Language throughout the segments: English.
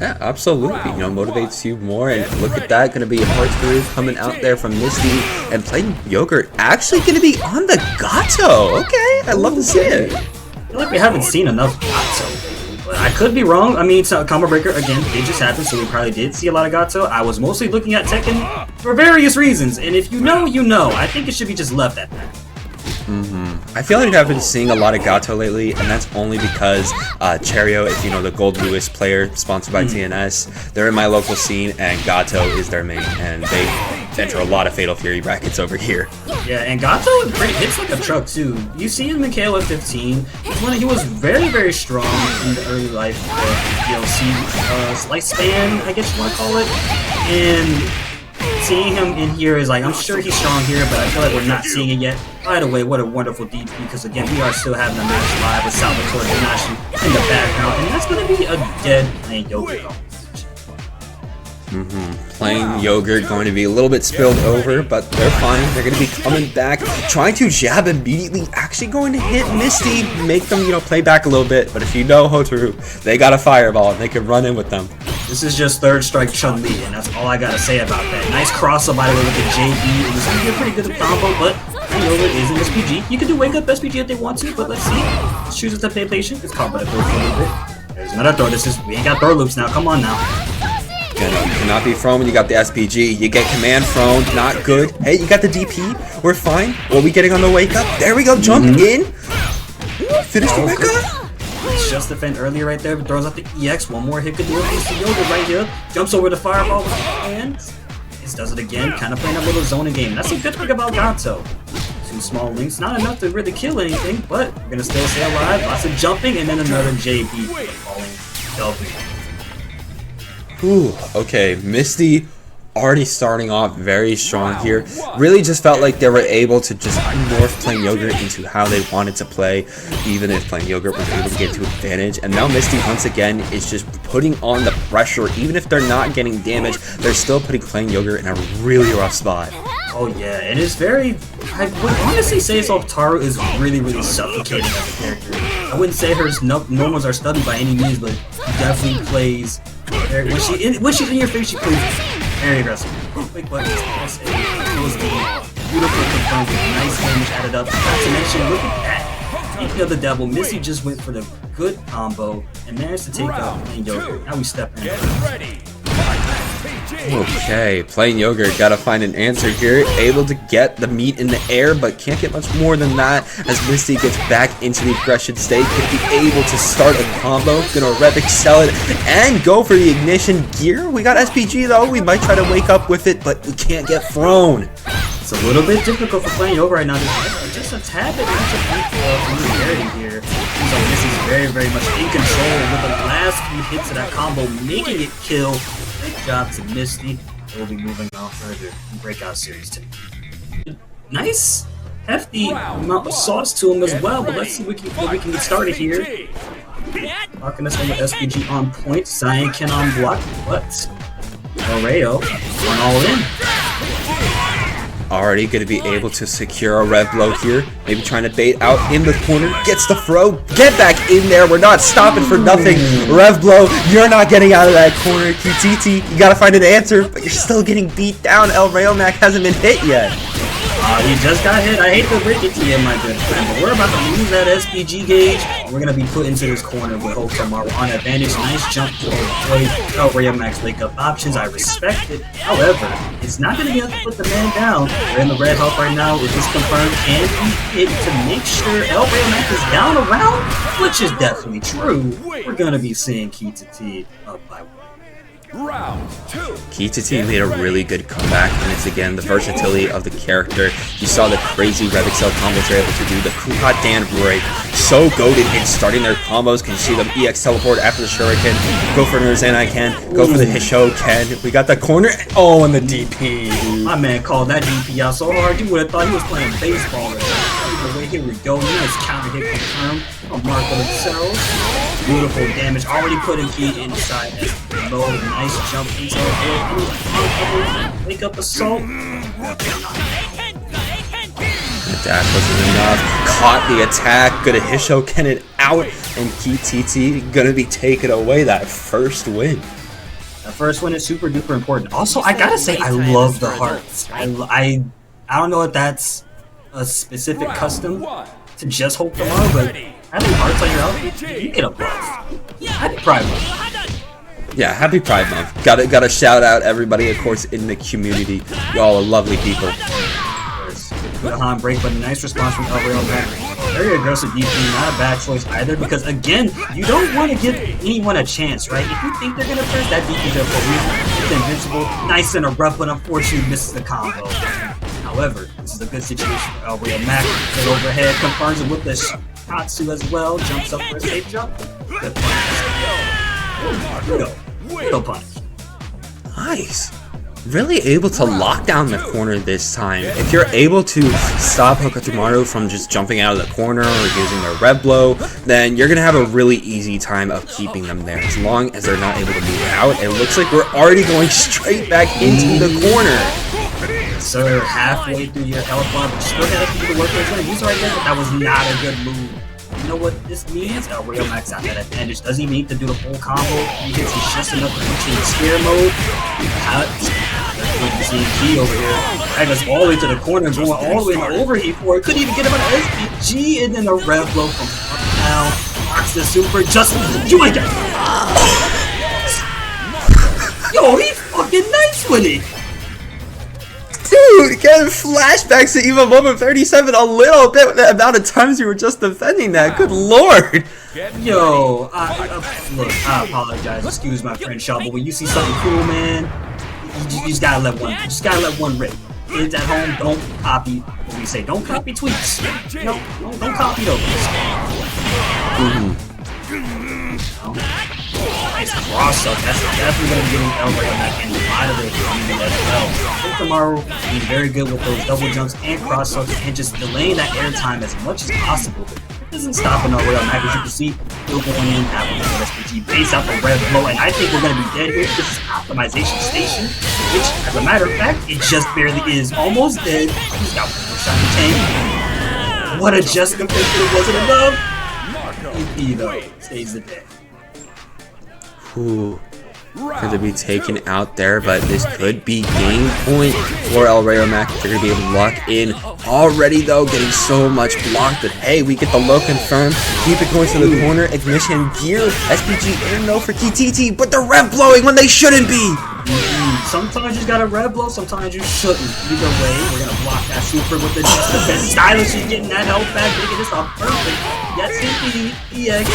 Yeah, absolutely. You know, motivates you more. And look at that, going to be Hotaru coming out there from Misty and PlainYogurt actually going to be on the Gato. Okay, I love to see it. I feel like we haven't seen enough Gato. But I could be wrong. I mean, it's a combo breaker again. It just happened, so we probably did see a lot of Gato. I was mostly looking at Tekken for various reasons, and if you know, you know. I think it should be just left at that. I feel like I've been seeing a lot of Gato lately, and that's only because Cherio, if you know the Gold Lewis player sponsored by TNS, they're in my local scene, and Gato is their main, and they enter a lot of Fatal Fury brackets over here. Yeah, and Gato hits like a truck too. You see him in KOF 15. He was very, very strong in the early life DLC lifespan, I guess you want to call it, and seeing him in here is like, I'm sure he's strong here, but I feel like we're not seeing it yet. By the way, what a wonderful DP, because again, we are still having a match live with Salvatore Ganashi in the background, and that's going to be a dead PlainYogurt. PlainYogurt going to be a little bit spilled over, but they're fine. They're going to be coming back, trying to jab immediately, actually going to hit Misty, make them, you know, play back a little bit. But if you know Hotaru, they got a fireball, and they can run in with them. This is just third strike Chun-Li, and that's all I gotta say about that. Nice crossover by the way with the JB. It was gonna be a pretty good combo, but PlainYogurt is an SPG. You can do wake up SPG if they want to, but let's see. It chooses to play patient. It's combo to throw for a little bit. There's another throw. We ain't got throw loops now. Come on now. You cannot be thrown when you got the SPG. You get command thrown, not good. Hey, you got the DP. We're fine. What are we getting on the wake up? There we go. Jump in. Finish the wake up. Just defend earlier right there, but throws out the EX. One more hit could do it. PlainYogurt right here. Jumps over the fireball with the hands. This does it again. Kind of playing a little zoning game. That's a good thing about Gato. Two small links. Not enough to really kill anything, but we're going to still stay alive. Lots of jumping, and then another JB falling W. Ooh, okay. Misty already starting off very strong here. Really just felt like they were able to just morph PlainYogurt into how they wanted to play, even if PlainYogurt was able to get to advantage. And now Misty once again is just putting on the pressure. Even if they're not getting damage, they're still putting PlainYogurt in a really rough spot. Oh yeah, it is very, I would honestly say Hotaru is really, really suffocating as a character. I wouldn't say her normals are stubby by any means, but she definitely plays, when she's in your face, she plays very aggressive. Quick buttons, press A. It was beautiful confirmed with nice damage added up. Not to mention, look at that. Speaking of the devil, Misty just went for the good combo and managed to take out PlainYogurt. Now we step in. Okay, PlainYogurt gotta find an answer here. Able to get the meat in the air, but can't get much more than that as Misty gets back into the aggression state. Could be able to start a combo. Gonna rev excel it and go for the ignition gear. We got SPG though. We might try to wake up with it, but we can't get thrown. It's a little bit difficult for PlainYogurt right now. Just a tad bit much of familiarity here. So Misty's very, very much in control with the last few hits of that combo, making it kill. Good job to Misty. We'll be moving on further in Breakout Series 2. Nice, hefty amount of sauce to him as well, but let's see what we can get started here. Talking us on the SPG on point. Cyan can on block, but Elrayo going all in. Already going to be able to secure a rev blow here. Maybe trying to bait out in the corner. Gets the throw. Get back in there. We're not stopping for nothing. Rev blow. You're not getting out of that corner. Titi, you got to find an answer, but you're still getting beat down. Elrayomac hasn't been hit yet. He just got hit. I hate to break it to you, my good friend, but we're about to lose that SPG gauge. We're going to be put into this corner with Hokutomaru on advantage. Nice jump to avoid Elrayomac's wake-up options. I respect it. However, it's not going to be able to put the man down. We're in the red health right now. If it's confirmed, can be hit to make sure Elrayomac is down around, which is definitely true. We're going to be seeing Titi up by 1. Round 2. Titi made a really good comeback, and it's again the versatility of the character. You saw the crazy rev excel combos they're able to do, the Kuhadan break, so goated in starting their combos. Can you see them EX teleport after the Shuriken? Go for Nerzan, can. Go for the Hisho, can. We got the corner. Oh, and the DP. My man called that DP out so hard, you would have thought he was playing baseball. Wait, here we go. Nice counter hit confirmed. A mark of themselves. Beautiful damage. Already putting Key inside that mode. Nice jump into the air. Wake up assault. The dash wasn't enough. Caught the attack. Gonna Hisho Ken it out. And Titi gonna be taking away that first win. The first one is super duper important. Also, I gotta say, I love the hearts. I don't know if that's a specific custom to just Hokutmaru, but having hearts on your outfit, you get a buff. Happy Pride Month. Yeah, happy Pride Month. Gotta shout out everybody, of course, in the community. Y'all are lovely people. Behind break, but a nice response from Elrayomac. Very aggressive DP, not a bad choice either, because again, you don't want to give anyone a chance, right? If you think they're gonna press that DP there for a reason, it's invincible, nice and abrupt, but unfortunately misses the combo. However, this is a good situation for Elrayomac. Good overhead, confirms it with the Shatsu as well, jumps up for a safe jump. Good punish. Good punish. Nice. Really able to lock down the corner this time. If you're able to stop Hokutmaru from just jumping out of the corner or using their red blow, then you're going to have a really easy time of keeping them there. As long as they're not able to move out, it looks like we're already going straight back into the corner. Sir, halfway through your health bar, but still got to do the work. He's going to use it right there, but that was not a good move. You know what this means? Elrayomac out that advantage. Doesn't even need to do the full combo. He hits is just enough to put you in scare mode. You see G over here. Drag us all the way to the corner, going all the way in overheat for it. Couldn't even get him an SPG, and then a rev blow from up down. Knocks the super. Just you might get. Yo, he fucking nice with it. Dude, getting flashbacks to EVO Moment 37 a little bit with the amount of times you were just defending that. Good lord. Yo, look, I apologize. Excuse my friend Shaw, but when you see something cool, man, you just gotta let one. You just gotta let one rip. Kids at home, don't copy. What we say, don't copy tweets. You know, don't copy those. Nice cross up. That's definitely going to be getting Elrayomac and a lot of their community as well. Hokutmaru being very good with those double jumps and cross ups and just delaying that air time as much as possible. It doesn't stop an Elrayomac, as you can see, still going in, having the SPG base out the red blow, and I think we're going to be dead here. This is optimization station, which, as a matter of fact, it just barely is. Almost dead. He's got one more shot to tank. What a just compared to it wasn't enough. EP though stays the day. Ooh, could be taken out there, but this could be game point for Elrayomac. They're going to be able to lock in already, though, getting so much blocked. But hey, we get the low confirmed. Keep it going to the corner. Ignition gear. SPG in, no, for Titi, but they're rev blowing when they shouldn't be. Sometimes you gotta rev blow, sometimes you shouldn't. Either way, we're gonna block that super with the just defense. Stylish is getting that health back, making this all perfect. Yes, indeed. EX.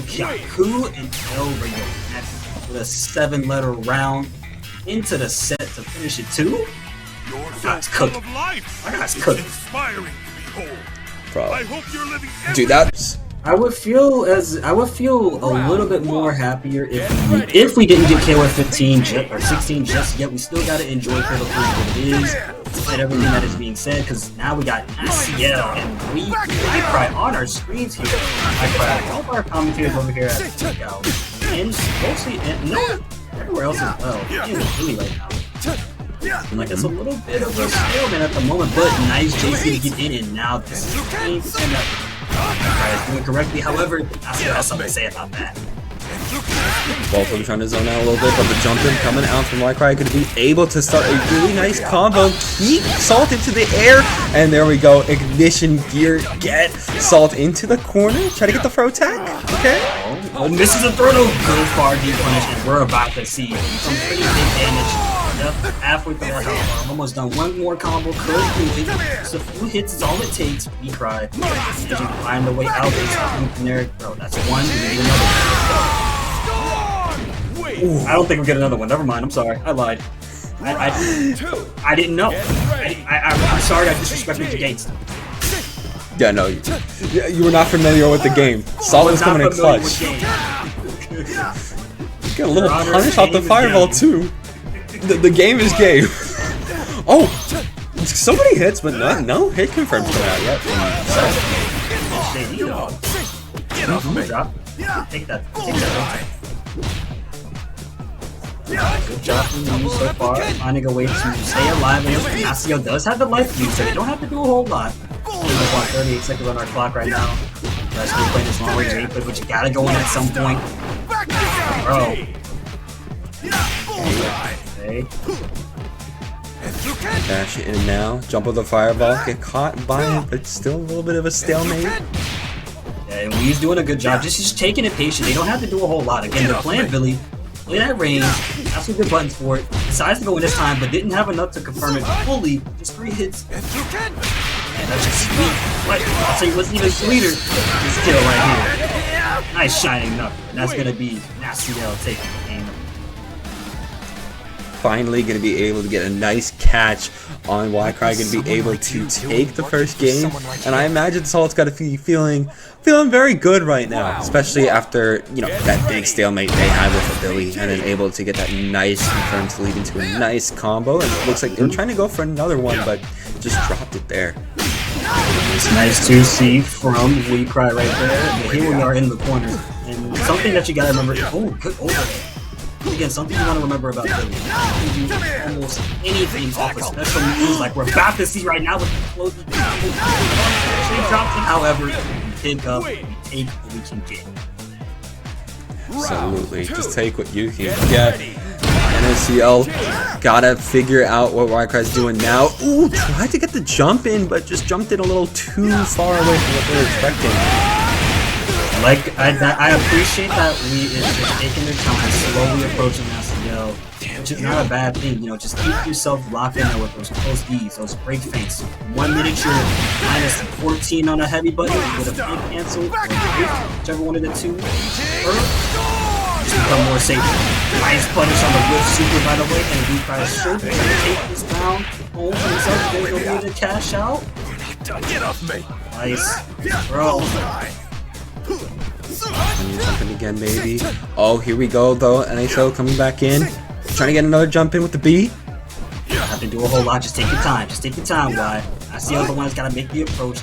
Kyaku and Elrayomac with a 7-letter round into the set to finish it too. That's cooking. I got cooking. Bro, dude, that's. I would feel a little bit more happier if we didn't get KO 15 or 16 just yet. We still gotta enjoy Quarterfinal for what it is, despite everything that is being said. Because now we got NaCl and WyCry on our screens here. WyCry, all of our commentators over here at Breakout, and mostly everywhere else as well. And really right now. And like it's a little bit of a stalemate at the moment, but nice JC to get in, and now this is 15% is doing correctly. However, I still have something to say about that. Both of them trying to zone out a little bit, but the jump in coming out from WyCry could be able to start a really nice combo. Keep Salt into the air, and there we go. Ignition gear, get Salt into the corner. Try to get the throw tag. Okay. Oh, misses a throw. Good far deep punish, and we're about to see some pretty big damage. Halfway through our health, I'm almost done. One more combo could do it. Just a few hits is all it takes. WyCry. Did you find the way out? Generic, bro. That's one. We need another. Ooh, I don't think we'll get another one. Never mind. I'm sorry. I lied. I didn't know. I'm sorry. I disrespected the gates. Yeah, no. You were not familiar with the game. Salt was coming in clutch. Get a little punish off the fireball too. The game is game. Oh, so many hits, but no hit confirmed coming out yet. Take that. Good job from you so far, finding a way to stay alive. And NaCl does have the life lead, so they don't have to do a whole lot. 38 seconds on our clock right now. still playing this long range 8, but you gotta go in at some point. Bro. Okay. Dash it in now. Jump with the fireball. Get caught by it, but still a little bit of a stalemate. Yeah, and Wee's doing a good job. Just taking it patient. They don't have to do a whole lot. Again, they're playing Billy. Play that range. Got some good buttons for it. Decides to go in this time, but didn't have enough to confirm it fully. Just 3 hits. And that's just sweet. What? I'll tell you what's even sweeter. This kill right here. Nice shining knuckle. And that's going to be NaCl taking the game. Finally going to be able to get a nice catch on WyCry, going to be able to take the first game, and I imagine Salt's got to be feeling very good right now, especially after, you know, that big stalemate they had with the Billy, and then able to get that nice confirm to lead into a nice combo, and it looks like they were trying to go for another one, but just dropped it there. It's nice to see from WyCry right there, but here we are in the corner, and something that you gotta remember, oh, good overhead. Again, something you want to remember about Billy. You can do almost anything off of special moves, like we're about to see right now with the closing combo. She drops it, however, we pick up, we take what we can get. Absolutely, just take what you can get. NaCl gotta figure out what WyCry's doing now. Ooh, tried to get the jump in, but just jumped in a little too far away from what they were expecting. Like, I appreciate that Lee is just taking their time, slowly approaching NaCl, which is not a bad thing. You know, just keep yourself locked in there with those close Ds, those break feints. 1 minute you're minus 14 on a heavy button with a fake cancel, or break, whichever one of the two. Or just become more safe. Nice punish on the whip super, by the way, and WyCry is sure to take this down home for himself. There's no way to cash out. Get off me! Nice. Bro. Jumping again, maybe. Oh, here we go, though. NaCl coming back in. Trying to get another jump in with the B. Have to do a whole lot. Just take your time. Just take your time, Why? I see the one that's got to make the approach.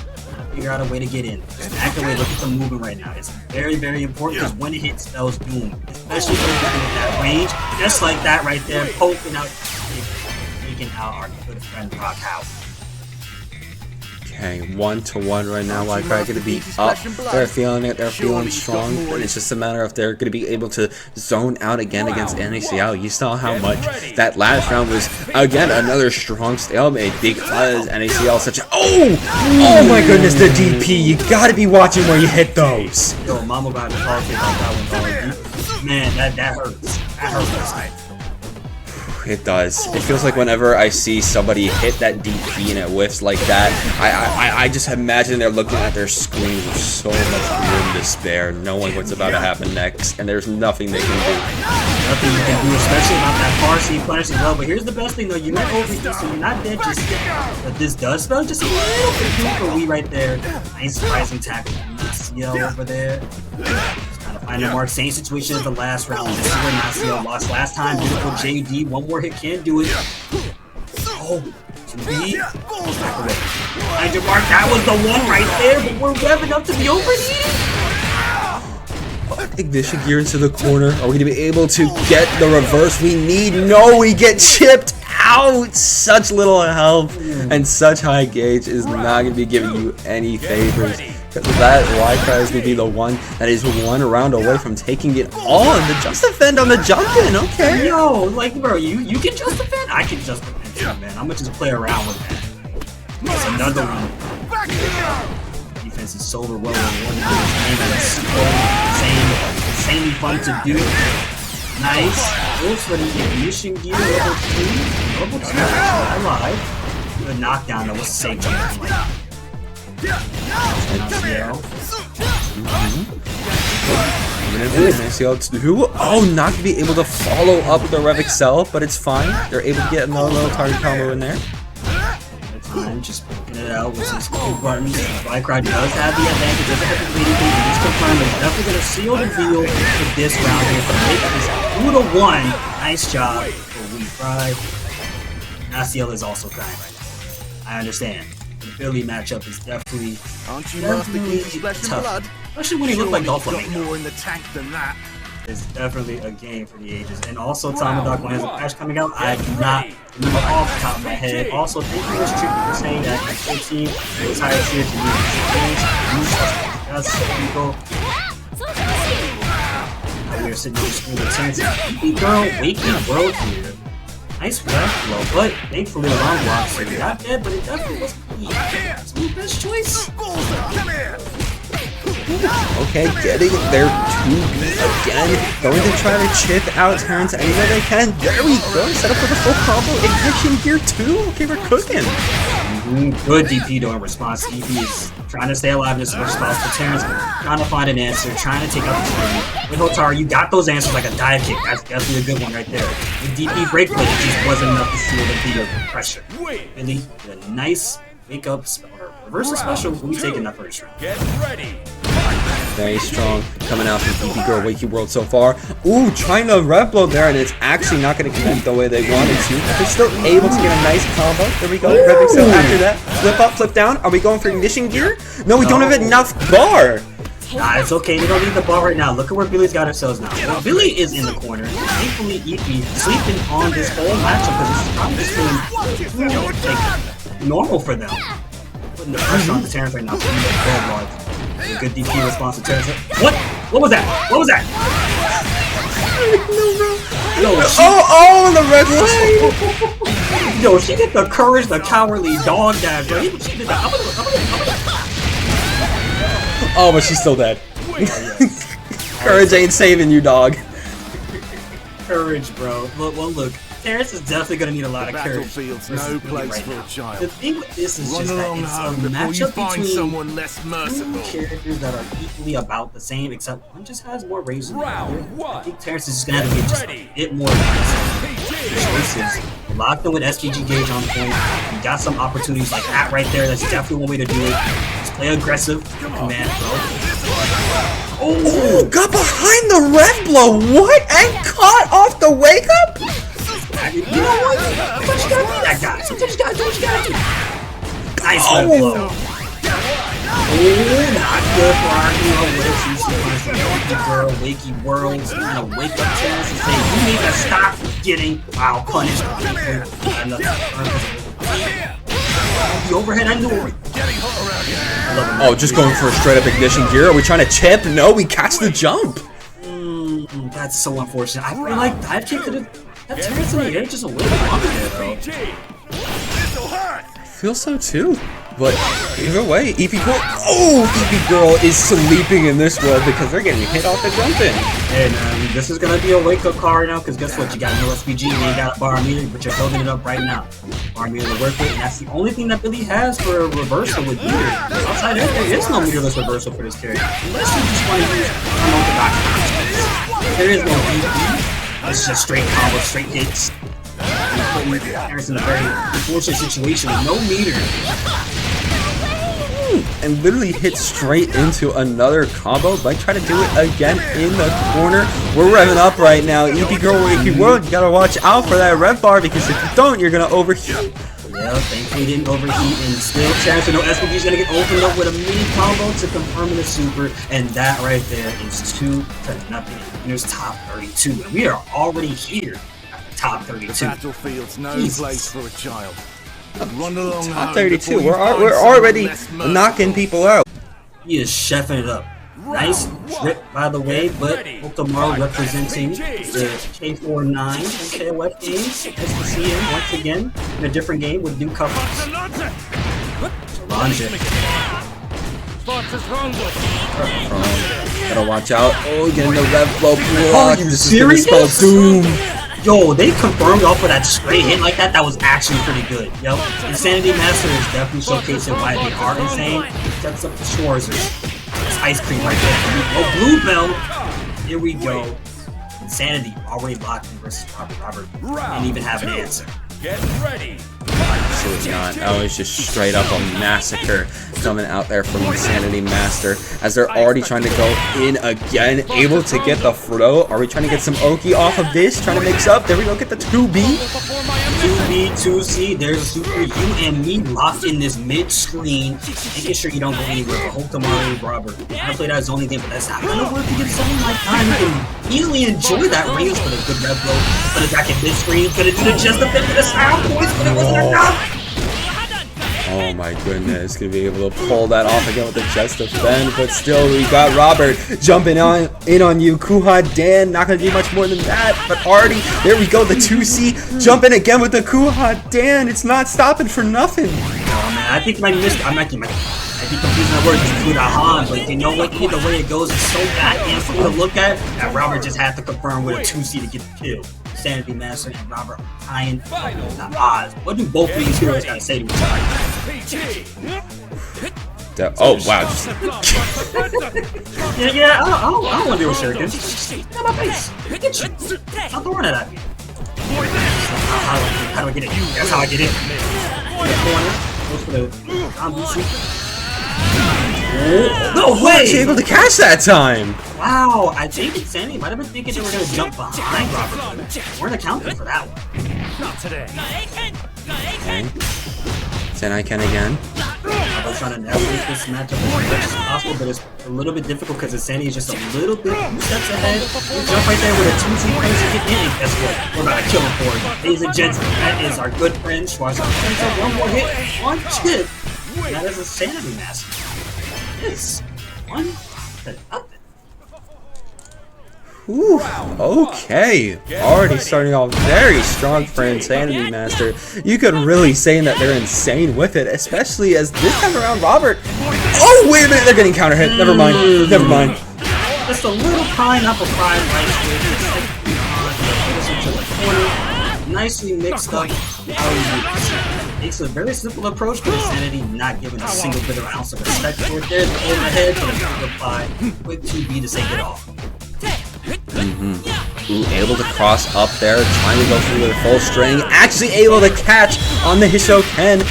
Figure out a way to get in. Just activate. Look at the movement right now. It's very, very important because when it hits, spells doom. Especially when you're in that range. Just like that right there. Poking out. Taking out our good friend Rock House. Okay, 1-1 right now. WyCry going to be up. They're feeling it. They're feeling strong. And it's just a matter of they're going to be able to zone out again against NaCl. You saw how much that last round was, again, another strong stalemate because NaCl is such a... Oh my goodness, the DP. You got to be watching where you hit those. Yo, Mama got to talk about that one. Man, that hurts. That hurts. It does. It feels like whenever I see somebody hit that DP and it whiffs like that, I just imagine they're looking at their screen with so much grim despair, knowing what's about to happen next, and there's nothing they can do. Nothing you can do, especially about that far C punish as well. But here's the best thing though, you're not overheating, so you're not dead just yet. But this does spell just a little bit too for Wii right there. Nice surprising tackle from NaCl over there. Find the mark, same situation as the last round. This is where NaCl lost last time. Beautiful JD, one more hit can do it. Oh, 2B. Back away. Find your mark, that was the one right there, but we're revving up to be overheating. Ignition gear into the corner. Are we going to be able to get the reverse we need? No, we get chipped out. Such little health and such high gauge is not going to be giving you any favors. Because of that, WyCry is going to be the one that is one round away from taking it all. And the just defend on the jump in, okay. Yo, like, bro, you can just defend? I can just defend too, man. I'm going to just play around with that. That's another one. Defense is so well rewarded. It's insanely fun to do. Nice. Goes for the ignition gear, level 2. Level 2, I lied. Good knockdown, though. What's the safe jump like? Oh, not to be able to follow up with the Rev Excel, but it's fine. They're able to get another little target combo in there. Time, just poking it out with his cool buttons. WyCry does have the advantage. Doesn't have to do anything. He just confirmed it's definitely going to seal the deal with this round here. So make this 2-1. Nice job for WyCry. NaCl is also crying right now. I understand. The Billy matchup is definitely Aren't you Master King's flesh and blood? Especially when he looked like Dolphin. More in the tank than that. is definitely a game for the ages. And also, Tomadoc, when has a patch coming out, I do not remember off the top of my head. Also, thank you, Mr. Tricky, for saying that in 14, it was higher tier to use the we are sitting on the screen with Terrence. EepyGirlWakeyWorld here. Nice ref flow, but thankfully the long block, so we got dead, but it definitely wasn't the best choice. Okay, getting their 2B again. Going to try to chip out Terrence anywhere they can. There we go. Set up for the full combo. Ignition here too. Okay, we're cooking. Good DP though in response. DP is trying to stay alive in this response to Terrence, trying to find an answer, trying to take out the screen. With Hotaru, you got those answers like a dive kick. That's definitely a good one right there. With DP break play, it just wasn't enough to seal the beat of pressure. Really, a nice wake up or reversal special. We'll be taking that first round. Get ready. Very strong coming out from EepyGirlWakeyWorld so far. Ooh, trying to rev blow there, and it's actually not going to connect the way they wanted to. But they're still able to get a nice combo. There we go. Revving so after that. Flip up, flip down. Are we going for ignition gear? No, we don't have enough bar. Nah, it's okay. We don't need the ball right now. Look at where Billy's got ourselves now. Well, Billy is in the corner. Thankfully, Eepy sleeping on this whole matchup because it's probably just feeling like normal for them. Putting the pressure on the Terrence right now. A good DP response to Terrence. What? What was that? What was that? No, Oh, the red line! Yo, she did the courage, the cowardly dog dash, bro. She did that. Oh, but she's still dead. Courage ain't saving you, dog. Courage, bro. Look. Terrence is definitely going to need a lot of courage. No place for a child. The thing with this is just that it's a matchup between two characters that are equally about the same, except one just has more range than the other. I think Terrence is just going to have to get just a bit more choices. Locked in with SVG gauge on point. You got some opportunities like that right there. That's definitely one way to do it. Just play aggressive. Command, bro. Oh, got behind the red blow. What? And caught off the wake up? You know what? Sometimes you gotta be that guy. Sometimes you gotta do what you gotta do. Nice red blow. Oh, not good for our hero. What if she's EepyGirlWakeyWorld trying to wake up Terrence and say, you need to stop getting foul punished. The overhead, I knew it. Oh, just going for a straight up ignition gear. Are we trying to chip? No, we catch the jump. That's so unfortunate. I feel like dive kick could have kept Terrence in the air just a little longer there, though. I feel so too. But either way, EepyGirl is sleeping in this world because they're getting hit off the jumping. And this is gonna be a wake-up call right now, because guess what? You got no SPG, you ain't got a bar meter, but you're building it up right now. Bar meter to work with, and that's the only thing that Billy has for a reversal with meter. Outside of that, there is no meterless reversal for this character. Unless you just want to use unorthodox concepts. There is no DP. It's just straight combos, straight hits. Putting Terrence in a very unfortunate situation with no meter. And literally hit straight into another combo. Might try to do it again in the corner. We're revving up right now. EepyGirlWakeyWorld, you gotta watch out for that rev bar, because if you don't, you're gonna overheat. Yeah, thankfully didn't overheat, and still Terrence with no SPG is gonna get opened up with a mini combo to confirm the super, and that right there is 2-0. Here's top 32, and we are already here at the top 32. The battlefield's no place for a child. Run along Top 32. We're already knocking people out. He is chefing it up. Nice trip, by the way, but Hokutmaru representing the K49 KOF games. Nice to see him once again in a different game with new covers. Gotta watch out. Oh, getting the rev blow block. Are you This serious? is gonna spell doom. Yo, they confirmed off of that straight hit like that. That was actually pretty good. Yo, Insanity Master is definitely showcasing why they are insane. Sets up the shores. It's ice cream right there. Oh, blue belt. Here we go. Insanity already locked in versus Robert. Didn't even have an answer. Get ready. Absolutely not. That was just straight up a massacre coming out there from Insanity Master, as they're already trying to go in again, able to get the throw. Are we trying to get some Oki off of this? Trying to mix up. There we go, get the 2B. 2B2C, there's a super you and me locked in this mid-screen, making sure you don't go anywhere. But Hokutomaru and Robert, I played that zoning game, but that's not gonna work against someone like Kain. You can easily enjoy that range for the good red blow. Put it back in mid-screen, put it to the chest of it for the sound boys, but it wasn't enough. Oh my goodness, gonna be able to pull that off again with the chest defend, but still we got Robert jumping in on you. Kuha Dan, not gonna do much more than that, but already, there we go, the 2C, jumping again with the Kuha Dan, it's not stopping for nothing. Oh man, I think I might be confusing my words with Kudahan, but you know what, either way it goes, it's so goddamn cool to look at, that Robert just had to confirm with a 2C to get the kill. Sanity Master and Robert Kain, Oz. What do both of these heroes gotta say to each other? Oh wow. yeah, I don't want to deal with shurikens. Get my face. Get you. I'm throwing it at me. How do I get it? That's how I get it. In the corner. Goes for the combo super. No way! Was able to catch that time. Wow, I think Sandy might have been thinking they were gonna jump behind Robert. Weren't accounting for that one. Not today. Okay. Senai Ken again. I was trying to navigate this matchup as much as possible, but it's a little bit difficult because Sandy is just a little bit 2 steps ahead. We jump right there with a 2-2 punch to get in. Guess what? We're about to kill him for it. Ladies and gents, that is our good friend Schwarzer. One more hit, one chip. That is a Sanity Master. It's 1-0. Ooh, okay. Already starting off very strong for Insanity Master. You could really say that they're insane with it, especially as this time around Robert. Oh, wait a minute, they're getting counter hit. Never mind. Never mind. Just a little pineapple fried rice with the corner. Nicely mixed up. It's a very simple approach, but Insanity not giving a single bit of ounce of respect for it. There's the overhead, but a reply. Quick 2B to say get off. Ooh, able to cross up there, trying to go through the full string, actually able to catch on the Hishoken, and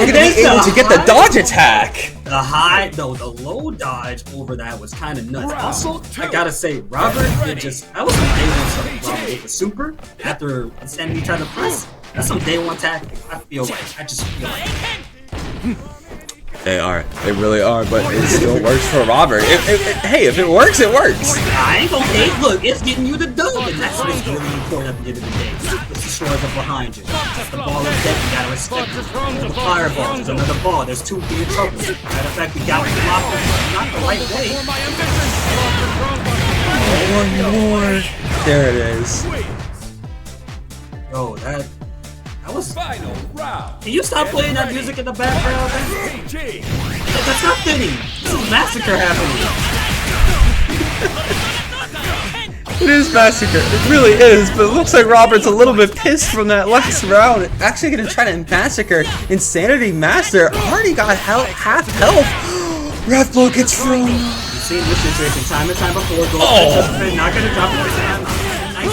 gonna be able to get the dodge attack! The low dodge over that was kind of nuts. Also, I gotta say, Robert, that was some day one stuff Robert with the super, after Insanity tried to press. That's some day one tactic, I just feel like. They are. They really are, but it still works for Robert. Hey, if it works, it works. I ain't gonna hate. Look, it's getting you the dub, and that's what's really important at the end of the day. It's the shores up behind you. The ball is dead, you gotta respect it. There's a fireball, there's another ball, there's 2 in trouble. Matter of fact, we got it blocked, not the right way. One more. There it is. Yo, that was... Final round. Can you stop playing that music in the background? That's not fitting. This is massacre happening. It is massacre. It really is, but it looks like Robert's a little bit pissed from that last round. Actually gonna try to massacre Insanity Master. Already got half health. Ref blow gets thrown. You've seen this situation time and time before. Not gonna drop it this time. Nice.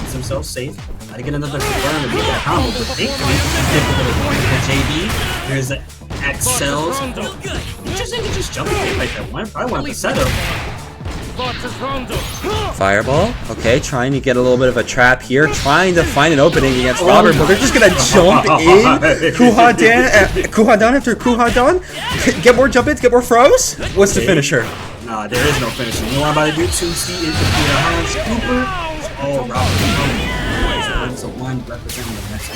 Keeps himself safe. Gotta get another confirm and get that combo, but thankfully, for JB, there's Axel's. Interesting to just jump in like that one. Probably one of the setup. Fireball. Okay, trying to get a little bit of a trap here. Trying to find an opening against Robert, but they're just gonna jump in. Kuhadan after Kuhadan. Get more jump ins, get more froze. What's the finisher? Nah, there is no finisher. You know what I'm about to do? 2C into the Cooper. Oh, Robert. So one representing the next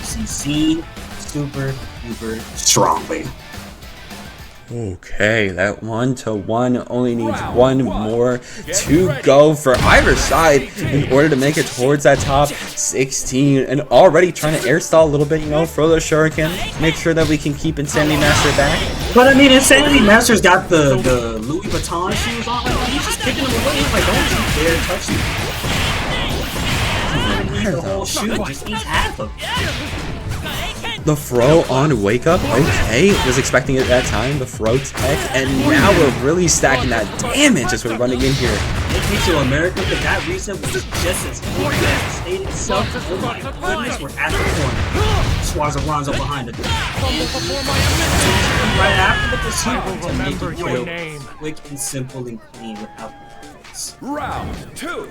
CC super strongly. Okay, that 1-1 only needs one more to go for either side in order to make it towards that top 16. And already trying to air stall a little bit, throw those shurikens, make sure that we can keep Insanity Master back. But I mean, Insanity Master's got the Louis Vuitton shoes on. He's just kicking them away. He's like, don't you dare touch me. The whole shoe just eats half of it. The throw on Wake Up, okay, was expecting it at that time, the throw tech, and now we're really stacking that damage as we're running in here. Take me to America, but that reason was just as important as the state itself. Oh my goodness, we're at the corner. Schwarzer runs up behind it. Right after the pursuit to make it real quick and simple and clean without this. Round 2.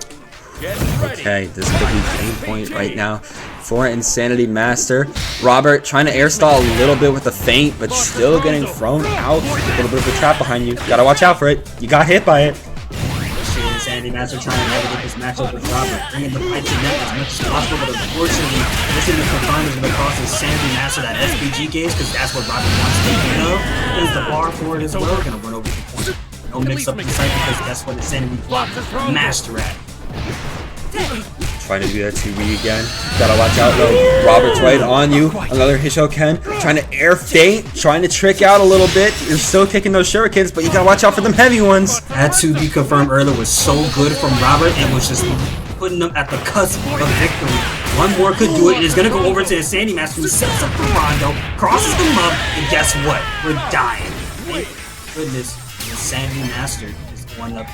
Get ready. Okay, this could be game point right now for Insanity Master. Robert trying to air stall a little bit with a feint, but still getting thrown out. A little bit of a trap behind you. Gotta watch out for it. You got hit by it. Insanity Master trying to navigate this matchup with Robert, bringing the fight to net as much as possible, but unfortunately, missing the confinement is going to cost Insanity Master that SPG gauge, because that's what Robert wants to do. Is the bar for it as well. Going to run over the point. No mix up the site because that's what Insanity Master at. Trying to do that 2B again. Gotta watch out though. Robert's right on you. Another Hishoken. Trying to air feint. Trying to trick out a little bit. You're still kicking those shurikens, but you gotta watch out for them heavy ones. That 2B confirmed earlier was so good from Robert and was just putting them at the cusp of victory. One more could do it, and it's gonna go over to Insanity Master, who sets up the Rondo, crosses them up, and guess what? We're dying. Thank goodness, Insanity Master is going up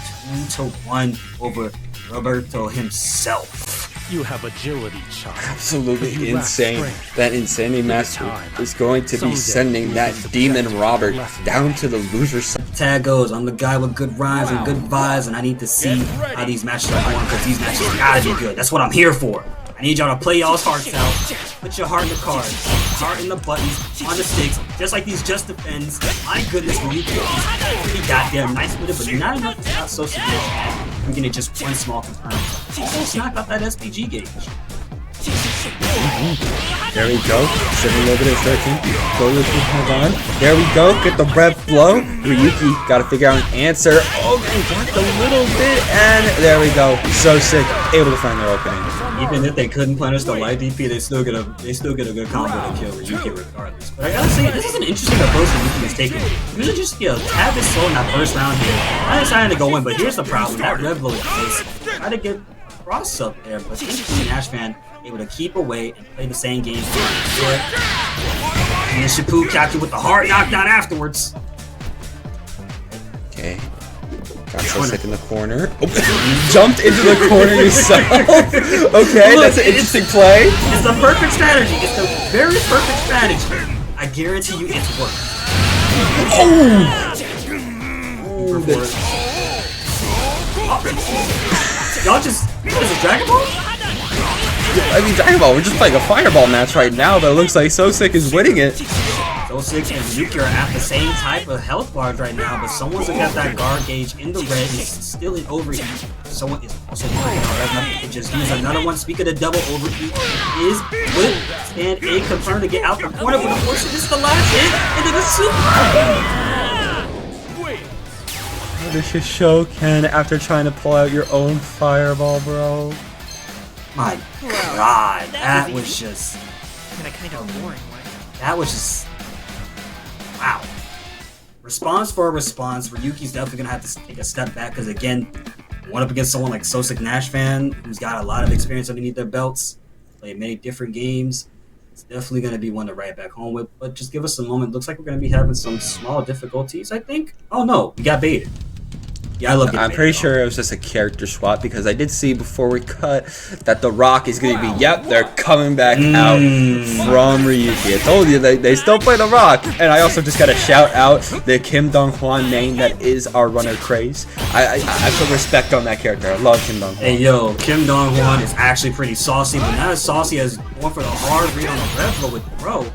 2-1 over Roberto himself. You have agility, child. Absolutely insane. That Insanity Master is going to be sending that Demon Robert down to the loser side. Tag goes, I'm the guy with good rhymes and good vibes, and I need to see how these matches are going, because these matches gotta be good. That's what I'm here for. I need y'all to play y'all's hearts out. Put your heart in the cards, heart in the buttons, on the sticks, just like these just defends. My goodness, Ryuki is pretty goddamn nice with it, but not enough to stop SoSickNASHFAN. We're gonna just one small confirm. Almost knocked out that SPG gauge. There we go. Sitting a little bit of 13. Go with the hold on. There we go. Get the breath blow. Ryuki gotta figure out an answer. Oh, they blocked a little bit, and there we go. So sick. Able to find their opening. Even if they couldn't punish the light DP, they still get a good combo to kill Ryuki regardless. But I gotta say, this is an interesting approach Ryuki is taking. Usually just tab this slow in that first round here. I decided to go in, but here's the problem. That Red Bull is try to get cross up there, but SoSickNASHFAN able to keep away and play the same game. And then Shapu capped it with the hard knockdown afterwards. Okay. Got so sick in the corner. Oh, jumped into the corner yourself. Okay, look, that's an interesting play. It's the perfect strategy. It's the very perfect strategy. I guarantee you it's worked. Y'all just... What is it, Dragon Ball? I mean, Dragon Ball, we're just playing a fireball match right now, but it looks like SoSick is winning it. SoSick and Ryuki are at the same type of health bars right now, but someone's got that guard gauge in the red. It's still in overheat. Someone is also playing red. It just use another one. Speak of the double overheat is with stand A confirmed to get out the corner, but unfortunately this is the last hit into the super. This is Shoken after trying to pull out your own fireball, bro. My God, that was just... kind of boring. That was just... Wow. Response for a response. Ryuki's definitely gonna have to take a step back because again, one up against someone like SoSickNASHFAN, who's got a lot of experience underneath their belts, played many different games. It's definitely gonna be one to write back home with. But just give us a moment. Looks like we're gonna be having some small difficulties, I think. Oh no, we got baited. Yeah, I love getting I'm pretty sure it was just a character swap because I did see before we cut that the Rock is going to be, yep, they're coming back out from Ryuki. I told you, they still play the Rock. And I also just got to shout out the Kim Dong-hwan name that is our runner craze. I put respect on that character. I love Kim Dong-hwan. Hey, yo, Kim Dong-hwan is actually pretty saucy, but not as saucy as going for the hard read on the red flow with Bro.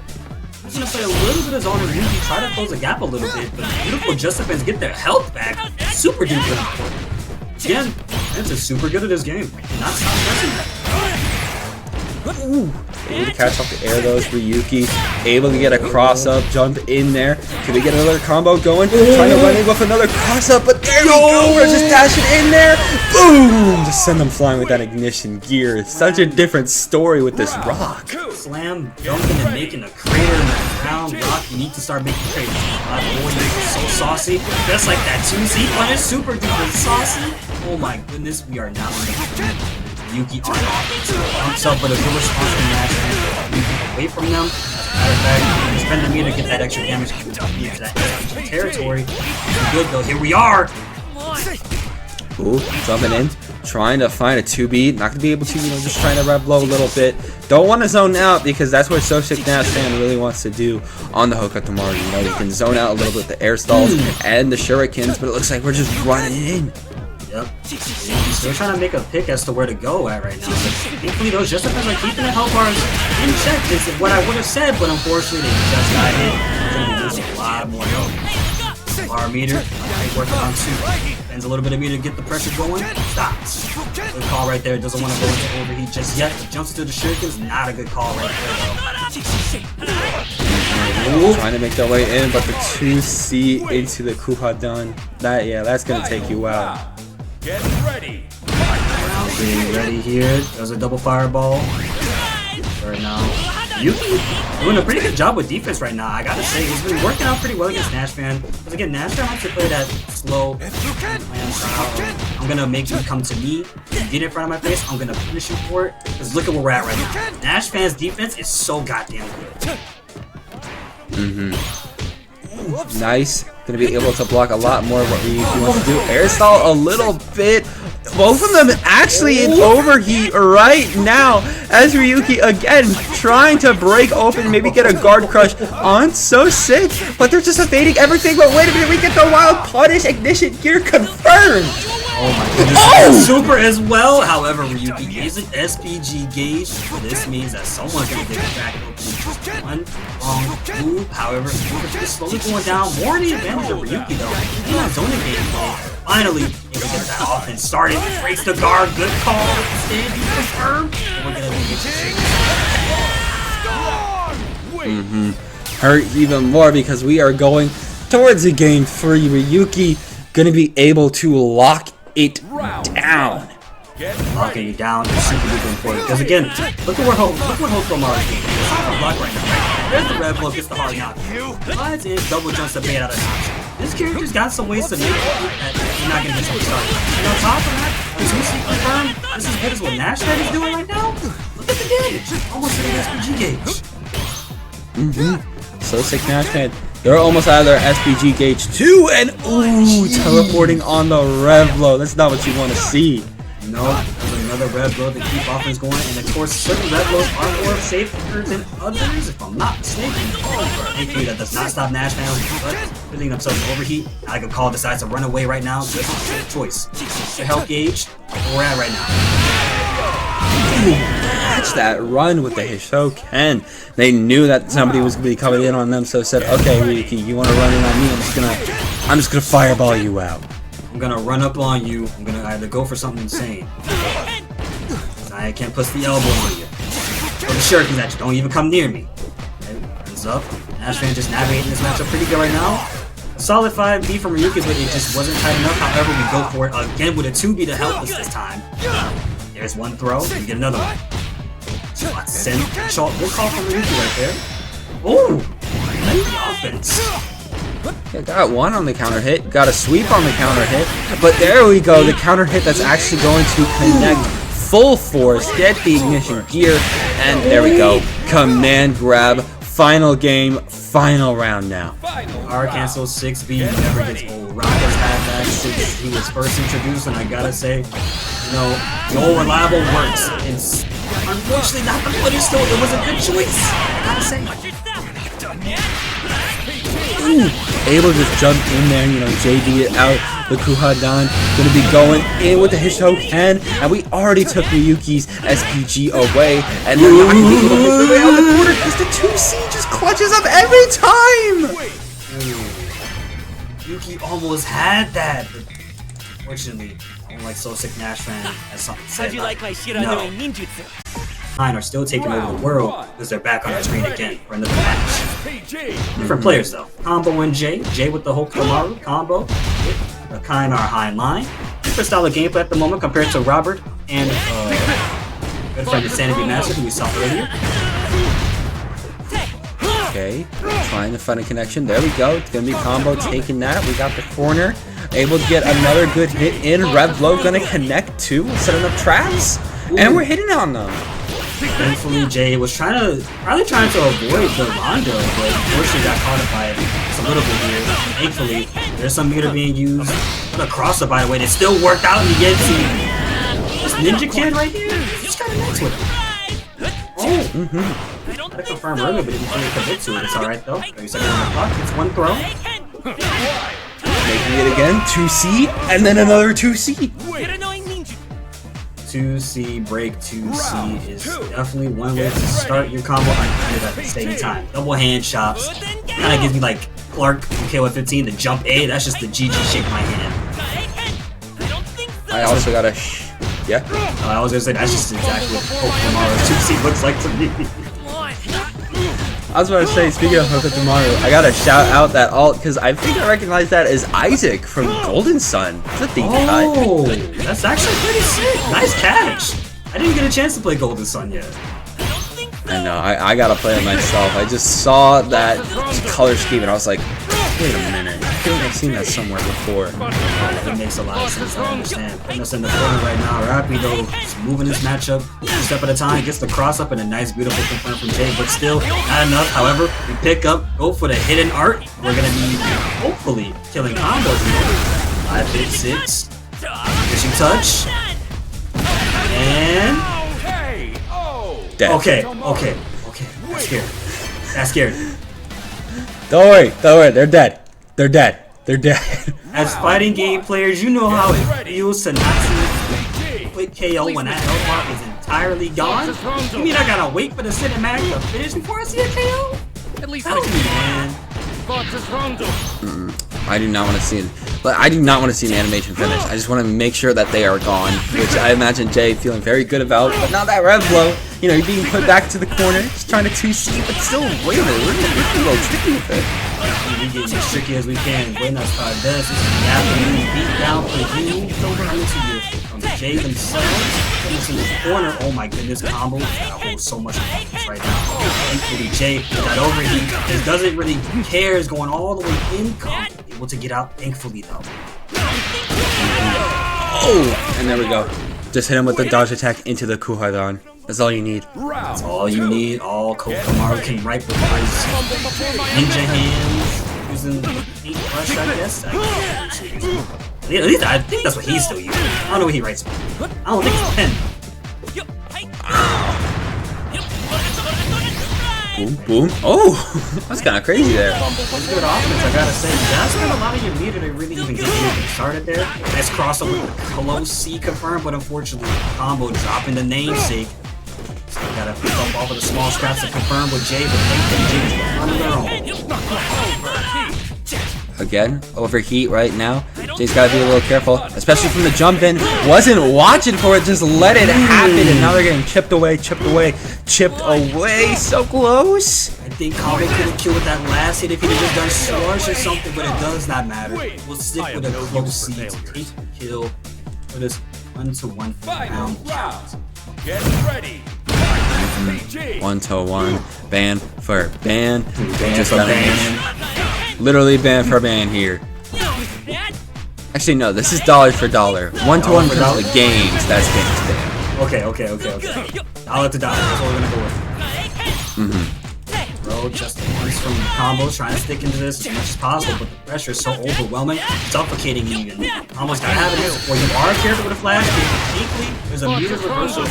He's gonna play a little bit of zone and Ryuki, try to close the gap a little bit, but the beautiful Justifans get their health back super duper important. Again, Terrence is super good at this game. Not stop pressing that. Ooh. Able to catch off the air those Ryuki, able to get a cross up, jump in there. Can we get another combo going? Trying to run in with another cross up, but there we go. We're just dashing in there. Boom! Just send them flying with that ignition gear. It's such a different story with this Rock. Slam, jumping and making a crater in the ground. Rock, you need to start making craters. My boy is so saucy. Just like that 2Z player, super duper saucy. Oh my goodness, we are now in the Ryuki on offense. Jumps up with a good response from Nash. Away from them. Matter of fact, spend the meter to get that extra damage into that territory. Good though. Here we are. Ooh, jumping in, trying to find a 2B. Not gonna be able to, just trying to rev low a little bit. Don't want to zone out because that's what SoSickNASHFAN really wants to do on the Hokutmaru. You can zone out a little bit with the air stalls and the shurikens, but it looks like we're just running in. Yep. He's still trying to make a pick as to where to go at right now. But thankfully, those just because like keeping the health bars in check is what I would have said, but unfortunately, they just got hit. They're going to be losing a lot more health. Bar meter, working on 2. Spends a little bit of meter to get the pressure going. Stops. Good call right there. Doesn't want to go into overheat just yet. Jumps into the shurikens. Not a good call right there, though. Trying to make their way in, but the 2C into the Kuhadan. That's gonna take you out. Get ready. Getting ready here. There's a double fireball. Right now, Ryuki doing a pretty good job with defense right now. I gotta say, he's been working out pretty well against NaShFAN. Because again, NaShFAN likes to play that slow plan style. I'm gonna make you come to me, get in front of my face, I'm gonna punish you for it. Because look at where we're at right now. NaShFAN's defense is so goddamn good. Nice. Gonna be able to block a lot more of what Ryuki wants to do. Air stall a little bit. Both of them actually in overheat right now as Ryuki again trying to break open, maybe get a guard crush on SoSick, but they're just evading everything. But wait a minute, we get the wild punish ignition gear confirmed. Oh my goodness, super as well. However, Ryuki isn't SPG gauge. This means that someone's gonna get it back open. One wrong move. However, is slowly going down. More in the advantage of Ryuki though. He's not zoning gameplay. Finally, able to get that offense started. Breaks the guard. Good call. Stand confirmed. And we're gonna be Hurt even more because we are going towards a game 3. Ryuki gonna be able to lock it down. Locking it down is super duper important. Because again, look at what Hokutomaru is doing. It's not a block right now. There's the red blow, gets the hard knock. Slides in, double jumps to bait out of option. This character's got some ways to make it that you're not gonna get something started. And on top of that, this is confirmed. This is good as what NaShFAN is doing right now. Look at the damage. Almost hitting SPG gauge. SoSickNASHFAN, they're almost out of their SPG gauge too, and ooh, teleporting on the rev blow. That's not what you want to see. No, there's another red blow to keep offense going, and of course, certain red blows are more safer than others, if I'm not mistaken. Thankfully, that does not stop NaShFAN, but putting themselves in overheat. I could call decides to run away right now. Just a choice. The health gauge, where we're at right now. Catch that run with the Hishoken. They knew that somebody was going to be coming in on them, so said, "Okay, Ryuki, you want to run in on me? I'm just gonna fireball you out. I'm gonna run up on you. I'm gonna either go for something insane. I can't push the elbow on you. Or the shurikens at you. Don't even come near me." Okay, hands up. NaShFAN just navigating this matchup pretty good right now. A solid 5B from Ryuki, but it just wasn't tight enough. However, we go for it again with a 2B to help us this time. There's one throw, and get another one. Send short. Good call from Ryuki right there. Ooh! Nice offense. Got one on the counter hit, got a sweep on the counter hit, but there we go, the counter hit that's actually going to connect full force, get the ignition gear, and there we go, command grab, final game, final round now. R cancel 6B never gets old. Rock has had that since he was first introduced, and I gotta say, you know, no reliable works. It's unfortunately not the footage though, it was a good choice. I gotta say. Ooh, able to just jump in there, you know, JD it out, the Kuhadan, gonna be going in with the Hishoken, and we already took Ryuki's SPG away, and they're not gonna be able to make their way out the corner because the 2C just clutches up every time! Ryuki almost had that, but fortunately, unlike SoSickNASHFAN, as something said, no. Kain are still taking over the world because they're back on the screen again for another match. Different players though. Combo and Jay with the Hokutomaru combo. Kain are high in line. Different style of gameplay at the moment compared to Robert and good friend Insanity Master who we saw earlier. Okay, trying to find a connection. There we go. It's gonna be combo taking that. We got the corner. Able to get another good hit in. Rev Blow gonna connect too, setting up traps. And we're hitting on them. Thankfully, Jay was probably trying to avoid the Rondo, but unfortunately got caught up by it just a little bit here. Thankfully, there's some meter being used. The crosser, by the way, that still worked out in the end team. This Ninja Kid right here, he's kind of nuts with him. Oh, I confirmed earlier, but he didn't commit to it. It's alright though. 30 seconds on the clock. It's one throw. Making it again. 2C, and then another 2C. 2C break 2C is definitely one way to start your combo at the same time. Double hand chops. Kind of gives me like Clark from KOF 15, the jump A. That's just the GG shake my hand. I also got a yeah. I was gonna say that's just exactly what Hokutomaru 2C looks like to me. I was about to say, speaking of Hokutomaru, I gotta shout out that alt because I think I recognize that as Isaac from Golden Sun. It's a deep cut. Oh, that's actually pretty sick. Nice catch. I didn't get a chance to play Golden Sun yet. I know, I gotta play it myself. I just saw that color scheme and I was like, wait a minute, I feel like I've seen that somewhere before. That makes a lot of sense, I understand. Putting us in the corner right now, Rapido is moving this matchup one step at a time, gets the cross up and a nice beautiful confirm from Jay, but still not enough. However, we pick up, go for the hidden art. We're gonna be hopefully killing combos. 5-6, fishing touch, and Dead. okay, that's scary. Don't worry, they're dead. They're dead. As fighting game players, you know how it feels to not see a quick KO when that health bar is entirely gone. You mean I gotta wait for the cinematic to finish before I see a KO? At least Help me, man. I do not want to see it. But I do not want to see an animation finish. I just want to make sure that they are gone, which I imagine Jay feeling very good about. But not that rev blow. You know, you're being put back to the corner, just trying to 2C, but still, wait a minute, we're a little tricky with it. We get as tricky as we can. Buenas tardes. This is the afternoon beat down for you. Coming to you from the Jay themselves. Into the corner. Oh my goodness, combo. That holds so much focus right now. Thankfully, Jay with that overheat. Just doesn't really care. Is going all the way in. Combo. Able to get out. Thankfully, though. Oh, and there we go. Just hit him with the dodge attack into the Kuhaidan. That's all you need. That's all you need. All Hokutomaru can write with his ninja hands. Using paintbrush, I guess. At least I think that's what he's still using. I don't know what he writes with. I don't think it's a pen. Boom, boom. Oh, that's kind of crazy there. It's good offense, I gotta say. That's not a lot of your meter to really even get anything started there. Nice crossover with the close C confirmed, but unfortunately, combo dropping the namesake. Still gotta pick up all of the small scraps to confirm with Jay, but thankfully Jay's on their own. Again, overheat right now. Jay's gotta be a little careful, especially from the jump in. Wasn't watching for it, just let it happen, and now they're getting chipped away. So close. I think Combo could have killed with that last hit if he'd have just done Swarsh or something, but it does not matter. We'll stick with a close C to take the kill for this 1-to-1 round count. Get ready. 1-to-1. Ban for ban. Ban for ban. Literally ban for ban here. Actually, no, this is dollar for dollar. 1-to-1 for the games, that's ban to ban. Okay. Dollar to dollar, that's what we're gonna go with. Bro, just once from combos, trying to stick into this as much as possible, but the pressure is so overwhelming, suffocating even. Almost gotta have it where you are careful with a flash kick. Equally, there's a meter reversal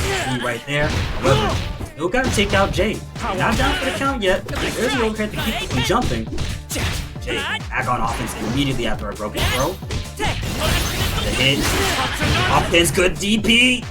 right there. However, still gotta take out Jay. Not down for the count yet. There's the overhead to keep you from jumping. Jay, back on offense immediately after a broken throw. The hit. Offense, good DP.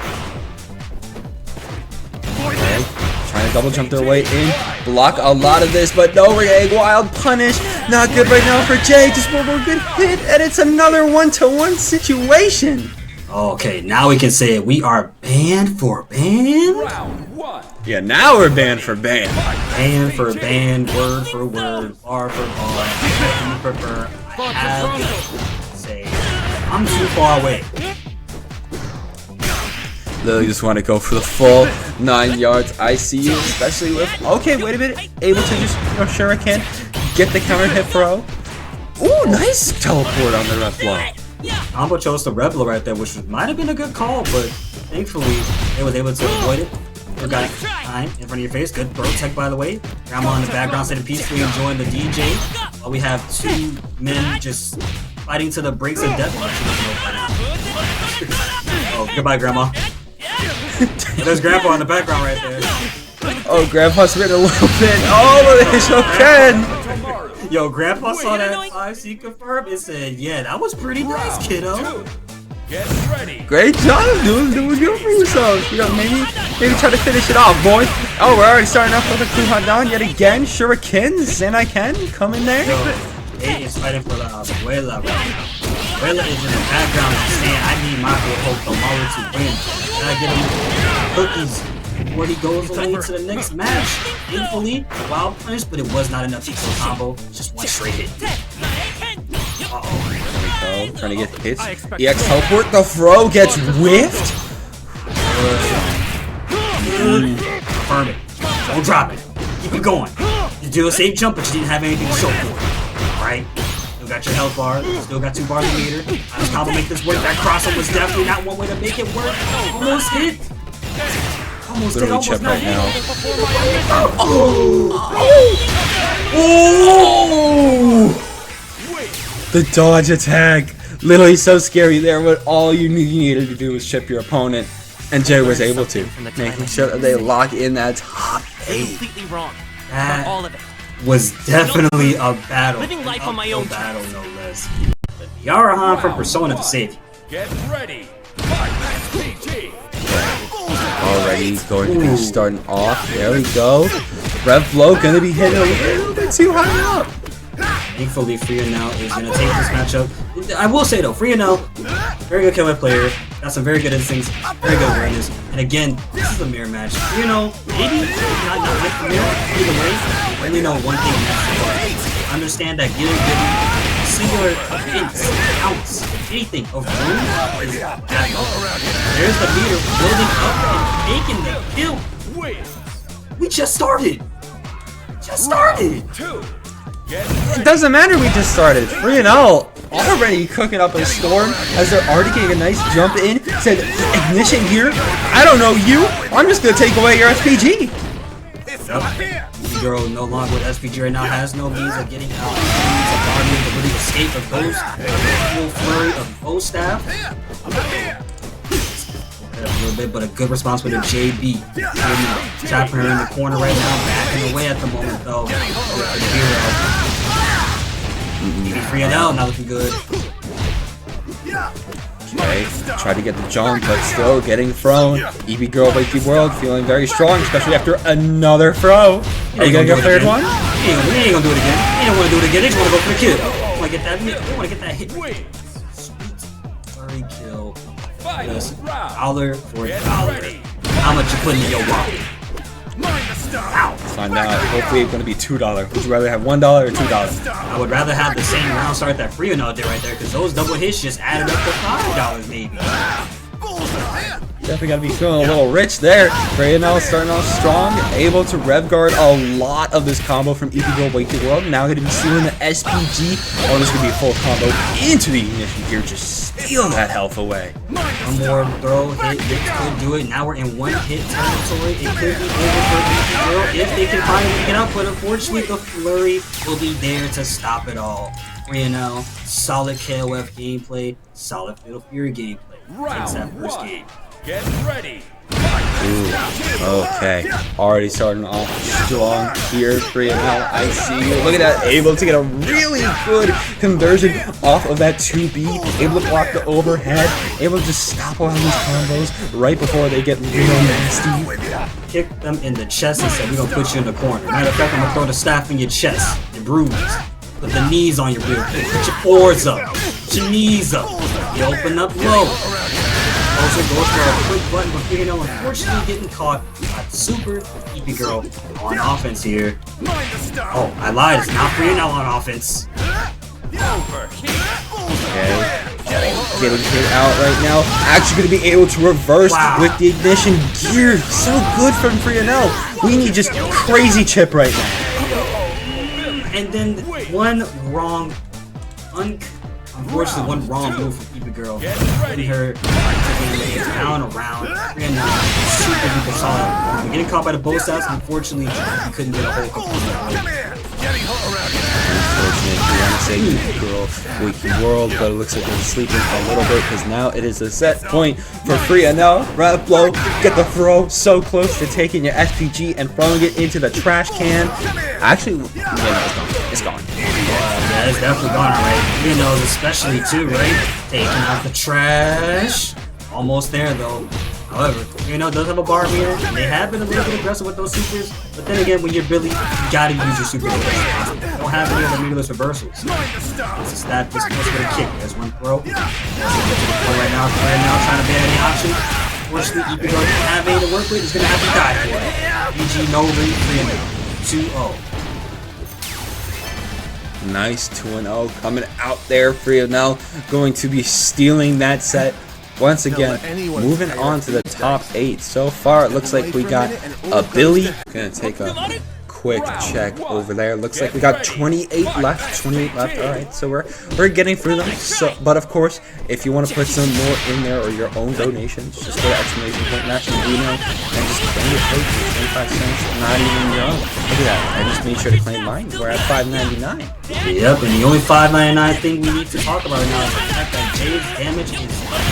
Okay. Trying to double jump their way in. Block a lot of this, but no, we're getting wild punish. Not good right now for Jay. Just one more good hit, and it's another 1-to-1 situation. Okay, now we can say it. We are banned for ban. Round 1. Yeah, now we're banned for ban. Banned for ban, word for word, bar for bar. You prefer. I have to say, I'm too far away. Literally just want to go for the full 9 yards. I see you, especially with. Okay, wait a minute. Able to just, shuriken, get the counter hit throw. Ooh, nice teleport on the ref blow. Combo chose the Rebel right there, which might have been a good call, but thankfully they was able to avoid it. You got time in front of your face. Good throw tech, by the way. Grandma in the background sitting peacefully enjoying the DJ. While we have 2 men just fighting to the breaks of death. Oh, goodbye, Grandma. There's Grandpa in the background right there. Oh, Grandpa's been a little bit. Oh, the Shoken! Yo, Grandpa saw that 5C confirm and said, yeah, that was pretty nice, kiddo. Get ready. Great job, doing good for yourselves. You know, maybe try to finish it off, boys. Oh, we're already starting off with a crew hunt down yet again. Shurikens, and I can come in there. Yo, A is fighting for the Abuela right now. Abuela is in the background saying, I need my boy Hokutomaru to win. Gotta get him cookies before he goes away into the next match. Thankfully, wild punish, but it was not enough to kill combo. Just one straight hit. Uh-oh. Trying to get hits. EX teleport. The throw gets whiffed. Confirm it. Don't drop it. Keep it going. You do a safe jump, but you didn't have anything to show for it. Right? Still got your health bar. Still got 2 bars a meter. How does combo make this work? That crossover was definitely not one way to make it work. Almost hit. Almost hit. Literally Almost chip not right hit. now. Oh! The dodge attack. Literally so scary there, but all you needed to do was chip your opponent. And Jay was able to, making sure that they lock in that top 8. Completely wrong. That All of it. was definitely a battle. Living life on my own battle, no less. But Yarahan from Persona to save you. Get ready. Fight SPG. Already going to be starting off. There we go. Rev blow gonna be hitting a little bit too high up. Thankfully, Frionel is going to take this matchup. I will say though, Frionel, very good kill player, got some very good instincts, very good awareness. And again, this is a mirror match. Frionel, maybe not with the mirror, either way, I really know one thing that's understand that getting singular hints, counts, anything of room is that low. There's the meter building up and making the kill. We just started. Just started. It doesn't matter, we just started. Frionel already cooking up a storm as they're already getting a nice jump in. Said, ignition here. I don't know you. I'm just going to take away your SPG. Girl no longer with SPG right now, has no means of getting out. Army to really escape a ghost. Full flurry of bow staff. A little bit, but a good response with a JB. Trapping her in the corner right now, backing away at the moment though. Frionel not looking good. Okay, try to get the jump, but still getting thrown. EepyGirlWakeyWorld feeling very strong, especially after another throw. Are you gonna go third one? He ain't gonna do it again. He don't wanna do it again. They just wanna go for the kill. They wanna get that hit. Sweet flurry kill. Just dollar for dollar. How much you putting in your wallet? Ow. Find out. Hopefully it's gonna be $2. Would you rather have $1 or $2? I would rather have the same round start that Frionel did right there, because those double hits just added up to $5 maybe. Definitely gotta be feeling a little rich there. Frionel starting off strong, able to rev guard a lot of this combo from EepyGirlWakeyWorld. Now gonna be stealing the SPG. Oh, this is gonna be a full combo into the ignition here, just steal that health away. One more throw hit, it could do it. Now we're in one hit territory. It could be over for EepyGirl if they can finally get out, but unfortunately the flurry will be there to stop it all. Frionel, solid KOF gameplay, solid Fatal Fury gameplay. Takes that first game. Get ready. Ooh, okay. Already starting off strong here. Frionel, I see you. Look at that. Able to get a really good conversion off of that 2B. Able to block the overhead. Able to just stop all these combos right before they get real nasty. Kick them in the chest and said, we're gonna put you in the corner. Matter of fact, I'm gonna throw the staff in your chest. Your bruise. Put the knees on your rear. Put your fours up. Put your knees up. You open up low. Also goes for a quick button, but Frionel unfortunately getting caught by Super EepyGirl on offense here. Oh, I lied. It's not Frionel on offense. Okay. Getting hit out right now. Actually going to be able to reverse with the ignition gear. So good from Frionel. We need just crazy chip right now. And then one wrong, unfortunately, one wrong move from EepyGirl. Getting her down around. Frionel super duper solid. Getting caught by the bow stats. Unfortunately, he couldn't get a hold of it. Unfortunately, you want to say EepyGirlWakeyWorld, but it looks like they're sleeping a little bit because now it is a set point for Frionel. Rev blow, get the throw so close to taking your SPG and throwing it into the trash can. Actually, yeah, no, it's gone. It's gone. that is definitely gone already. Frionel especially too, right? Taking out the trash. Almost there though. However, Frionel does have a bar meter. They have been a little bit aggressive with those supers, but then again, when you're Billy, you gotta use your super defense. You don't have any other meterless reversals. This is that. This is with a kick. There's one throw. Right now, trying to ban any option. Unfortunately, EepyGirl doesn't have any to work with. He's gonna have to die for it. BG no lead, Frionel 2-0. Nice 2-0 coming out there. Frionel going to be stealing that set. Once again, moving on to the top 8. So far, it looks like we got a Billy. Gonna take a quick check over there. Looks like we got 28 left. 28 left. All right, so we're getting through them. So, but of course, if you want to put some more in there or your own donations, just go to !national email and just claim your page for 25 cents. Not even your own. Look at that. I just made sure to claim mine. We're at $5.99. Yep, and the only $5.99 thing we need to talk about now is the fact that Jay's damage is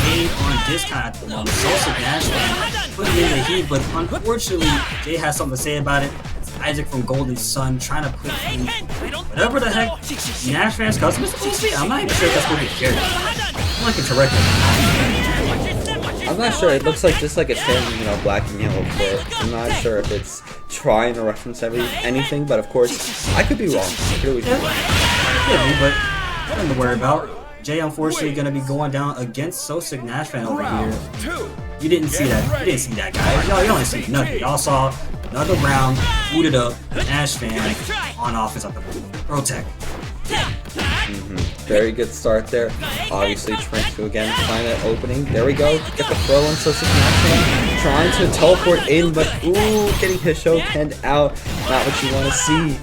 paid on discount at the moment. SoSickNASHFAN putting in the heat, but unfortunately, Jay has something to say about it. Isaac from Golden Sun trying to put in whatever the heck NaShFAN's customers supposed to be. I'm not even sure if that's what they care. I'm not correct it. I'm not sure. It looks like just like it's him, black and yellow clear. I'm not sure if it's trying to reference anything, but of course, I could be wrong. I could always be wrong. Could be, but nothing to worry about. Jay, unfortunately, going to be going down against SoSickNASHFAN over here. You didn't see that. You didn't see that, guys. Y'all only see nothing. Y'all saw another round, booted up, NaShFAN on offense at the Protect. Very good start there. Obviously, trying to again find that opening. There we go. Get the throw in. SoSickNASHFAN trying to teleport in, but ooh, getting his show penned out. Not what you want to see.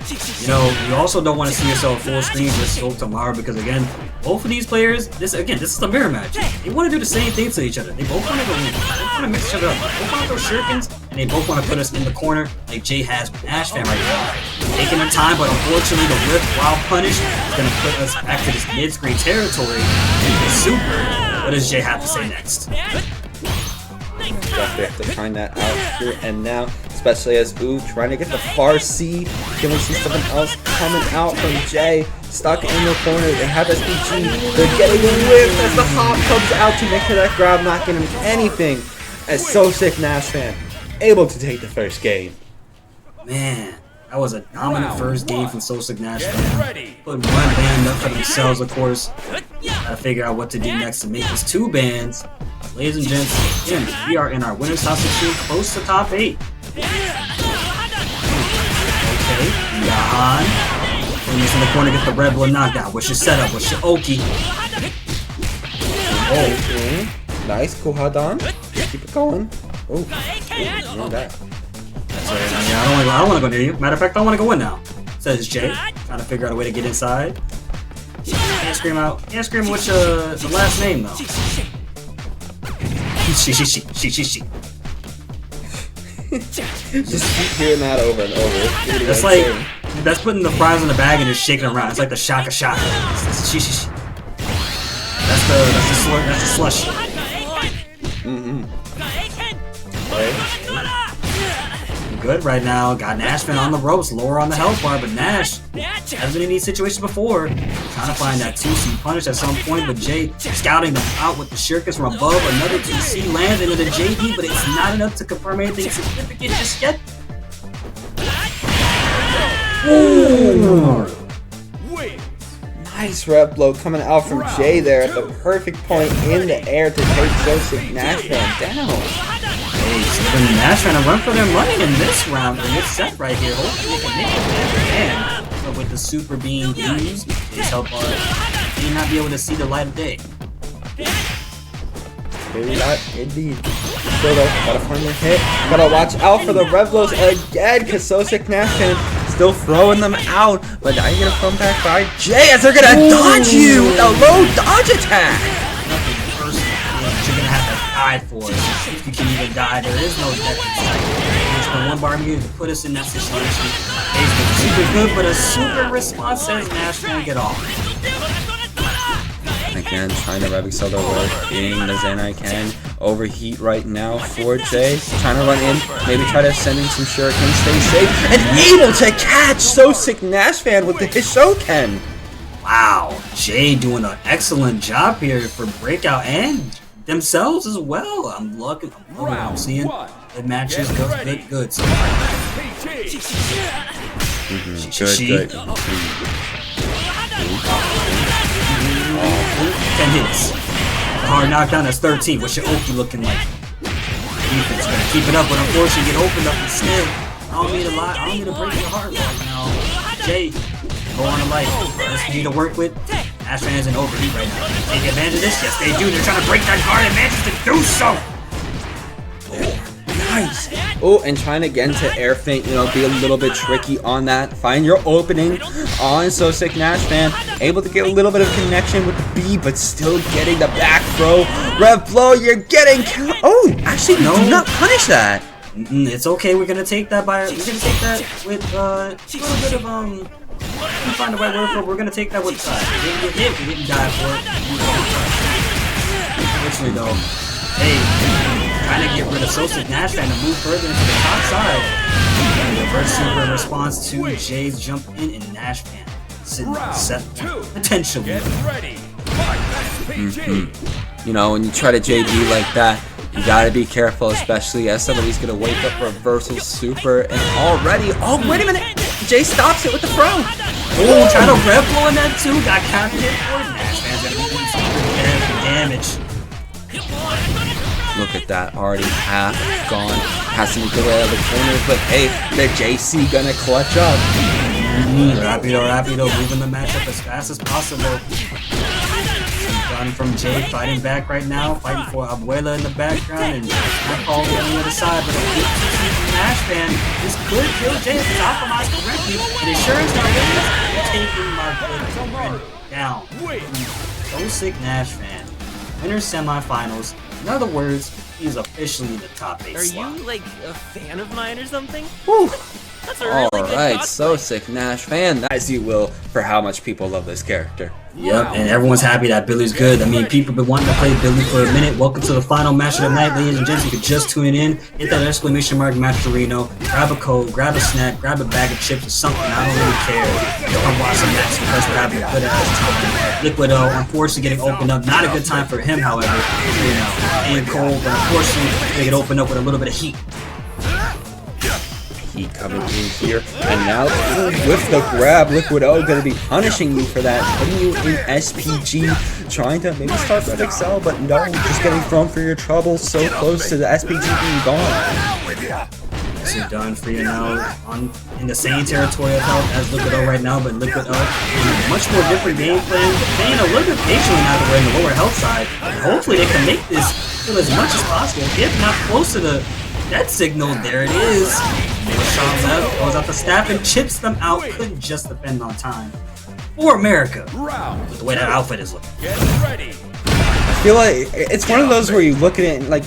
You also don't want to see yourself full screen with Hokutmaru because again, both of these players, this is a mirror match. They want to do the same things to each other. They both want to go in. They both want to mix each other up. They both want to throw shurikens, and they both want to put us in the corner like Jay has with NaShFAN right now. Taking their time, but unfortunately the whip, while punished, is going to put us back to this mid-screen territory. And super. What does Jay have to say next? Definitely have to find that out here and now, especially as trying to get the far C. Can we see something else coming out from Jay? Stuck in the corner. They have SPG. They're getting a whip as the hop comes out to make sure that grab not getting anything. As SoSickNASHFAN able to take the first game. Man, that was a dominant first game from SoSickNASHFAN. Putting one band up for themselves, of course. Gotta figure out what to do next to make this 2 bands. Ladies and gents, again, we are in our winner's top 16, close to top 8. Okay, Yahan. When he's in the corner, get the Red Bull knockdown. What's your setup? What's your Oki? Oh, nice, Kuhadan. Keep it going. Oh, that. That's right. Yeah, I don't want to go near you. Matter of fact, I want to go in now. Says Jay, trying to figure out a way to get inside. Can't scream out. Can't scream what's the last name though. She. Just keep hearing that over and over. That's like, that's putting the fries in the bag and just shaking them around. It's like the shaka. That's the slush. Good right now. Got NaShFAN on the ropes, lower on the health bar, but Nash has been in these situations before. Trying to find that 2C punish at some point, but Jay scouting them out with the shurikens from above. Another 2C lands into the JD, but it's not enough to confirm anything significant just yet. Ooh. Nice rep blow coming out from Jay there at the perfect point in the air to take SoSickNASHFAN down. Hey, so Nash trying to run for their money in this round, in this set right here. Hopefully they can make it back. But with the super being used, his help may not be able to see the light of day. Maybe not, indeed. Still though, gotta find your hit. Gotta watch out for the Revlos again, because SoSickNASHFAN still throwing them out. But now you're gonna come back by Jay as they're gonna dodge you with a low dodge attack. Nothing personal. You're gonna have to die for it. If you can even die, there is no death inside. There's the one bar meter to put us in that situation. Basically, super good, but a super response says NaShFAN get off. Again, again, trying to rev excel their working. The Zanai can overheat right now for Jay. Trying to run in, maybe try to send in some shuriken, stay safe, and able to catch SoSickNASHFAN with the Hishoken. Wow, Jay doing an excellent job here for Breakout and themselves as well. I'm loving what I'm seeing. Good matches, good. So, Good. 10 hits. The hard knockdown is 13. What's your Oki looking like? Defense gonna keep it up, but unfortunately get opened up instead. I don't need a lot. I don't need to break your heart right now. Jay, go on a light. Let's need to work with. NaShFAN is an overheat right now. Take advantage of this? Yes, they do. They're trying to break that guard and manages to do so. Nice. Oh, and trying again to air feint, you know, be a little bit tricky on that. Find your opening on SoSickNASHFAN. Able to get a little bit of connection with the B, but still getting the back throw. Rev blow, you're getting oh, actually, no, do not punish that. It's okay. We're gonna take that by. We're gonna take that with a little bit of Let me find the right word for it. We're gonna take that with side. We didn't get hit. We didn't die for it. Unfortunately, though, hey, trying to get rid of SoSickNASHFAN to move further into the top side. Reverse super in response to Jay's jump in and NaShFAN sitting set potentially. You know, when you try to JD like that, you gotta be careful, especially as somebody's gonna wake up reversal super and already. Oh, wait a minute! Jay stops it with the throw. Oh, trying to rev blow in that too. Got counted hit for it. NaShFAN's gonna be doing some damage. Look at that, already half gone. Has to make the way out of the corner, but hey, the JC gonna clutch up. Rapido, moving the matchup as fast as possible. Done from Jay fighting back right now, fighting for Abuela in the background, and call on the other side. But a good NaShFAN, this could kill Jay if it's optimized correctly. And insurance companies taking my good friend down. SoSickNASHFAN, winner semifinals. In other words, he's officially in the top 8 slot. Are you like a fan of mine or something? Whew. That's a really good Alright, cosplay. SoSickNASHFAN, as you will for how much people love this character. Yep, and everyone's happy that Billy's good. I mean, people have been wanting to play Billy for a minute. Welcome to the final match of the night, ladies and gents. You could just tune in, hit that exclamation mark Masterino, grab a coat, grab a snack, grab a bag of chips or something. I don't really care. Come watch some match because we're having a good ass time. Liquido, unfortunately, getting opened up. Not a good time for him, however. You know, and cold, but unfortunately, they get opened up with a little bit of heat. Heat coming in here, and now with the grab, Liquido gonna be punishing you for that, putting you in SPG, trying to maybe start Red Excel, but no, just getting thrown for your trouble, so close to the SPG being gone. This is done Frionel in the same territory of health as Liquido right now, but Liquido much more different game plan, playing a little bit patiently now that we're in the lower health side. Hopefully they can make this feel as much as possible, if not close to the death signal. There it is. Shot left, goes out the staff and chips them out. Couldn't just defend on time. For America. With the way that outfit is looking. Get ready. I feel like it's one of those where you look at it and like,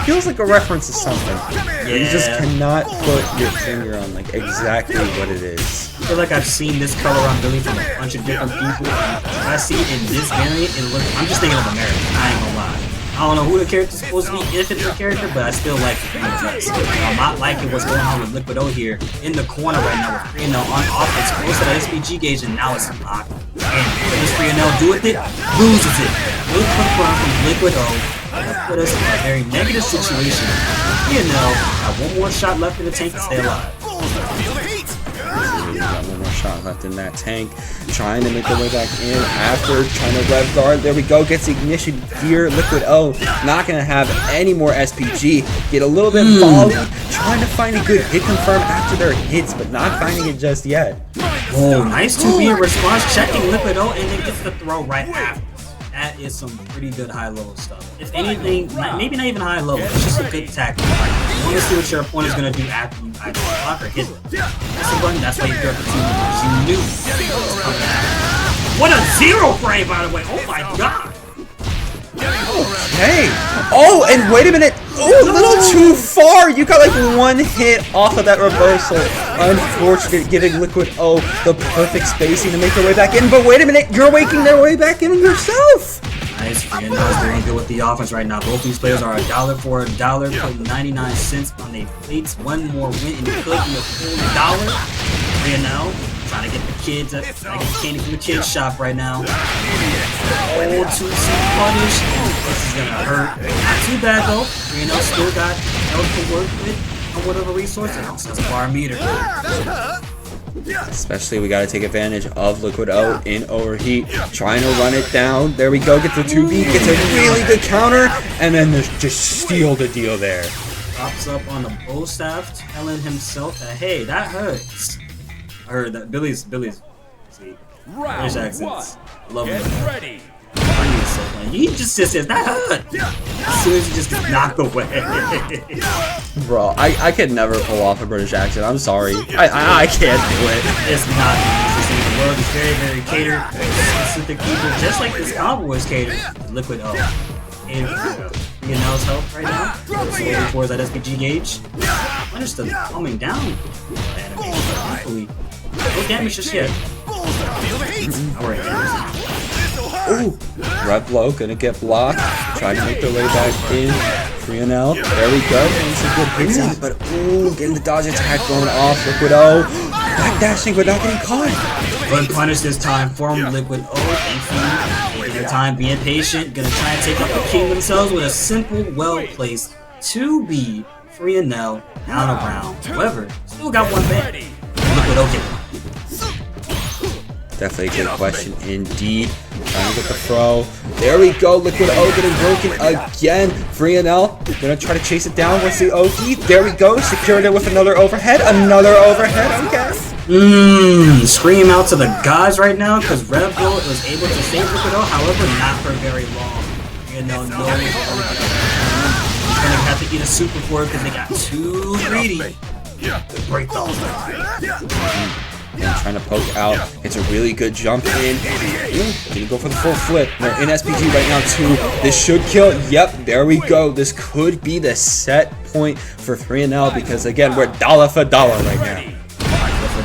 feels like a reference to something. Yeah. You just cannot put your finger on like exactly what it is. I feel like I've seen this color on Billy from a bunch of different people. When I see it in this variant, I'm just thinking of America. I ain't gonna lie. I don't know who the character's supposed to be, if it's a character, but I still like it. I'm not liking what's going on with Liquido here in the corner right now with Frionel on offense, close to the SPG gauge, and now it's locked. And what does Frionel do with it? Loses it. Good confirm from Liquido. That put us in a very negative situation. Frionel got one more shot left in the tank to stay alive. Got one more shot left in that tank, trying to make their way back in after trying to rev guard. There we go, gets the ignition here. Liquido not gonna have any more SPG. Get a little bit volley, trying to find a good hit confirm after their hits, but not finding it just yet. Oh, nice 2B in response, checking Liquido, and then gets the throw right after. That is some pretty good high-level stuff. If anything, maybe not even high-level, it's just a good tactic. You want to see what your opponent is going to do after you either block or hit them. That's the button, that's why you threw up the 2 because you knew it was coming out. What a 0 frame, by the way! Oh my god! Okay. Oh, and wait a minute. Oh, a little too far. You got like one hit off of that reversal. Unfortunate, giving Liquid O the perfect spacing to make their way back in. But wait a minute, you're waking their way back in yourself. Nice, Frionel's doing good with the offense right now. Both these players are $1 for $1, putting 99 cents on their plates. One more win and it could be a full $1. Frionel trying to get the kids, trying to get candy from the kids shop right now. Oh, 2C punish. This is gonna hurt. Not too bad though. Frionel still got health to work with on whatever resource. It also has a bar meter. Especially, we got to take advantage of Liquid O in overheat. Trying to run it down. There we go. Gets the 2B. Gets a really good counter. And then there's just steal the deal there. Drops up on the bow staff, telling himself that, hey, that hurts. I heard that Billy's see, British accents. Love Get him. ready. Funny is so funny. He just says that hurt. As soon as he just gets knocked away. Bro, I could never pull off a British accent. I'm sorry. I can't do it. It's not easy. The world is very, very catered to specific people, just like this combo is catered to Liquid O. Catered for Frionel's health right now. So towards that SPG gauge. Understood. Calming down. Animation. No damage just yet. Alright. Ooh, Red Blow gonna get blocked. Trying to make their way back in. Frionel, there we go. And some good hits out, but ooh, getting the dodge attack going off. Liquid O backdashing without getting caught. Good punish this time from Liquid O. Thankfully, taking their time, being patient. Gonna try and take up the king themselves with a simple, well-placed 2B Frionel down around. However, still got one ban. Liquid O can. Definitely a good question indeed. Trying to get the throw. There we go. Liquid O getting broken again. Frionel gonna try to chase it down. What's the OD? There we go. Secured it with another overhead. Another overhead. Okay. Scream out to the gods right now because Red Bull was able to save Liquid O. However, not for very long. No. He's gonna have to eat a super for it because they got too greedy. Break those. And trying to poke out. It's a really good jump in. Gonna go for the full flip. They're in SPG right now too. This should kill. Yep, there we go. This could be the set point for Frionel because again, we're $1 for $1 right now.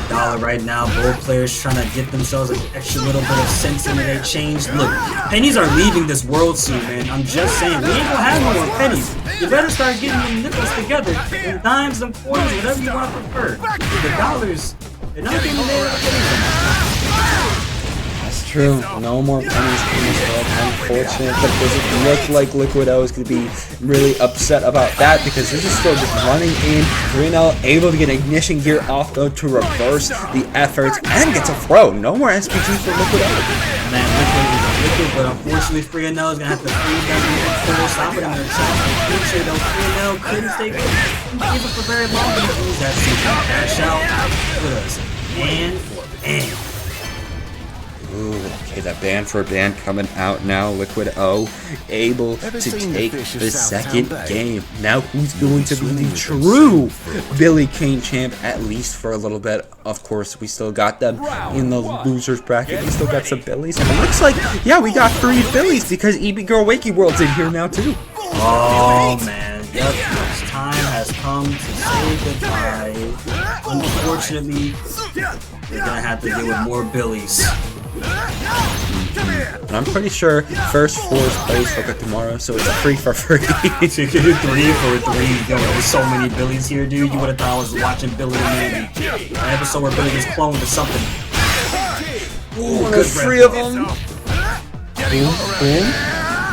$1 right now. Both players trying to get themselves an extra little bit of sense into their change. Look, pennies are leaving this world soon, man. I'm just saying, we ain't gonna have no more pennies. You better start getting them nickels together. And dimes and quarters, whatever you want to prefer. The dollars, they're not getting there. That's true. No more pennies in this world, unfortunate. But does it look like Liquid O is going to be really upset about that because this is still just running in. Frionel able to get ignition gear off though to reverse the efforts and gets a throw. No more SPG for Liquid O. Man, Liquid, but unfortunately Frionel is going to have to free them and stop it in their shot. Pretty sure though Frionel couldn't stay even for very long. But he that secret cash out with us. And for ban. Ooh, okay, that ban for ban coming out now. Liquid O able to take the second game. Now who's going to be the true Billy Kain champ, at least for a little bit? Of course, we still got them in the losers bracket. We still got some Billies. And it looks like, yeah, we got 3 Billies because EepyGirlWakeyWorld's in here now too. Oh man, yep, it's time has come to say goodbye. Unfortunately, we're gonna have to deal with more Billies. And I'm pretty sure first floors plays Hokutmaru, so it's 3 for free. 3 for 3. Yo, there's so many Billies here, dude. You would have thought I was watching Billy and Mandy. An episode where Billy gets cloned to something. Ooh, there's 3 of them. Boom, boom.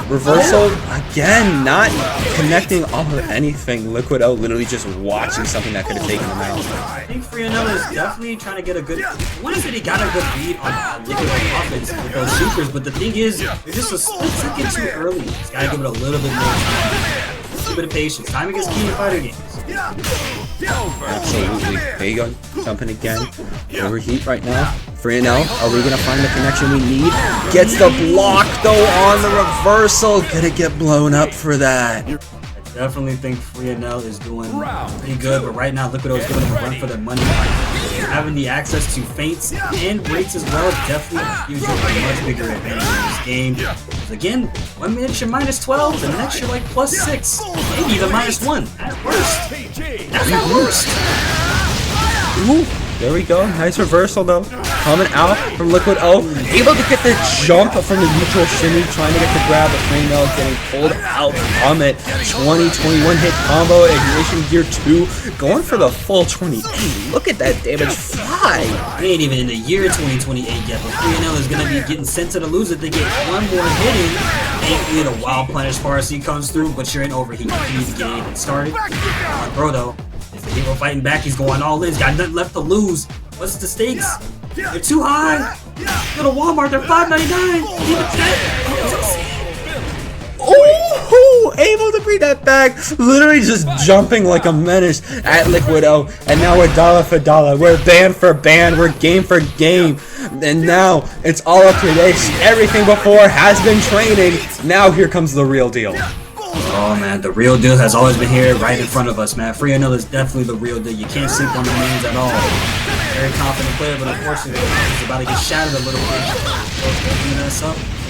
Reversal again, not connecting off of anything. Liquid O literally just watching something that could have taken him out. I think Frionel is definitely trying to get a good. What is it? He got a good beat on Liquid offense with those supers, but the thing is, they're just a split second too early. He's gotta give it a little bit more time. A little bit of patience. Time against key in fighter games. Absolutely. There you go. Jumping again. Overheat right now. Frionel, are we going to find the connection we need? Gets the block, though, on the reversal. Gonna get blown up for that. I definitely think Frionel is doing pretty good, but right now, Liquid O is giving him a run for their money. having the access to feints and breaks as well definitely gives you a much bigger advantage in this game. Because again, 1 minute you're -12, the next you're like +6, maybe even -1 at worst. That's at worst. Ooh, there we go. Nice reversal though. Coming out from Liquid O. Able to get the jump from the neutral shimmy. Trying to get the grab, but Frionel getting pulled out from it. 20-21 hit combo. Ignition Gear 2. Going for the full 28. Look at that damage fly. We ain't even in the year 2028 yet, but Frionel is going to be getting sent to the loser to get one more hit in. Ain't really a wild plan as far as he comes through, but you're in overheat. You need to get it started. Bro, though. Hero fighting back, he's going all in, he's got nothing left to lose. What's the stakes? They're too high. Go to Walmart, they're $5.99. Oh, able to bring that back. Literally just jumping like a menace at Liquid O. And now we're dollar for dollar. We're band for band. We're game for game. And now it's all up to this. Everything before has been training. Now here comes the real deal. Oh man, the real deal has always been here right in front of us, man. Frionel is definitely the real deal. You can't sleep on the names at all. Very confident player, but unfortunately he's about to get shattered a little bit.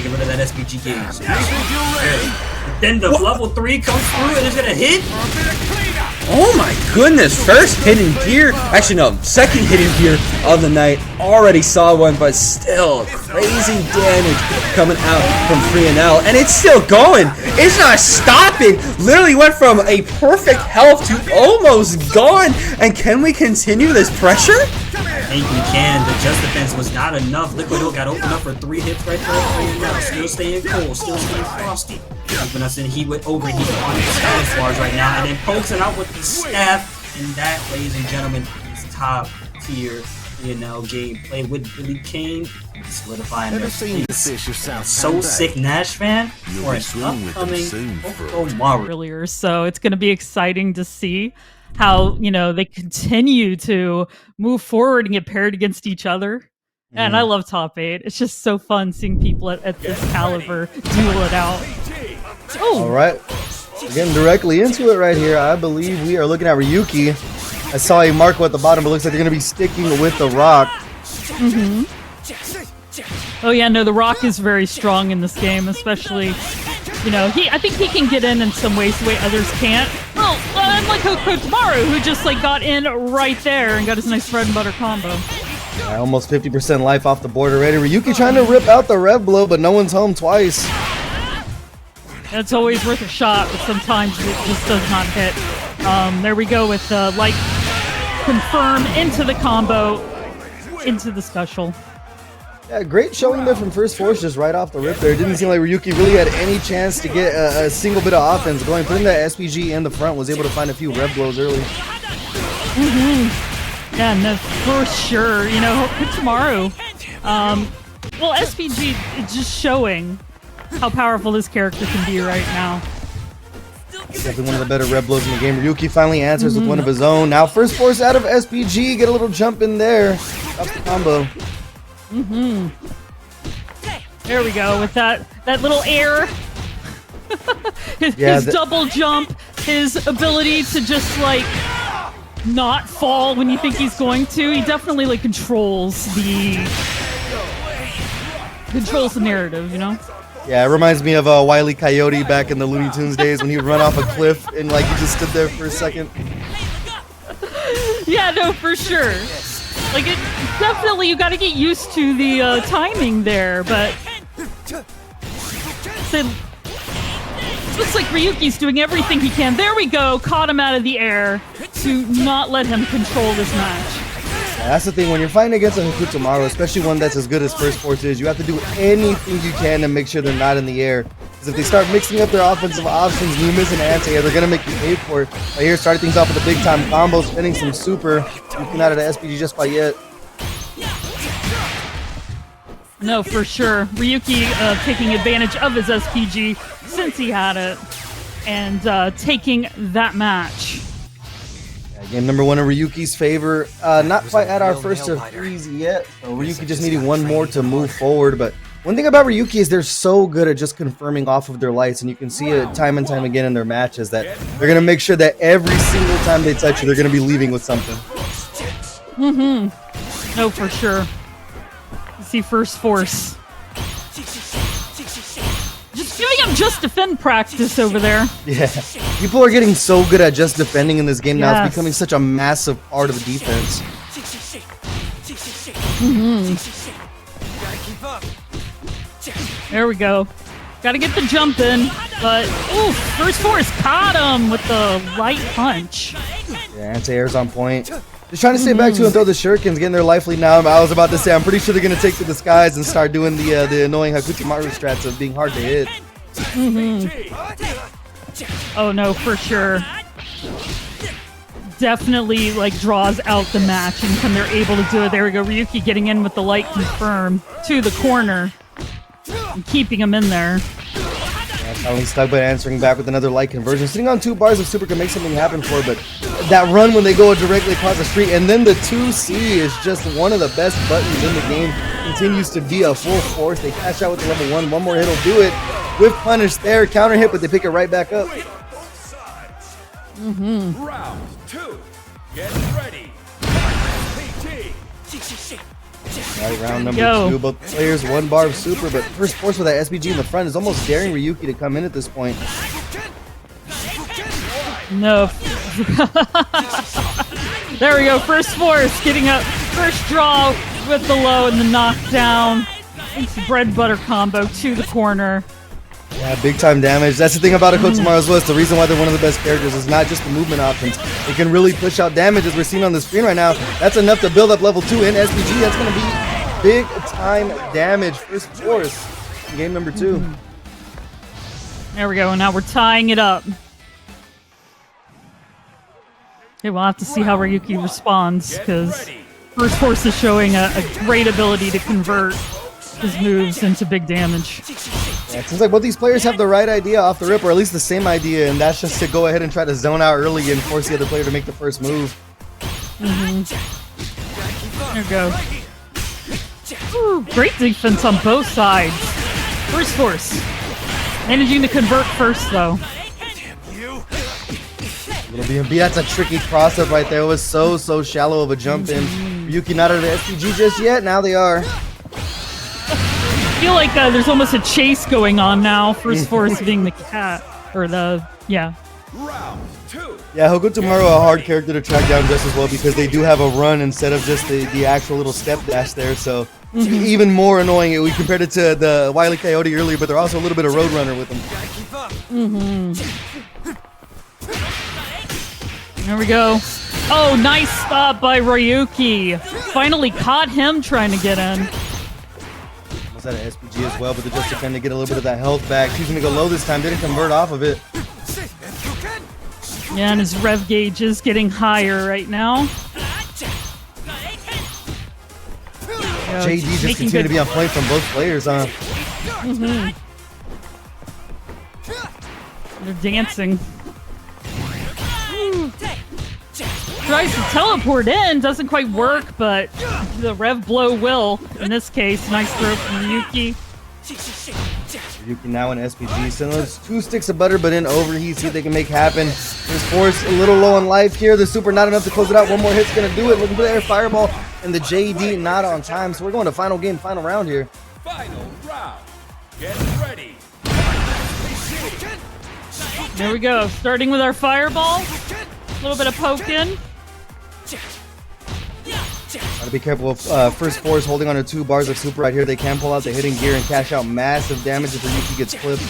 Get rid of that SPG gauge. But then the level 3 comes through and it's gonna hit. Oh my goodness, first hidden gear, actually no, second hidden gear of the night, already saw one, but still, crazy damage coming out from Frionel, and it's still going, it's not stopping, literally went from a perfect health to almost gone, and can we continue this pressure? I think we can. The just defense was not enough. Liquid O got opened up for 3 hits right there. Frionel still staying cool, still staying frosty. Keeping us in heat with overheat on the status bars right now, and then pokes it out with the staff. And that, ladies and gentlemen, is top tier Frionel gameplay with Billy Kain solidifying their place. SoSickNASHFAN for an upcoming Hokutmaru. Earlier, so it's going to be exciting to see how, you know, they continue to move forward and get paired against each other. And I love top 8. It's just so fun seeing people at this caliber duel it out. Oh. All right, we're getting directly into it right here. I believe we are looking at Ryuki. I saw a mark at the bottom, but it looks like they're going to be sticking with the rock. Oh yeah, no, the rock is very strong in this game, especially, you know, I think he can get in some ways the way others can't. Well, unlike Hokutmaru, who just like got in right there and got his nice bread and butter combo. Almost 50% life off the board already. Ryuki trying to rip out the rev blow, but no one's home twice. It's always worth a shot, but sometimes it just does not hit. There we go with like confirm into the combo, into the special. Yeah, great showing there from First Force just right off the rip there. It didn't seem like Ryuki really had any chance to get a single bit of offense going. Putting that SPG in the front, was able to find a few rev blows early. Yeah, no, for sure. You know, Hokutmaru. Well, SPG is just showing how powerful this character can be right now. Definitely one of the better rev blows in the game. Ryuki finally answers with one of his own. Now First Force out of SPG, get a little jump in there. Stops the combo. There we go with that little air. his double jump, his ability to just like not fall when you think he's going to. He definitely like controls the narrative, you know? Yeah, it reminds me of Wile E. Coyote back in the Looney Tunes days when he would run off a cliff and like he just stood there for a second. Yeah, no, for sure. Like, it definitely, you got to get used to the timing there, but so, looks like Ryuki's doing everything he can. There we go, caught him out of the air to not let him control this match. Yeah, that's the thing, when you're fighting against a Hokutmaru, especially one that's as good as First Force is, you have to do anything you can to make sure they're not in the air. Because if they start mixing up their offensive options and you miss an anti-air, they're going to make you pay for it. Right here, starting things off with a big time combo, spinning some super, looking out of the SPG just quite yet. No, for sure. Ryuki taking advantage of his SPG since he had it and taking that match. Game number 1 in Ryuki's favor. Not quite at our first of 3s yet. So Ryuki just needing one more to move forward. But one thing about Ryuki is they're so good at just confirming off of their lights. And you can see it time and time again in their matches that they're going to make sure that every single time they touch you, they're going to be leaving with something. No, for sure. See first force. Just giving him just defend practice over there. Yeah. People are getting so good at just defending in this game now. It's Yes. becoming such a massive part of the defense. There we go. Gotta get the jump in, but ooh, first force caught him with the light punch. Yeah, anti-air's on point. Just trying to stay back to and throw the shurikens, getting their life lead now. I was about to say, I'm pretty sure they're going to take to the skies and start doing the annoying Hokutmaru strats of being hard to hit. Oh no, for sure. Definitely like draws out the match and when they're able to do it. There we go, Ryuki getting in with the light confirm to the corner and keeping him in there. Yeah, finally stuck, but answering back with another light conversion. Sitting on 2 bars of super can make something happen for, but that run when they go directly across the street, and then the 2C is just one of the best buttons in the game. Continues to be a full force. They cash out with the level 1. One more hit will do it. With punish there, counter hit, but they pick it right back up. Round 2. Get ready. PT. Right, round number Go. 2. Both players 1 bar of super, but first force with that SPG in the front is almost daring Ryuki to come in at this point. No. There we go, first force getting up, first draw with the low and the knockdown. It's bread butter combo to the corner. Yeah, big time damage. That's the thing about Hokutmaru as well. It's the reason why they're one of the best characters. It's not just the movement options. They can really push out damage as we're seeing on the screen right now. That's enough to build up level 2 in SPG. That's going to be big time damage. First force in game number 2. There we go, and now we're tying it up. Okay, we'll have to see how Ryuki responds, because first force is showing a great ability to convert his moves into big damage. Yeah, it seems like both these players have the right idea off the rip, or at least the same idea, and that's just to go ahead and try to zone out early and force the other player to make the first move. There we go. Ooh, great defense on both sides. First force. Managing to convert first, though. Little BMB, that's a tricky cross-up right there. It was so shallow of a jump in. Ryuki not out of the SPG just yet. Now they are. I feel like there's almost a chase going on now. First force being the cat. Or the, yeah. Round 2. Yeah, Hokutmaru a hard character to track down just as well because they do have a run instead of just the actual little step dash there. So it's even more annoying. We compared it to the Wile E. Coyote earlier, but they're also a little bit of Roadrunner with them. There we go. Oh, nice stop by Ryuki. Finally caught him trying to get in. Was that an SPG as well, but they're just trying to get a little bit of that health back. He's going to go low this time. Didn't convert off of it. Yeah, and his rev gauge is getting higher right now. JD just continue to be on point from both players, huh? They're dancing. Tries to teleport in, doesn't quite work, but the rev blow will. In this case, nice throw from Ryuki. Ryuki now in SPG. So those 2 sticks of butter, but in overheat. See what they can make happen. This force a little low on life here. The super not enough to close it out. One more hit's gonna do it. Looking for the air fireball, and the JD not on time. So we're going to final game, final round here. Final round. Get ready. There we go. Starting with our fireball. A little bit of poking. Gotta be careful of first force holding on to 2 bars of super right here. They can pull out the hitting gear and cash out massive damage if Ryuki gets clipped.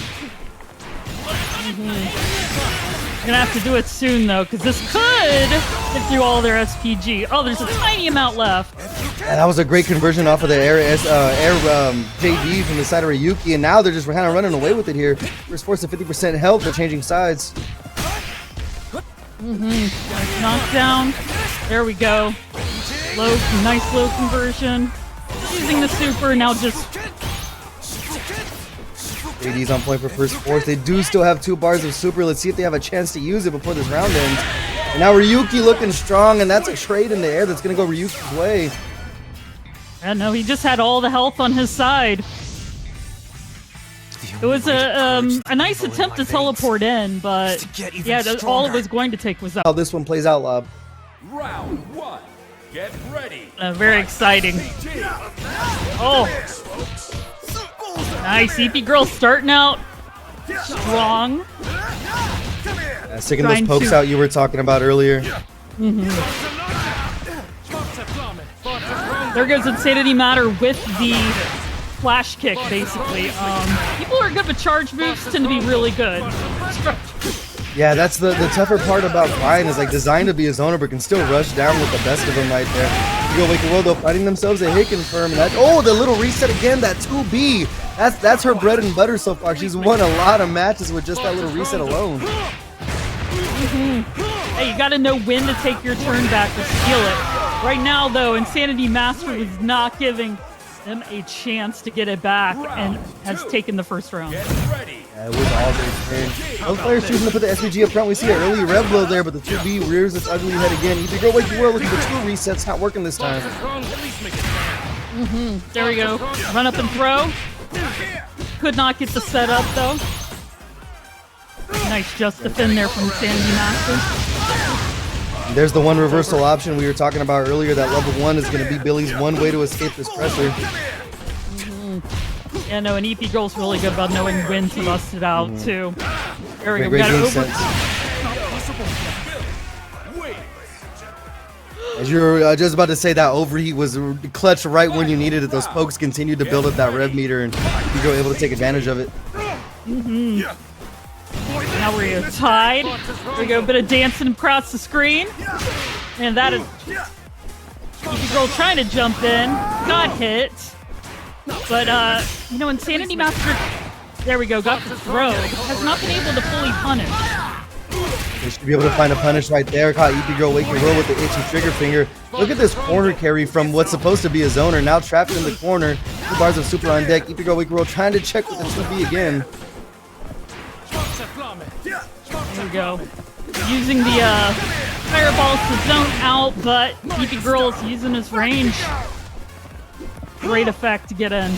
Gonna have to do it soon though, because this could get through all their SPG. Oh, there's a tiny amount left. Yeah, that was a great conversion off of the air JD from the side of Ryuki, and now they're just kind of running away with it here. First force at 50% health, they're changing sides. Nice knockdown. There we go. Low, nice low conversion. Using the super, now just... JD's on point for first force. They do still have 2 bars of super. Let's see if they have a chance to use it before this round ends. And now Ryuki looking strong, and that's a trade in the air that's going to go Ryuki's way. Yeah, no, he just had all the health on his side. It was a nice attempt to teleport in, but yeah, all it was going to take was How out. this one plays out, Lob. Round 1. Get ready. Very exciting. Oh, nice. EP Girl starting out strong. Sticking those pokes out you were talking about earlier. There goes Insanity Matter with the flash kick, basically. People who are good with charge moves tend to be really good. Yeah, that's the tougher part about Kain is like designed to be a zoner, but can still rush down with the best of them right there. EepyGirlWakeyWorld though finding themselves a hit confirm. And that, oh, the little reset again, that 2B. That's her bread and butter so far. She's won a lot of matches with just that little reset alone. Hey, you gotta know when to take your turn back to steal it. Right now, though, Insanity Master was not giving them a chance to get it back and has taken the first round. Get ready. Yeah, it was all their turn. Both players choosing to put the SVG up front. We see an early rev blow there, but the 2B rears its ugly head again. EepyGirlWakeyWorld looking for 2 resets, not working this time. There we go. Run up and throw. Could not get the setup, though. Nice just defend there from Insanity Master. There's the one reversal option we were talking about earlier. That level 1 is going to be Billy's one way to escape this pressure. Yeah, no, and EP Girl's really good about knowing when to bust it out, too. There we go. Great We got game over. sense. As you were just about to say, that overheat was clutch right when you needed it. Those pokes continued to build up that rev meter, and you were able to take advantage of it. Now we're tied. There we go, a bit of dancing across the screen. And that is EP Girl trying to jump in. Got hit. But, you know, Insanity Master, there we go, got the throw. Has not been able to fully punish. They should be able to find a punish right there. Caught EepyGirlWakeyWorld with the itchy trigger finger. Look at this corner carry from what's supposed to be a zoner. Now trapped in the corner. 2 bars of super on deck. EepyGirlWakeyWorld trying to check with the 2B again. There we go. Using the fireballs to zone out, but EP Girl's using his range. Great effect to get in.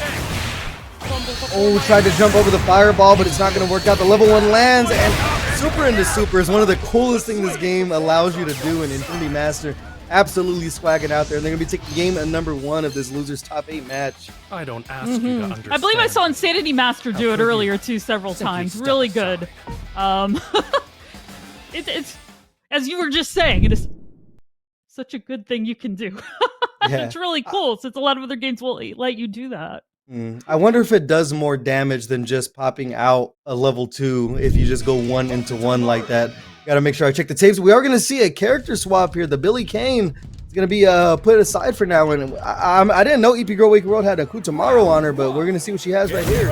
Oh, tried to jump over the fireball, but it's not going to work out. The level 1 lands, and super into super is one of the coolest things this game allows you to do. And Infinity Master absolutely swagging out there. And they're going to be taking game at number 1 of this loser's top 8 match. I don't ask you to understand. I believe I saw Insanity Master do it earlier too, several times. Really good. It's as you were just saying, it is such a good thing you can do. Yeah. It's really cool since a lot of other games will let you do that. I wonder if it does more damage than just popping out a level 2 if you just go 1 into 1 like that. Gotta make sure I check the tapes. We are going to see a character swap here. The Billy Kain is going to be put aside for now. And I didn't know EepyGirlWakeyWorld had a Hokutmaru on her, but we're going to see what she has right here.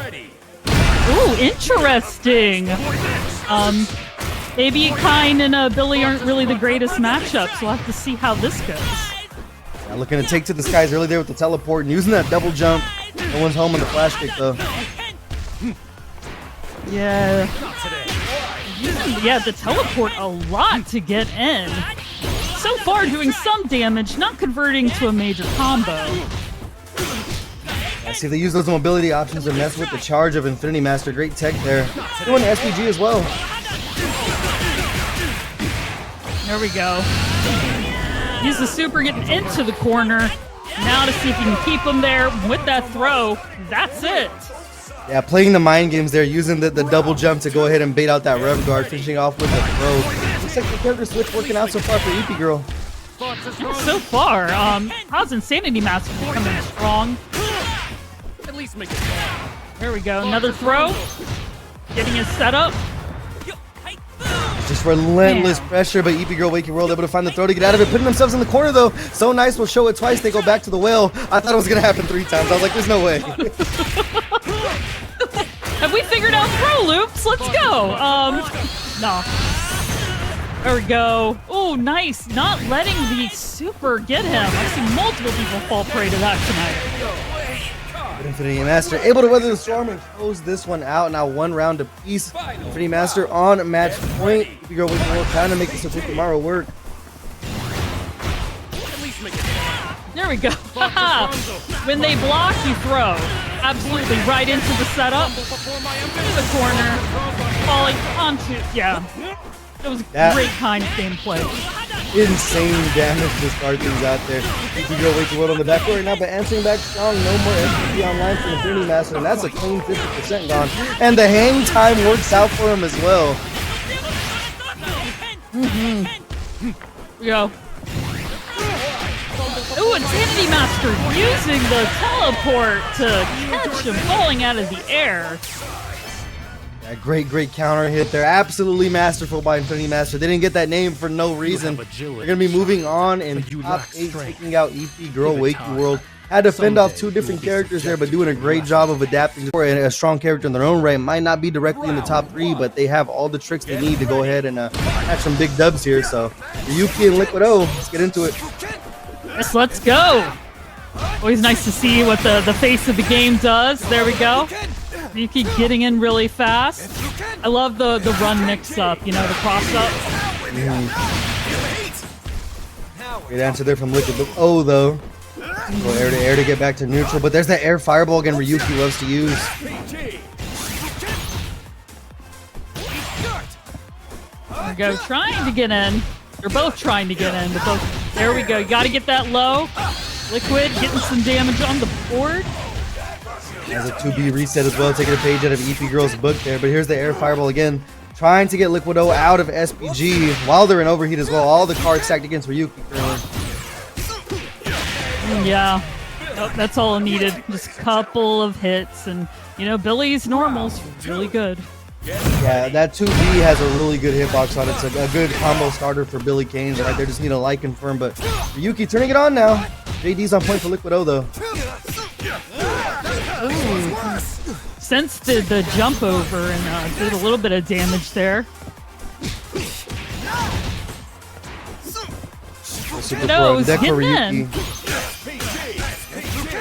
Ooh, interesting. Maybe Kain and Billy aren't really the greatest matchups. We'll have to see how this goes. Now looking to take to the skies early there with the teleport and using that double jump. No one's home on the flash kick though. Yeah. Yeah, the teleport a lot to get in. So far doing some damage, not converting to a major combo. I see if they use those mobility options to mess with the charge of Infinity Master. Great tech there. Doing the SPG as well. There we go. Use the super getting into the corner. Now to see if you can keep him there with that throw. That's it. Yeah, playing the mind games there, using the double jump to go ahead and bait out that rev guard, finishing off with the throw. Looks like the character switch working out so far for EP Girl. So far, how's Insanity Master becoming strong? At least make it. There we go. Another throw. Getting his setup. Just relentless pressure, but EepyGirlWakeyWorld able to find the throw to get out of it. Putting themselves in the corner though. So nice, we'll show it twice. They go back to the whale. I thought it was going to happen 3 times. I was like, there's no way. Have we figured out throw loops? Let's go. No. There we go. Oh, nice. Not letting the super get him. I've seen multiple people fall prey to that tonight. Infinity Master able to weather the storm and close this one out. Now 1 round apiece. Infinity Master on match point. EepyGirlWakeyWorld trying to make this Hokutmaru work. There we go. When they block, you throw. Absolutely right into the setup. In the corner. Falling onto. Yeah. It was a great kind of gameplay. insane damage to start things out there. EepyGirlWakeyWorld on the back right now, but answering back strong. No more SPG online for Infinity Master, and that's a clean 50% gone. And the hang time works out for him as well. Go. Ooh, Infinity Master using the teleport to catch him falling out of the air. A great counter hit there. Absolutely masterful by Infinity Master. They didn't get that name for no reason. They're going to be moving on in top 8, taking out EepyGirlWakeyWorld. Had to fend off 2 different characters there, but doing a great job of adapting to a strong character in their own right. Might not be directly in the top 3, but they have all the tricks they need to go ahead and catch some big dubs here. So, Ryuki and Liquid O, let's get into it. Yes, let's go. Always nice to see what the face of the game does. There we go. Ryuki getting in really fast. I love the run mix-up, you know, the cross-up. Great answer there from Liquid O, though. Go air to air to get back to neutral, but there's that air fireball again Ryuki loves to use. There we go, trying to get in. They're both trying to get in, but both. There we go. You got to get that low. Liquid getting some damage on the board. Has a 2B reset as well, taking a page out of EepyGirl's book there. But here's the air fireball again, trying to get Liquid O out of SPG while they're in overheat as well. All the cards stacked against Ryuki currently. Yeah, oh, that's all needed. Just a couple of hits, and you know Billy's normal's really good. Yeah, that 2B has a really good hitbox on it. It's a good combo starter for Billy Kain. Right there, just need a like confirm. But Ryuki turning it on now. JD's on point for Liquid O though. Ooh. Sensed the jump over and did a little bit of damage there. Super pro deck for Ryuki.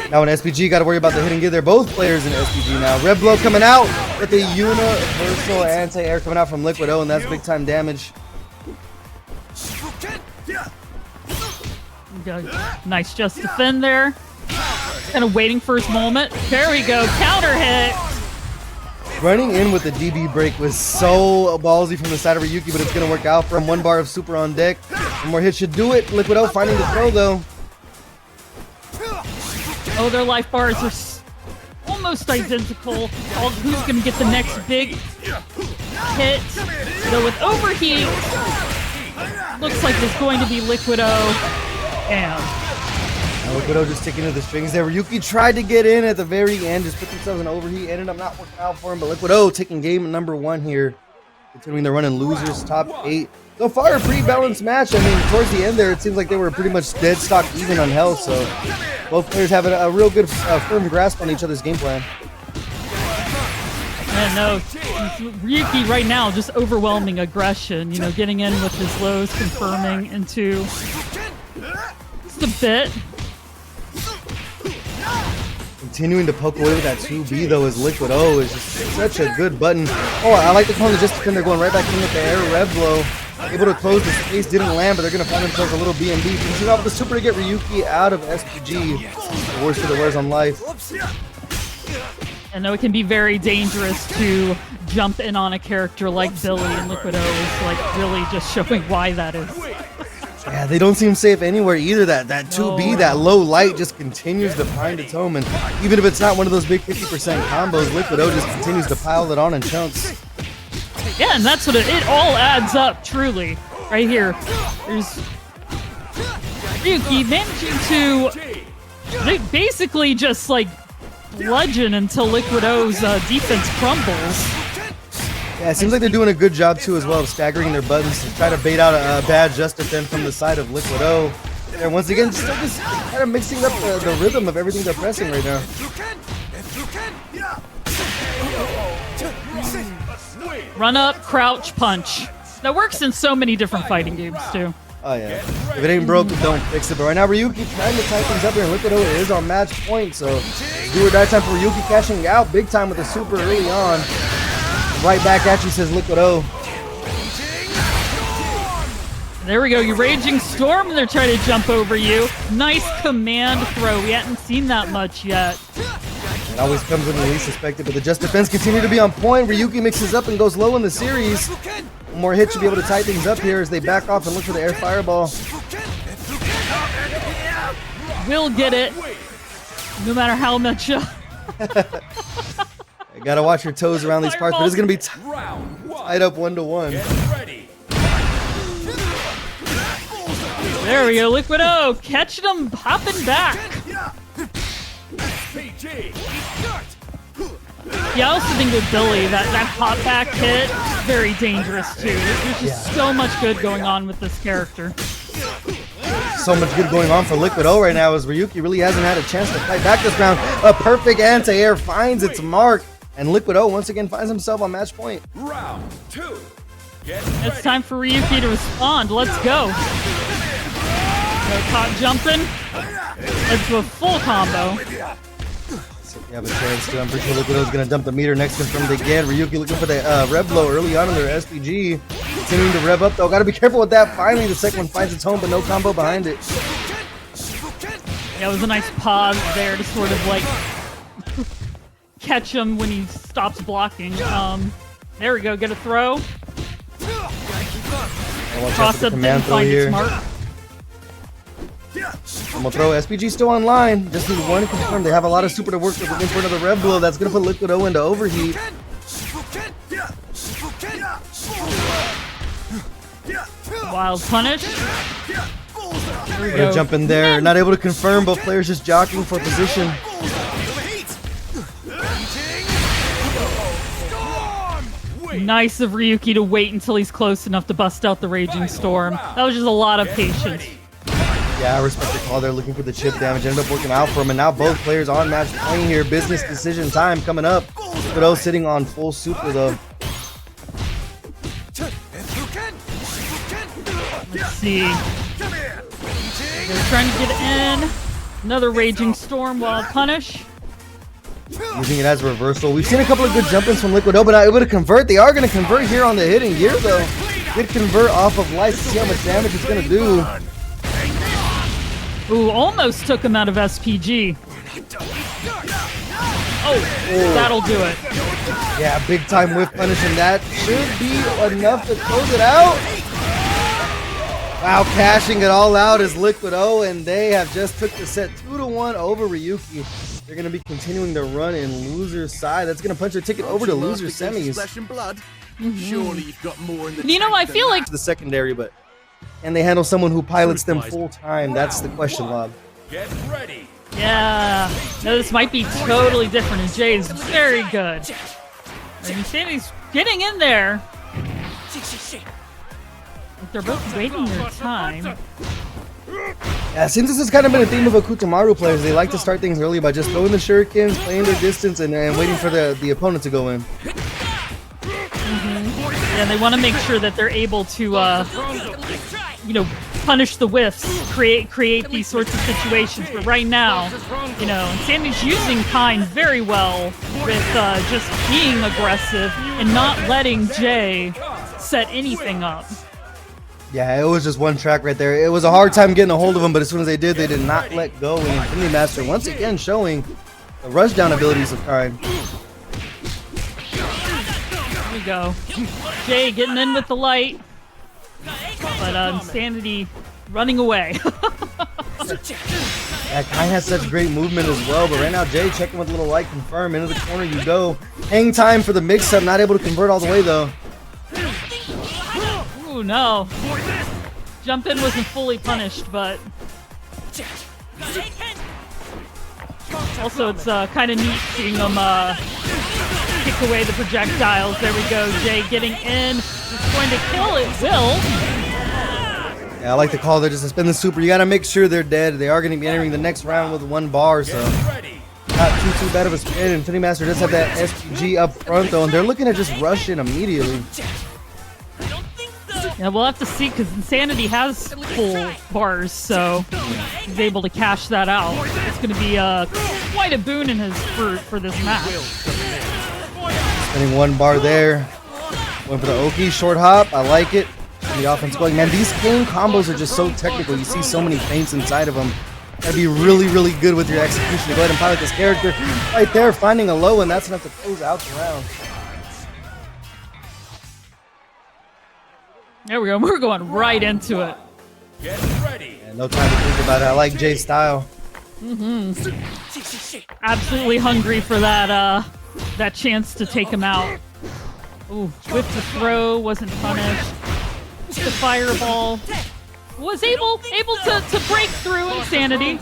Now in SPG, got to worry about the hit and give. They're both players in SPG now. Red Blow coming out with the universal anti-air coming out from Liquid O, and that's big time damage. Nice just defend there. Kind of waiting for his moment. There we go, counter hit. Running in with the DB break was so ballsy from the side of Ryuki, but it's going to work out for him. 1 bar of super on deck. One more hit should do it. Liquid O finding the throw though. Oh, their life bars are almost identical. Who's going to get the next big hit? Though with overheat, looks like it's going to be Liquid O. And Liquid O just sticking to the strings there. Ryuki tried to get in at the very end, just put themselves in overheat. Ended up not working out for him, but Liquid O taking game number 1 here. Continuing their run in losers, top 8. So far, a pretty balanced match. I mean, towards the end there, it seems like they were pretty much dead stock even on health. So both players have a real good, firm grasp on each other's game plan. Man, no, Ryuki right now just overwhelming aggression. You know, getting in with his lows, confirming into just a bit. Continuing to poke away with that 2B though as Liquid O is just such a good button. Oh, I like the call to just defend. They're going right back in with the air red blow. Able to close the space, didn't land, but they're going to find themselves a little B&B. Finishing off with the super to get Ryuki out of SPG. The worst of the wears on life. I know it can be very dangerous to jump in on a character like Billy, and Liquid O is like really just showing why that is. Yeah, they don't seem safe anywhere either. That 2B, that low light just continues to find its home. And even if it's not one of those big 50% combos, Liquid O just continues to pile it on in chunks. Yeah, and that's what it all adds up, truly. Right here. There's Ryuki managing to basically just like bludgeon until Liquid O's defense crumbles. Yeah, it seems like they're doing a good job too as well of staggering their buttons to try to bait out a bad just defend from the side of Liquid O. And once again, still just kind of mixing up the rhythm of everything they're pressing right now. Run up, crouch, punch. That works in so many different fighting games too. Oh yeah. If it ain't broke, don't fix it. But right now, Ryuki trying to tie things up here, and Liquid O is on match point. So do or die time for Ryuki, cashing out big time with the super early on. Right back at you, says Liquid O. There we go, you Raging Storm, and they're trying to jump over you. Nice command throw. We hadn't seen that much yet. It always comes when you least suspect it, but the just defense continue to be on point. Ryuki mixes up and goes low in the series. more hits should be able to tie things up here as they back off and look for the air fireball. We'll get it. No matter how much. You gotta watch your toes around these parts, but it's gonna be tied up 1-1. There we go, Liquid O, catching him, hopping back. Yeah, I also think with Billy, that hop back hit, very dangerous too. There's just so much good going on with this character. So much good going on for Liquid O right now as Ryuki really hasn't had a chance to fight back this round. A perfect anti-air finds its mark, and Liquid O once again finds himself on match point. Round 2. It's time for Ryuki to respond. Let's go. No caught jumping. Let's do a full combo. So we have a chance to. I'm pretty sure Liquid O is going to dump the meter next confirmed again. Ryuki looking for the rev blow early on in their SPG. Continuing to rev up though. Got to be careful with that. Finally, the second one finds its home, but no combo behind it. Yeah, it was a nice pause there to sort of like catch him when he stops blocking. There we go. Get a throw. Cross up and find its mark. I'm gonna throw SPG still online. Just need one confirm. They have a lot of super to work with. Looking for another rev blow. That's gonna put Liquid O into overheat. Wild punish. Gonna jump in there. Not able to confirm. Both players just jockeying for position. Nice of Ryuki to wait until he's close enough to bust out the Raging Storm. That was just a lot of patience. Yeah, I respect the call. They're looking for the chip damage. Ended up working out for him, and now both players on match playing here. Business decision time coming up. Liquid O sitting on full super though. Let's see. They're trying to get in. Another Raging Storm while punish. Using it as a reversal. We've seen a couple of good jump-ins from Liquid O, but not able to convert. They are going to convert here on the hidden gear though. Good convert off of life to see how much damage it's going to do. Ooh, almost took him out of SPG. Oh, that'll do it. Yeah, big time whiff punish, and that should be enough to close it out. Wow, cashing it all out is Liquid O, and they have just took the set 2-1 over Ryuki. They're going to be continuing to run in loser's side. That's going to punch their ticket over to loser semis. Flesh and blood. Surely you've got more in the You know, I feel like The secondary, but and they handle someone who pilots them full time. That's the question, Lob. Get ready. yeah, no, this might be totally different, and Jay is very good. And you see he's getting in there. They're both waiting their time. Yeah, since this has kind of been a theme of Hokutmaru players, they like to start things early by just throwing the shurikens, playing their distance, and waiting for the opponent to go in. Yeah, they want to make sure that they're able to, you know, punish the whiffs, create these sorts of situations. But right now, you know, Sandy's using Kain very well with just being aggressive and not letting Jay set anything up. Yeah, it was just one track right there. It was a hard time getting a hold of them, but as soon as they did not let go. And Infinity Master once again showing the rushdown abilities of Kain. Here we go. Jay getting in with the light, but Insanity running away. Yeah, Kain has such great movement as well, but right now Jay checking with a little light confirm. Into the corner you go. Hang time for the mix-up, not able to convert all the way though. Ooh, no. Jump in wasn't fully punished, but also it's kind of neat seeing them kick away the projectiles. There we go. Jay getting in. It's going to kill. It will. Yeah, I like the call there just to spin the super. You got to make sure they're dead. They are going to be entering the next round with 1 bar, so not too bad of a spin. Infinity Master does have that SPG up front though, and they're looking to just rush in immediately. Yeah, we'll have to see because Insanity has full bars, so he's able to cash that out. It's going to be quite a boon in his for this match. Spinning 1 bar there. Went for the Oki short hop. I like it. The offense going. Man, these Kain combos are just so technical. You see so many feints inside of them. Gotta be really, really good with your execution to go ahead and pilot this character. Right there, finding a low, and that's enough to close out the round. There we go. We're going right into it. Get ready. And no time to think about it. I like Jay's style. Absolutely hungry for that that chance to take him out. Ooh, with the throw, wasn't punished. The fireball was able to break through Insanity.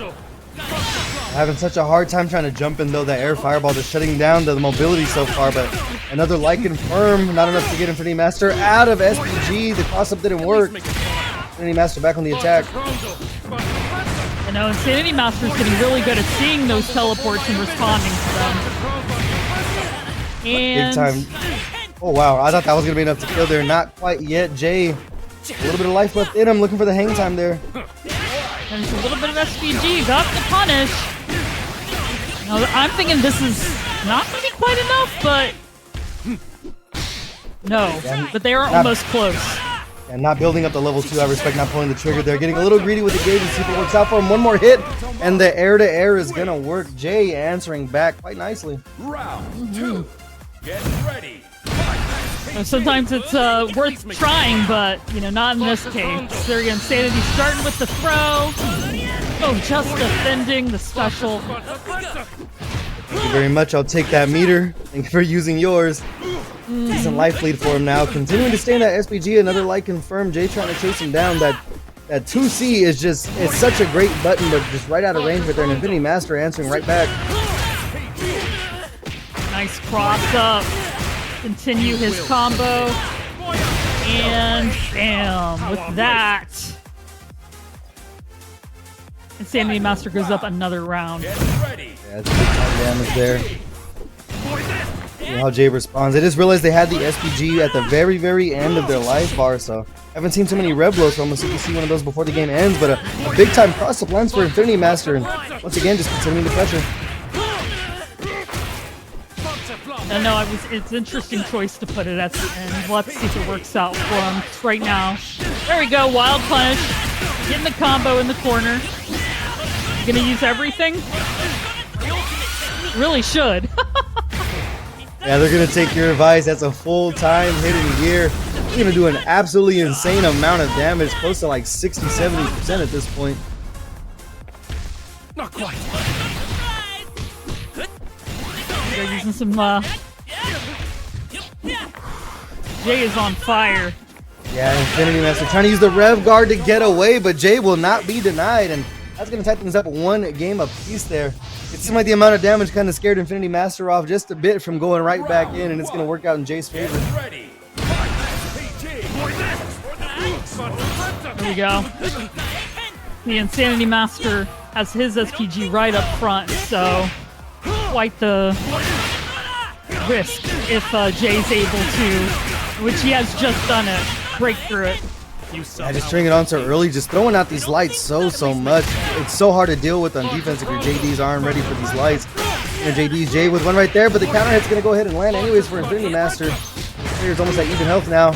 Having such a hard time trying to jump in though. That air fireball just shutting down the mobility so far, but another light confirm, not enough to get Infinity Master out of SPG. The cross up didn't work. Infinity Master back on the attack. You know, Insanity Master's getting really good at seeing those teleports and responding to them. And Big time. Oh wow, I thought that was gonna be enough to kill there. Not quite yet. Jay, a little bit of life left in him, looking for the hang time there. And it's a little bit of SPG, got the punish. Now, I'm thinking this is not going to be quite enough, but no. But they are almost close. And not building up the level 2, I respect not pulling the trigger there. Getting a little greedy with the gauge and see if it works out for him. One more hit, and the air-to-air is going to work. Jay answering back quite nicely. Round 2. Get ready. Sometimes it's worth trying, but, you know, not in this case. There again, Insanity starting with the throw. Oh, just defending the special. Thank you very much. I'll take that meter. Thank you for using yours. Decent life lead for him now. Continuing to stay in that SPG. Another light confirmed. Jay trying to chase him down. That 2C is just, it's such a great button, but just right out of range right there. And Infinity Master answering right back. Nice cross up. Continue his combo. And bam. With that, Insanity Master goes up another round. Get ready. Yeah, it's big time damage there. See how Jay responds. I just realized they had the SPG at the very, very end of their life bar, so I haven't seen too many red blows, so I'm gonna see one of those before the game ends. But a big time cross up lands for Infinity Master, and once again, just continuing the pressure. No, it's an interesting choice to put it at the end. Let's see if it works out for him right now. There we go, wild punish. Getting the combo in the corner. Gonna use everything? Really should. Yeah, they're gonna take your advice. That's a full-time hidden gear. They're gonna do an absolutely insane amount of damage, close to like 60-70% at this point. Not quite. They're using some Jay is on fire. Yeah, Infinity Master trying to use the Rev Guard to get away, but Jay will not be denied, and that's going to tie things up one game apiece there. It seemed like the amount of damage kind of scared Infinity Master off just a bit from going right back in, and it's going to work out in Jay's favor. Ready. There we go. The Insanity Master has his SPG right up front, so quite the risk if Jay's able to, which he has just done it, break through it. Yeah, just turning it on so early, just throwing out these lights so much. It's so hard to deal with on defense if your JDs aren't ready for these lights. And JD's Jay with one right there, but the counter hit's going to go ahead and land anyways for Infinity Master. Player's almost at even health now.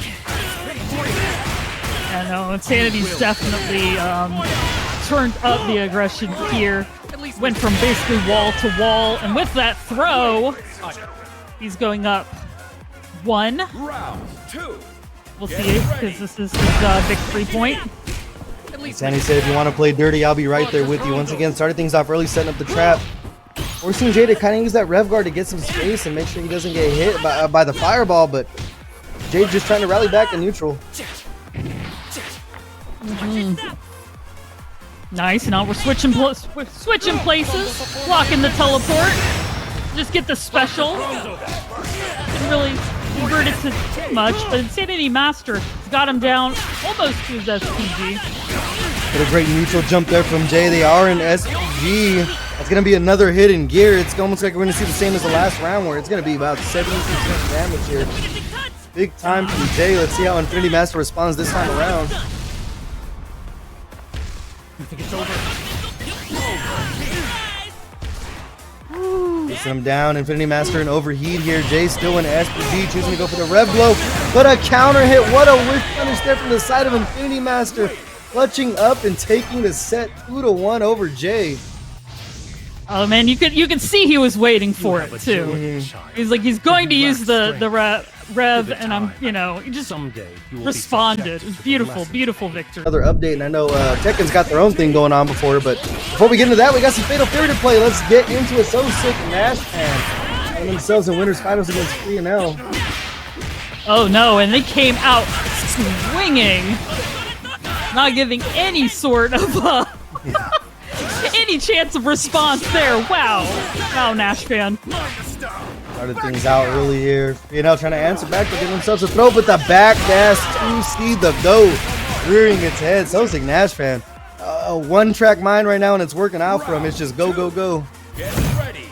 I know, Insanity's definitely turned up the aggression here. Went from basically wall to wall, and with that throw, he's going up 1. Round 2. We'll see, because this is his victory point. Sandy said, if you want to play dirty, I'll be right there with you. Once again, started things off early, setting up the trap. Forcing Jay to kind of use that Rev Guard to get some space and make sure he doesn't get hit by the fireball, but Jay just trying to rally back to neutral. Nice, now we're switching places, blocking the teleport. Just get the special. Didn't really convert it to too much, but Insanity Master got him down almost to his SPG. But a great neutral jump there from Jay. They are in SPG. That's going to be another hidden gear. It's almost like we're going to see the same as the last round, where it's going to be about 70% damage here. Big time from Jay. Let's see how Infinity Master responds this time around. I think it's over. Gets him down. Infinity Master and overheat here. Jay still in SPG, choosing to go for the Rev Blow. But a counter hit. What a whiff punish there from the side of Infinity Master. Clutching up and taking the set 2-1 over Jay. Oh man, you can see he was waiting for it too. He's like, he's going to use the Rev, and I'm, you just Someday you will responded. be It's subjected to the beautiful, lesson. beautiful victory. Another update, and I know Tekken's got their own thing going on before, but before we get into that, we got some Fatal Fury to play. Let's get into it. SoSickNASHFAN and themselves in winners finals against Frionel. Oh no, and they came out swinging, not giving any sort of any chance of response there. Wow, NASHFAN. Started things out early here. Frionel trying to answer back, but getting themselves a throw, but the back dash to see the goat rearing its head. SoSickNASHFAN, a one-track mind right now, and it's working out for him. It's just go, go, go. Get ready.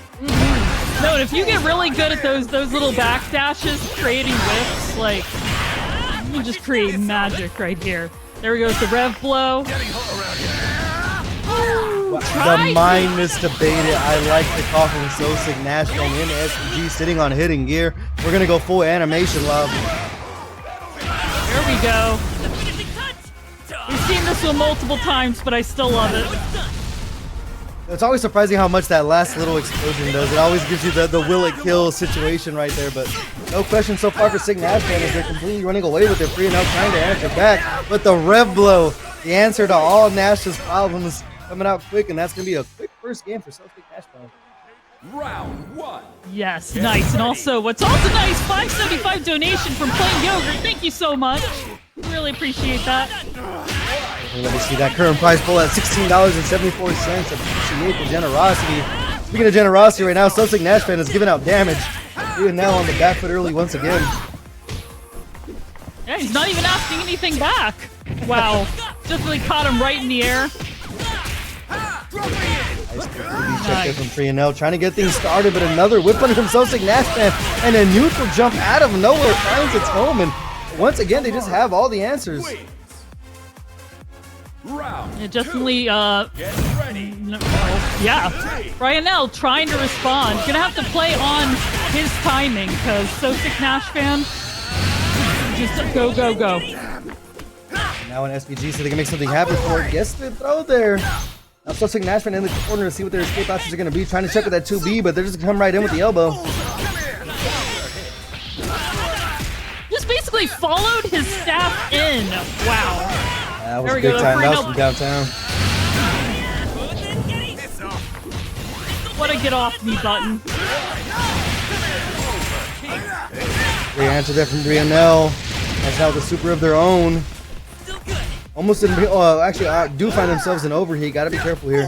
No, and if you get really good at those little back dashes, creating whips, like you just create magic right here. There we go with the rev blow. The mindless debated. I like the call from SoSickNASHFAN in SPG sitting on hidden gear. We're gonna go full animation love. There we go. We've seen this one multiple times, but I still love it. It's always surprising how much that last little explosion does. It always gives you the will it kill situation right there, but no question so far for SickNASHFAN as they're completely running away with it. Frionel trying to answer back, but the rev blow, the answer to all Nash's problems, coming out quick, and that's going to be a quick first game for SoSickNASHFAN. Round one. Yes, nice. And also, what's also nice, 575 donation from PlainYogurt. Thank you so much. Really appreciate that. Let me see that current price pull at $16.74. Appreciate the generosity. Speaking of generosity right now, SoSickNASHFAN is giving out damage. Even now on the back foot early once again. Yeah, he's not even asking anything back. Wow. Just really caught him right in the air. Nice check there from Frionel, trying to get things started, but another whip under from SoSickNASHFAN, and a neutral jump out of nowhere finds its home, and once again they just have all the answers. Round It definitely, Get ready. yeah. Frionel trying to respond. Gonna have to play on his timing, because SoSickNASHFAN, just go, go, go. Now in SPG, so they can make something happen for it. Gets the throw there. Now SoSickNASHFAN in the corner to see what their escape options are going to be. Trying to check with that 2B, but they're just going to come right in with the elbow. Just basically followed his staff in. Wow. That was There a we big go, time. That was Frionel. from downtown. What a get off me button. Great answer there from Frionel. That's now the super of their own. Almost in, actually do find themselves in overheat. Got to be careful here.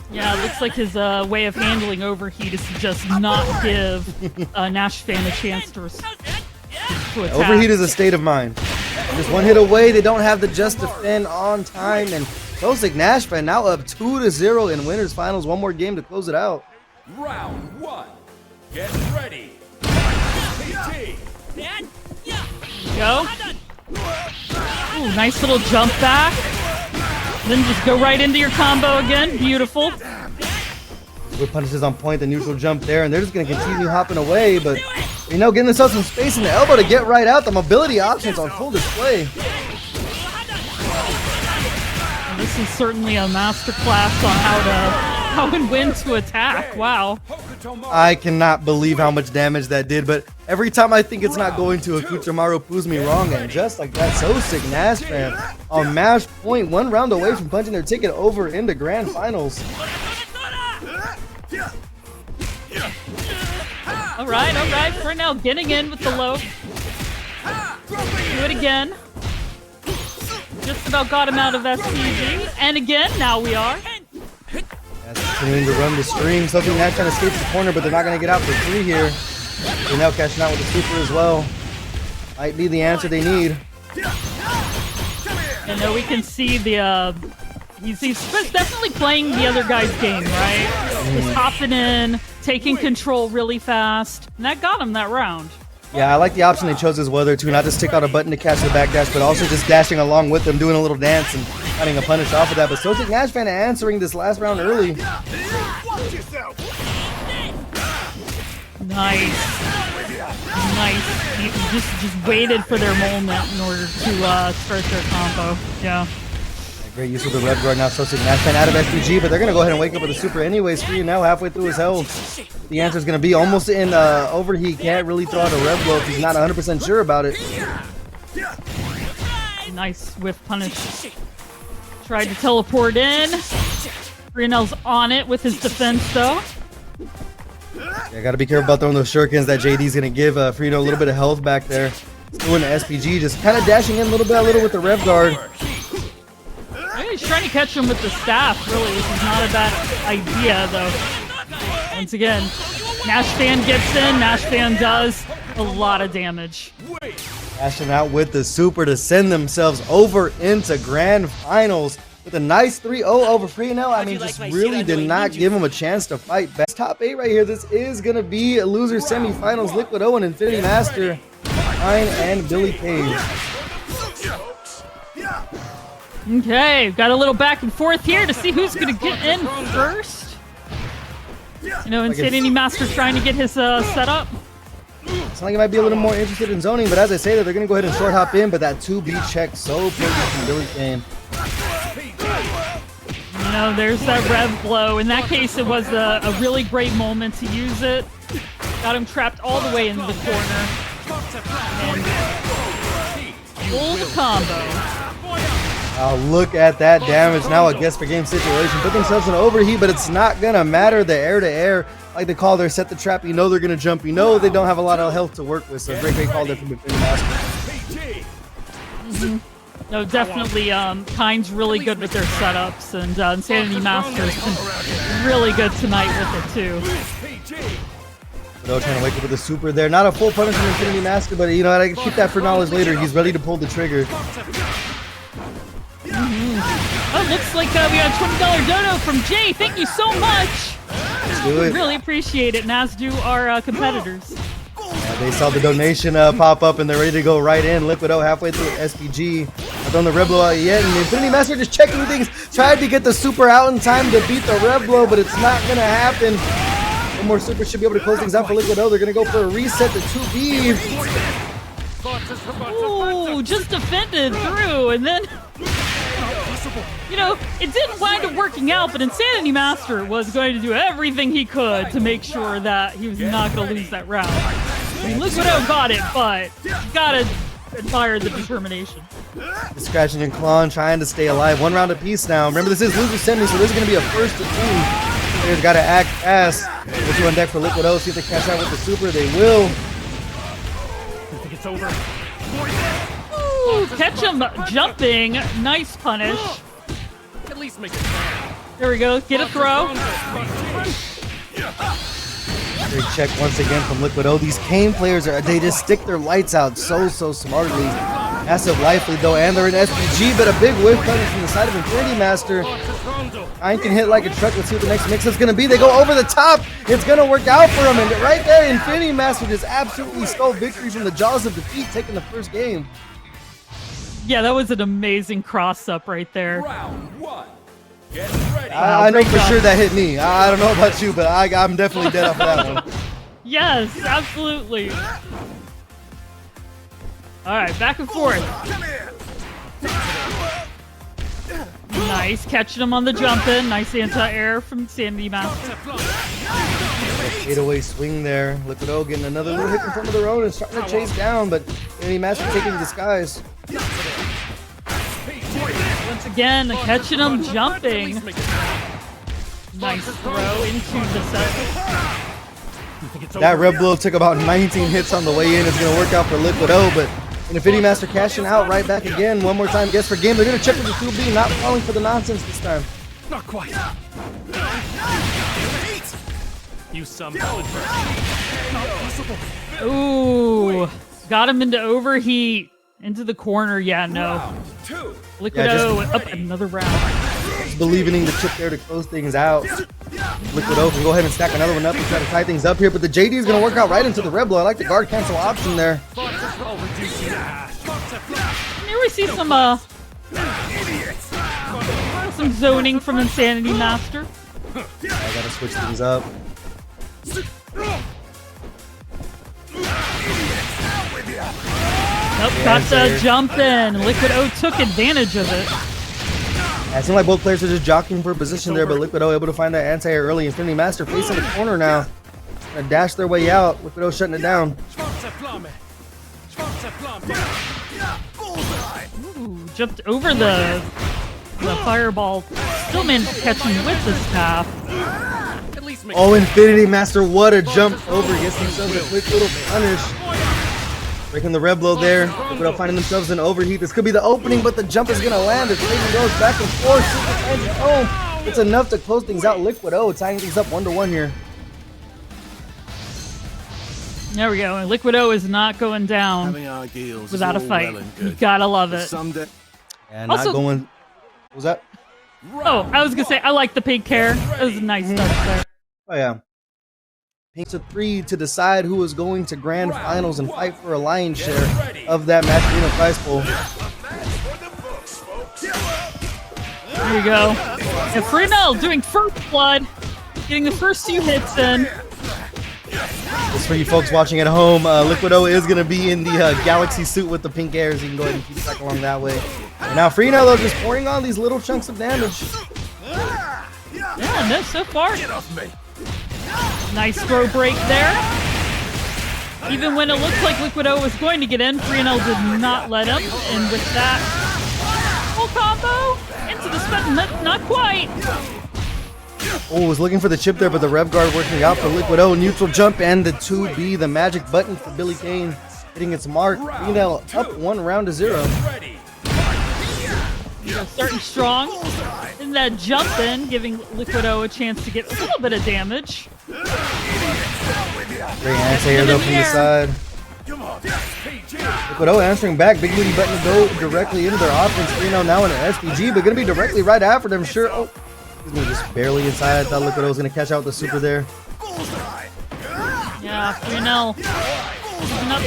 Yeah, it looks like his way of handling overheat is to just not give NASHFAN a chance to attack. Overheat is a state of mind. Just one hit away. They don't have the just defend on time, and SoSickNASHFAN now up 2-0 in winners finals. One more game to close it out. Round one. Get ready. Titi. Go. Ooh, nice little jump back. Then just go right into your combo again. Beautiful. Whip punishes on point, the neutral jump there, and they're just going to continue hopping away, but getting themselves some space in the elbow to get right out. The mobility options on full display. And this is certainly a masterclass on how and when to attack. Wow. I cannot believe how much damage that did, but every time I think it's not going to, Hokutmaru proves me wrong, and just like that, SoSickNASHFAN on match point, one round away from punching their ticket over into grand finals. All right, for now, getting in with the low. Do it again. Just about got him out of SPG, and again, now we are. Continuing to run the stream. SoSickNASHFAN escapes the corner, but they're not going to get out for free here. They're now cashing out with the super as well. Might be the answer they need. And now we can see the, he's definitely playing the other guy's game, right? Just hopping in, taking control really fast, and that got him that round. Yeah, I like the option they chose as well there too, not just stick out a button to catch the back dash, but also just dashing along with them, doing a little dance and finding a punish off of that. But SoSickNASHFAN answering this last round early. Nice. He just waited for their moment in order to start their combo. Yeah. Great use of the red guard now. SoSickNASHFAN out of SPG, but they're gonna go ahead and wake up with a super anyways. Frionel halfway through his health. The answer is gonna be almost in overheat. Can't really throw out a red blow if he's not 100% sure about it. Nice whiff punish. Tried to teleport in. Frionel's on it with his defense though. Yeah, gotta be careful about throwing those shurikens that JD's gonna give Frionel a little bit of health back there. Doing the SPG, just kind of dashing in little by little with the rev guard. He's trying to catch him with the staff, really, which is not a bad idea, though. Once again, NaShFAN gets in. NaShFAN does a lot of damage. Dashing out with the super to send themselves over into grand finals with a nice 3-0 over Frionel. I mean, just really did not give him a chance to fight back. Top 8 right here. This is going to be a loser semifinals. Liquid O and Infinity Master, Kain and Billy Cage. Okay, got a little back and forth here to see who's going to get in first. You know, Insanity Master trying to get his setup. It's like he might be a little more interested in zoning, but as I say that, they're going to go ahead and short hop in, but that 2B check so perfect from Billy Cage. You know, there's that rev blow. In that case, it was a really great moment to use it. Got him trapped all the way into the corner. And pull the combo. Look at that damage. Now a guess for game situation. Put themselves in overheat, but it's not going to matter. The air-to-air, like they call their set the trap. You know they're going to jump. You know they don't have a lot of health to work with. So great call there from the Master. No, definitely, Kain's really good with their setups, and Insanity Master's been really good tonight with it, too. Though trying to wake up with a super there. Not a full punish from Infinity Master, but you know, I can keep that for knowledge later. He's ready to pull the trigger. Oh, looks like we got a $20 dono from Jay. Thank you so much. Let's do it. Really appreciate it, and as do our competitors. They saw the donation pop up and they're ready to go right in. Liquid O halfway through SPG. Not done the red blow out yet, and the Infinity Master just checking things. Tried to get the super out in time to beat the red blow, but it's not gonna happen. One more super should be able to close things out for Liquid O. They're gonna go for a reset to 2B. Ooh, just defended through, and then, you know, it didn't wind up working out, but Insanity Master was going to do everything he could to make sure that he was not going to lose that round. I mean, Liquid O got it, but you gotta admire the determination. Scratching and clawing, trying to stay alive. One round apiece now. Remember, this is loser semi, so this is going to be a first to 2. Players got to act fast. Put you on deck for Liquid O. See if they cash out with the super. They will. I think it's over. Ooh, catch him jumping. Nice punish. At least make it fair. There we go. Get a throw. Great check once again from Liquid O. These Kain players, they just stick their lights out so smartly. Massive life lead though, and they're in SPG, but a big whiff coming from the side of Infinity Master. Kain can hit like a truck. Let's see what the next mix is going to be. They go over the top. It's going to work out for him. And right there, Infinity Master just absolutely stole victory from the jaws of defeat, taking the first game. Yeah, that was an amazing cross-up right there. Round 1. Get ready. I know great for job. sure that hit me. I don't know about you, but I'm definitely dead off of that one. Yes, absolutely. All right, back and forth. Nice, catching him on the jump in. Nice anti-air from Sandy Master. 8-away swing there. Liquid O getting another little hit in front of their own and starting to chase down, but Infinity Master taking the disguise. Once again, catching him jumping. Nice throw into the set. That red blow took about 19 hits on the way in. It's going to work out for Liquid O, but Infinity Master cashing out right back again. One more time, guess for game. They're going to check with the 2B, not falling for the nonsense this time. Not quite. You somehow. Ooh, got him into overheat. Into the corner, yeah, no. Liquid O up another round. Just believing in the chip there to close things out. Liquid O can go ahead and stack another one up and try to tie things up here, but the JD is going to work out right into the red blow. I like the guard cancel option there. Here we see some zoning from Insanity Master. I got to switch things up. Nope, got the jump in. Liquid O took advantage of it. It seemed like both players are just jockeying for position there, but Liquid O able to find that anti-air early. Infinity Master facing the corner now. Gonna dash their way out. Liquid O shutting it down. Ooh, jumped over the fireball. Still managed to catch him with the staff. At least make Oh, Infinity Master, what a jump over. Gets themselves a quick little punish. Breaking the red blow there. Liquid O finding themselves in overheat. This could be the opening, but the jump is gonna land. As Clayton goes back and forth. Super finds it home. It's enough to close things out. Liquid O tying things up 1-1 here. There we go. And Liquid O is not going down Having ideals without a is all fight. well and You good. gotta love But it. someday And not Also- going. What was that? Oh, I was gonna say, I like the pink hair. That was a nice touch there. Oh, yeah. Pink's a 3 to decide who is going to grand finals and fight for a lion's share of that match arena prize pool. There you go. And Frionel doing first blood, getting the first 2 hits in. Just for you folks watching at home, Liquid O is going to be in the galaxy suit with the pink hair, so you can go ahead and keep track along that way. And now Frionel, though, just pouring on these little chunks of damage. Yeah, no, so far. Nice throw break there. Even when it looked like Liquid O was going to get in, Frionel did not let him. And with that full combo into the spot, not quite. Oh, was looking for the chip there, but the rev guard working out for Liquid O. Neutral jump and the 2B, the magic button for Billy Kain, hitting its mark. Frionel up 1-0. Starting strong. And that jump in, giving Liquid O a chance to get a little bit of damage. Great anti-air though from the side. Liquid O answering back. Big booty button to go directly into their offense. Frionel now in an SPG, but going to be directly right after them. Sure. Oh, he's going to just barely inside. I thought Liquid O was going to catch out with the super there. Yeah, Frionel using up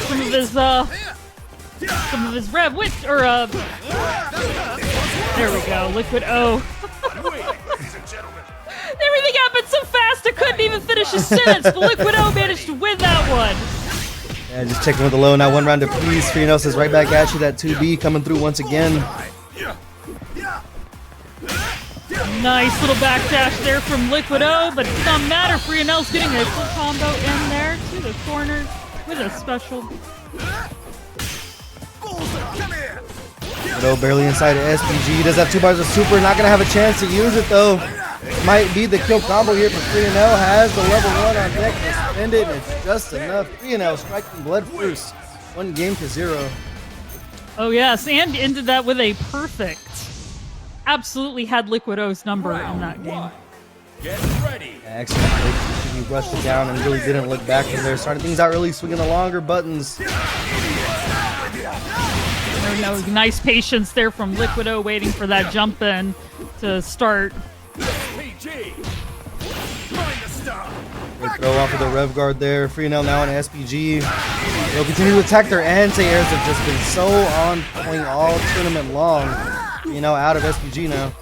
some of his rev width, or there we go, Liquid O. Everything happened so fast I couldn't even finish a sentence, but Liquid O managed to win that one. Yeah, just checking with the low. Now 1 round apiece. Frionel says right back at you. That 2B coming through once again. Nice little backdash there from Liquid O, but it does not matter. Frionel's getting a full combo in there to the corner with a special. Liquid O barely inside of SPG. Does have 2 bars of super. Not going to have a chance to use it though. Might be the kill combo here for Frionel. Has the level 1 on deck to spend it. And it's just enough. Frionel striking blood first. 1-0. Oh yes, and ended that with a perfect. Absolutely had Liquid O's number in that game. Get ready. Excellent play. He rushed it down and really didn't look back from there. Starting things out really swinging the longer buttons. No, nice patience there from Liquid O, waiting for that jump in to start. PG. Trying to stop. Great throw off of the rev guard there. Frionel now on SPG. They'll continue to attack. Their anti-airs have just been so on point all tournament long. You know, out of SPG now.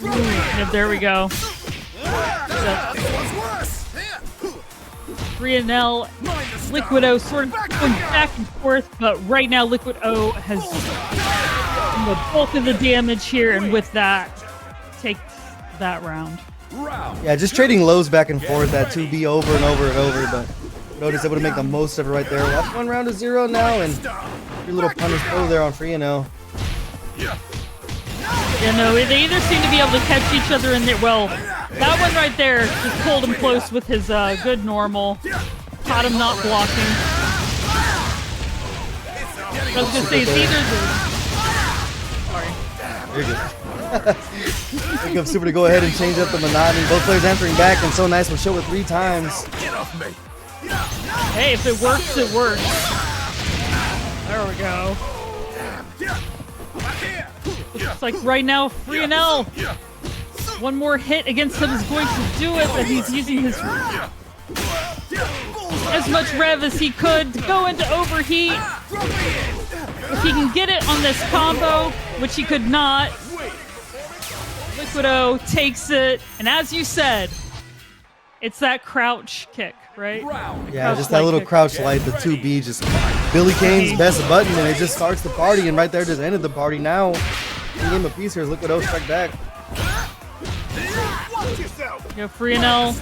Yeah, there we go. Frionel, Liquid O sort of going back and forth, but right now Liquid O has the bulk of the damage here, and with that, take that round. Yeah, just trading lows back and forth. That 2B over and over and over, but Otis able to make the most of it right there. Up 1-0 now, and your little punish throw there on Frionel. You know, they either seem to be able to catch each other in there. Well, that one right there just pulled him close with his good normal. Caught him not blocking. I was gonna say it's either the. Sorry. Wake up super to go ahead and change up the monotony. Both players answering back, and so nice with show with 3 times. Hey, if it works, it works. There we go. Looks like right now, Frionel, one more hit against him is going to do it, but he's using his as much rev as he could to go into overheat. If he can get it on this combo, which he could not, Liquid O takes it, and as you said, it's that crouch kick, right? Yeah, just that little crouch light, the 2B, just Billy Kane's best button, and it just starts the party, and right there just ended the party. Now, game apiece here as Liquid O strike back. Yeah, Frionel,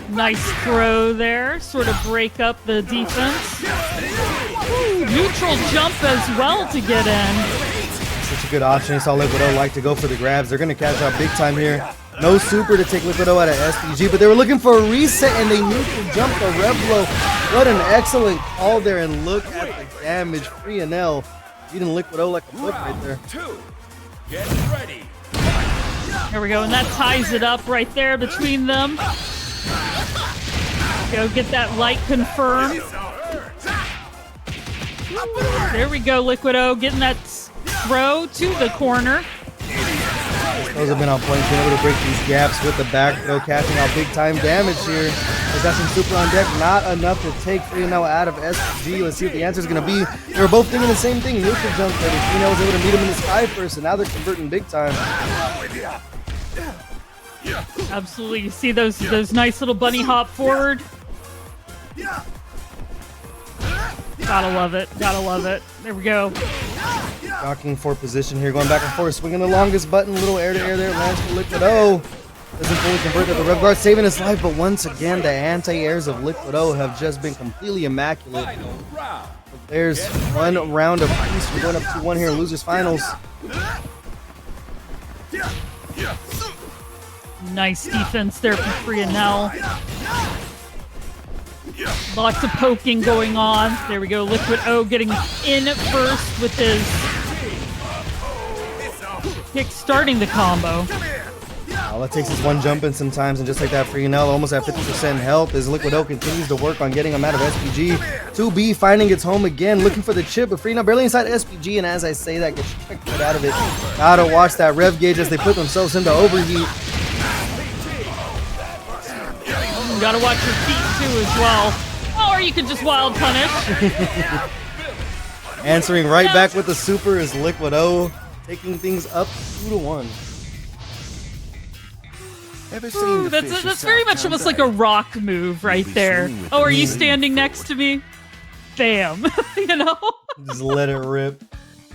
nice throw there. Sort of break up the defense. Ooh, neutral jump as well to get in. Such a good option. You saw Liquid O like to go for the grabs. They're going to catch out big time here. No super to take Liquid O out of SPG, but they were looking for a reset and they neutral jump the rev blow. What an excellent call there, and look at the damage. Frionel beating Liquid O like a book right there. Get ready. There we go, and that ties it up right there between them. Go get that light confirmed. There we go, Liquid O getting that throw to the corner. Those have been on point, being able to break these gaps with the back throw, catching out big time damage here. He's got some super on deck, not enough to take Frionel out of SPG. Let's see what the answer is going to be. They were both thinking the same thing. Neutral jump ready. Frionel was able to meet him in the sky first, and now they're converting big time. Absolutely, you see those nice little bunny hop forward. Gotta love it, gotta love it. There we go. Jockeying for position here, going back and forth, swinging the longest button, little air to air there, lands for Liquid O. Doesn't fully convert to the rev guard, saving his life, but once again, the anti-airs of Liquid O have just been completely immaculate. But there's one round of peace. We're going up 2-1 here in losers finals. Nice defense there for Frionel. Lots of poking going on. There we go, Liquid O getting in first with his kick starting the combo. All it takes is one jump in sometimes, and just like that, Frionel almost at 50% health as Liquid O continues to work on getting him out of SPG. 2B finding its home again, looking for the chip, but Frionel barely inside SPG, and as I say that, gets tricked out of it. Gotta watch that rev gauge as they put themselves into overheat. You gotta watch your feet too as well. Or you could just wild punish. Answering right back with the super is Liquid O, taking things up 2-1. Ooh, that's very much almost like a rock move right there. Oh, are you standing next to me? Bam. You know? Just let it rip.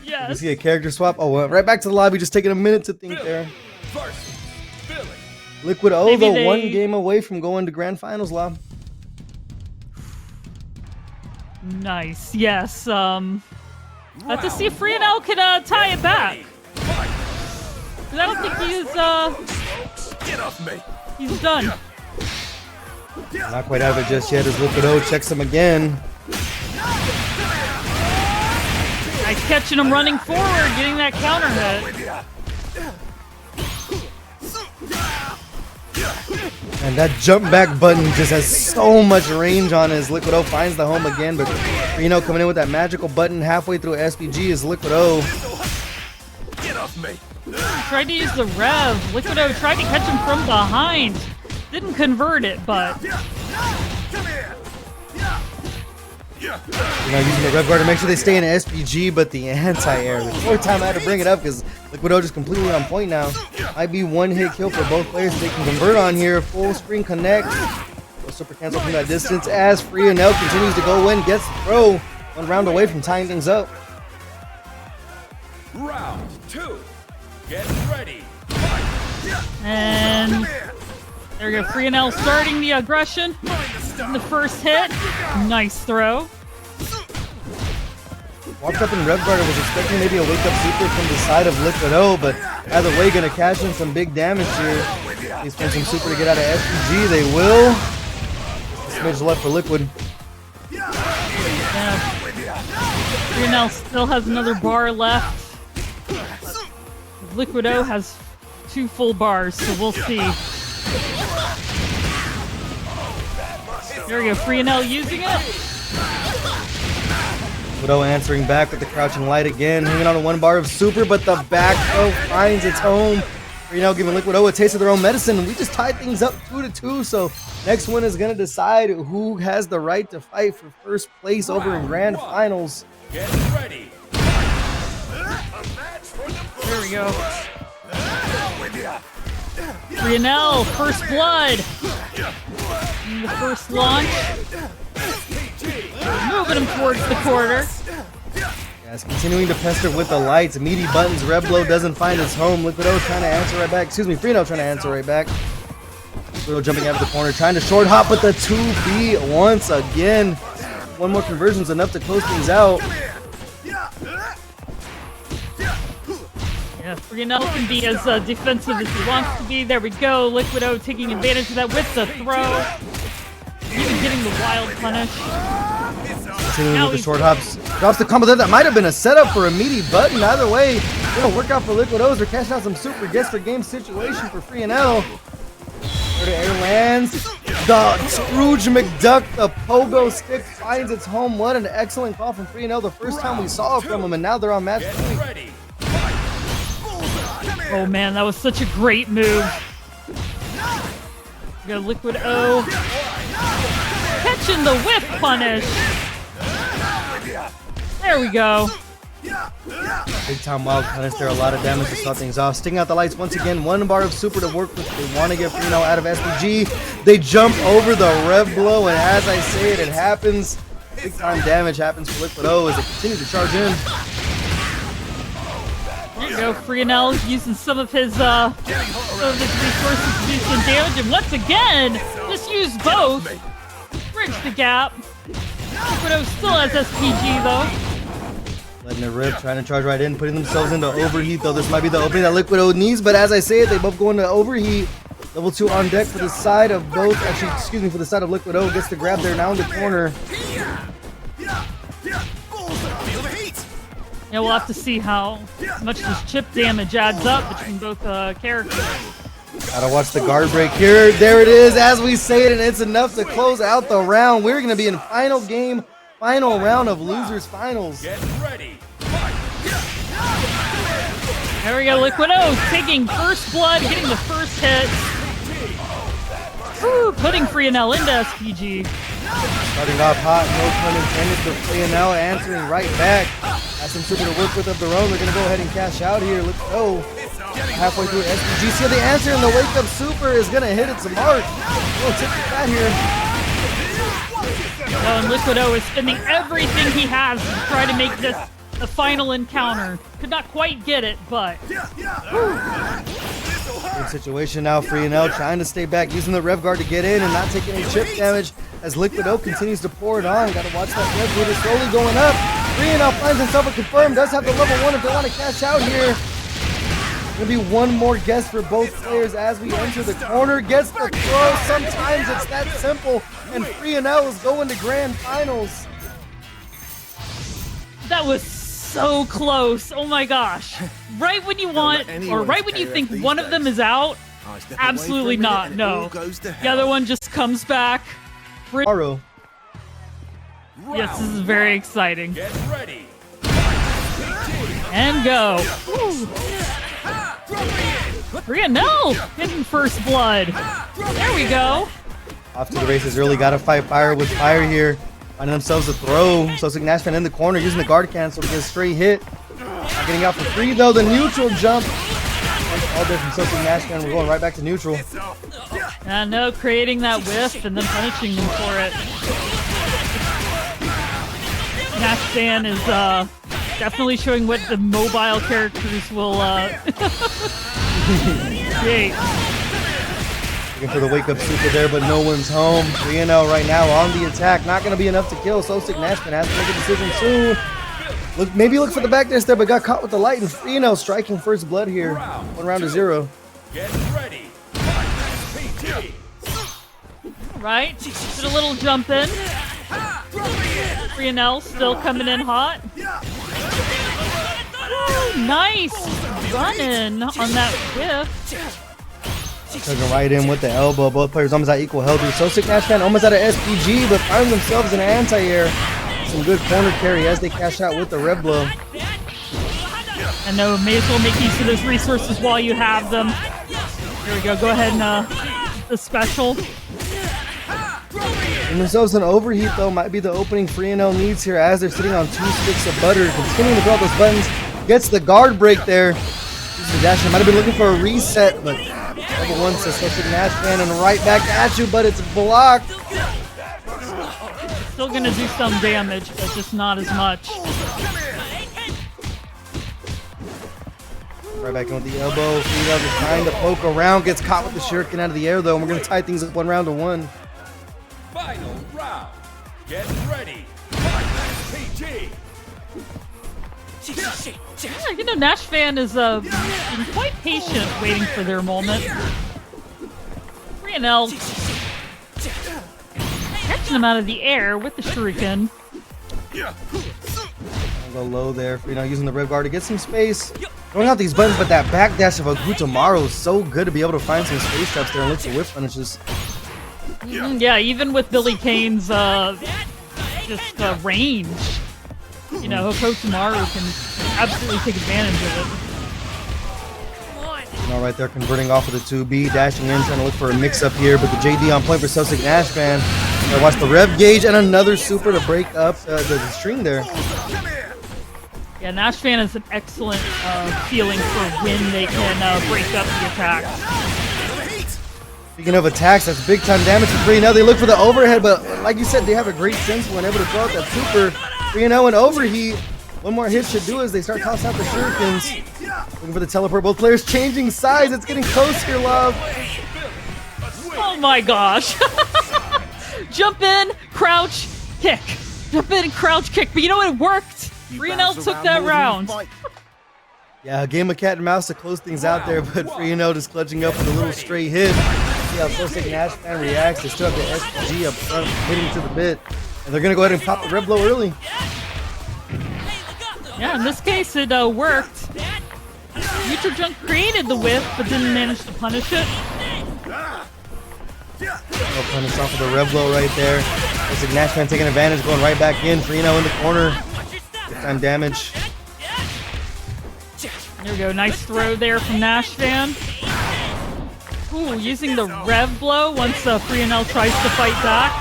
Yes. You see a character swap? Oh, well, right back to the lobby, just taking a minute to think there. Liquid O, Maybe though, one game away from going to grand finals, Lob. Nice. Yes. Have to see if Frionel can tie it back. 'Cause I don't think he's done. Not quite out of it just yet as Liquid O checks him again. Nice catching him running forward, getting that counter hit. And that jump back button just has so much range on it as Liquid O finds the home again, but Frionel coming in with that magical button halfway through SPG is Liquid O. Tried to use the rev. Liquid O tried to catch him from behind. Didn't convert it, but... Using the rev guard to make sure they stay in SPG, but the anti-air. The fourth time I had to bring it up because Liquid O just completely on point now. Might be one hit kill for both players they can convert on here. Full screen connect. Super cancel from that distance as Frionel continues to go in, gets the throw. One round away from tying things up. Round 2. Get ready. And there we go. Frionel starting the aggression. The first hit. Nice throw. Walked up in rev guard. I was expecting maybe a wake up super from the side of Liquid O, but either way, gonna cash in some big damage here. He's playing some super to get out of SPG. They will. A smidge left for Liquid. Yeah. Frionel still has another bar left. Liquid O has 2 full bars, so we'll see. There we go, Frionel using it. Liquid O answering back with the crouching light again, hanging on to 1 bar of super, but the back throw finds its home. Frionel giving Liquid O a taste of their own medicine. We just tied things up 2-2, so next one is gonna decide who has the right to fight for first place over in grand finals. Get ready. There we go. Frionel, first blood. The first launch. Moving him towards the quarter. Yes, continuing to pester with the lights. Meaty buttons. Red Blow doesn't find his home. Liquid O trying to answer right back. Excuse me, Frionel trying to answer right back. Liquid O jumping out of the corner, trying to short hop with the 2B once again. One more conversion is enough to close things out. Yeah, Frionel can be as defensive as he wants to be. There we go. Liquid O taking advantage of that with the throw. Even getting the wild punish. Continuing with the short hops. Drops the combo there. That might have been a setup for a meaty button. Either way, gonna work out for Liquid O's. They're cashing out some super guess for game situation for Frionel. Air to air lands. The Scrooge McDuck, the pogo stick finds its home. What an excellent call from Frionel. The first time we saw it from him, and now they're on match point. Oh man, that was such a great move. We got Liquid O. Catching the whip punish. There we go. Big time wild punish there. A lot of damage to start things off. Sticking out the lights once again. 1 bar of super to work with. They want to get Frionel out of SPG. They jump over the Rev Blow, and as I say it, it happens. Big time damage happens for Liquid O as they continue to charge in. There you go, Frionel using some of his resources to do some damage, and once again, just use both. Bridge the gap. Liquid O still has SPG though. Letting it rip, trying to charge right in, putting themselves into overheat though. This might be the opening that Liquid O needs, but as I say it, they both go into overheat. Level 2 on deck for the side of both, actually, excuse me, for the side of Liquid O. Gets the grab there now in the corner. Yeah, we'll have to see how much this chip damage adds up between both characters. Gotta watch the guard break here. There it is, as we say it, and it's enough to close out the round. We're gonna be in final game, final round of losers finals. Get ready. There we go, Liquid O taking first blood, getting the first hit. Woo, putting Frionel into SPG. Starting off hot, no pun intended for Frionel, answering right back. Has some super to work with of their own. They're gonna go ahead and cash out here. Let's go. Halfway through SPG. See the answer, and the wake up super is gonna hit its mark. Oh, tip the bat here. Oh, and Liquid O is spending everything he has to try to make this the final encounter. Could not quite get it, but. Good situation now. Frionel trying to stay back, using the rev guard to get in and not take any chip damage as Liquid O continues to pour it on. Gotta watch that rev meter slowly going up. Frionel finds himself a confirm. Does have the level 1 if they want to cash out here. Gonna be one more guess for both players as we enter the corner. Gets the throw. Sometimes it's that simple. And Frionel is going to grand finals. That was so close. Oh my gosh. Right when you want, or right when you think one of them is out, absolutely not. No. The other one just comes back. Hotaru. Yes, this is very exciting. Get ready. And go. Frionel getting first blood. There we go. Off to the races early. Gotta fight fire with fire here. Finding themselves a throw. SoSickNASHFAN in the corner using the guard cancel to get a straight hit. Not getting out for free though. The neutral jump. All there from SoSickNASHFAN. We're going right back to neutral. I know, creating that whiff and then punishing them for it. NaShFan is definitely showing what the mobile characters will create. Looking for the wake up super there, but no one's home. Frionel right now on the attack. Not going to be enough to kill. SoSickNASHFAN has to make a decision soon. Maybe look for the back dash there, but got caught with the light. And Frionel striking first blood here. 1 round to 0. Get ready. Right, did a little jump in. Frionel still coming in hot. Ooh, nice running on that whiff. Tugging right in with the elbow. Both players almost at equal health. SoSickNASHFAN almost out of SPG, but find themselves in anti-air. Some good corner carry as they cash out with the red blow. I know, may as well make use of those resources while you have them. Here we go, go ahead and the special. And themselves an overheat though might be the opening Frionel needs here as they're sitting on 2 sticks of butter. Continuing to throw out those buttons. Gets the guard break there. Uses the dash. Might have been looking for a reset, but level 1 says SoSickNASHFAN and right back at you, but it's blocked. Still gonna do some damage, but just not as much. Right back in with the elbow. Frionel just trying to poke around. Gets caught with the shuriken out of the air, though. And we're going to tie things up 1 round to 1. Final round. Get ready. PG. Yeah, you know, NaShFAN is been quite patient waiting for their moment. Frionel catching him out of the air with the shuriken. Go low there. Frionel using the red guard to get some space. Throwing out these buttons, but that backdash of Hokutmaru is so good to be able to find some space traps there and look for whip punishes. Yeah, even with Billy Kane's range, you know, Hokutmaru can absolutely take advantage of it. Frionel right there converting off of the 2B, dashing in, trying to look for a mix-up here, but the JD on point for SoSickNASHFAN. Watch the rev gauge and another super to break up the string there. Yeah, NaShFAN is an excellent feeling for when they can break up the attacks. Speaking of attacks, that's big time damage for Frionel. They look for the overhead, but like you said, they have a great sense when able to throw out that super. Frionel and overheat. One more hit should do as they start tossing out the shurikens. Looking for the teleport. Both players changing sides. It's getting close here, love. Oh my gosh. Jump in, crouch, kick. Jump in, crouch, kick. But you know what? It worked. Frionel took that round. Yeah, a game of cat and mouse to close things out there, but Frionel just clutching up with a little stray hit. See how SoSickNASHFAN reacts. They still have the SPG up front, hitting to the bit. And they're going to go ahead and pop the red blow early. Yeah, in this case, it worked. Junk created the whip, but didn't manage to punish it. No punish off of the red blow right there. SoSickNASHFAN taking advantage, going right back in. Frionel in the corner. Good time damage. There we go, nice throw there from NaShFAN. Ooh, using the rev blow once Frionel tries to fight back.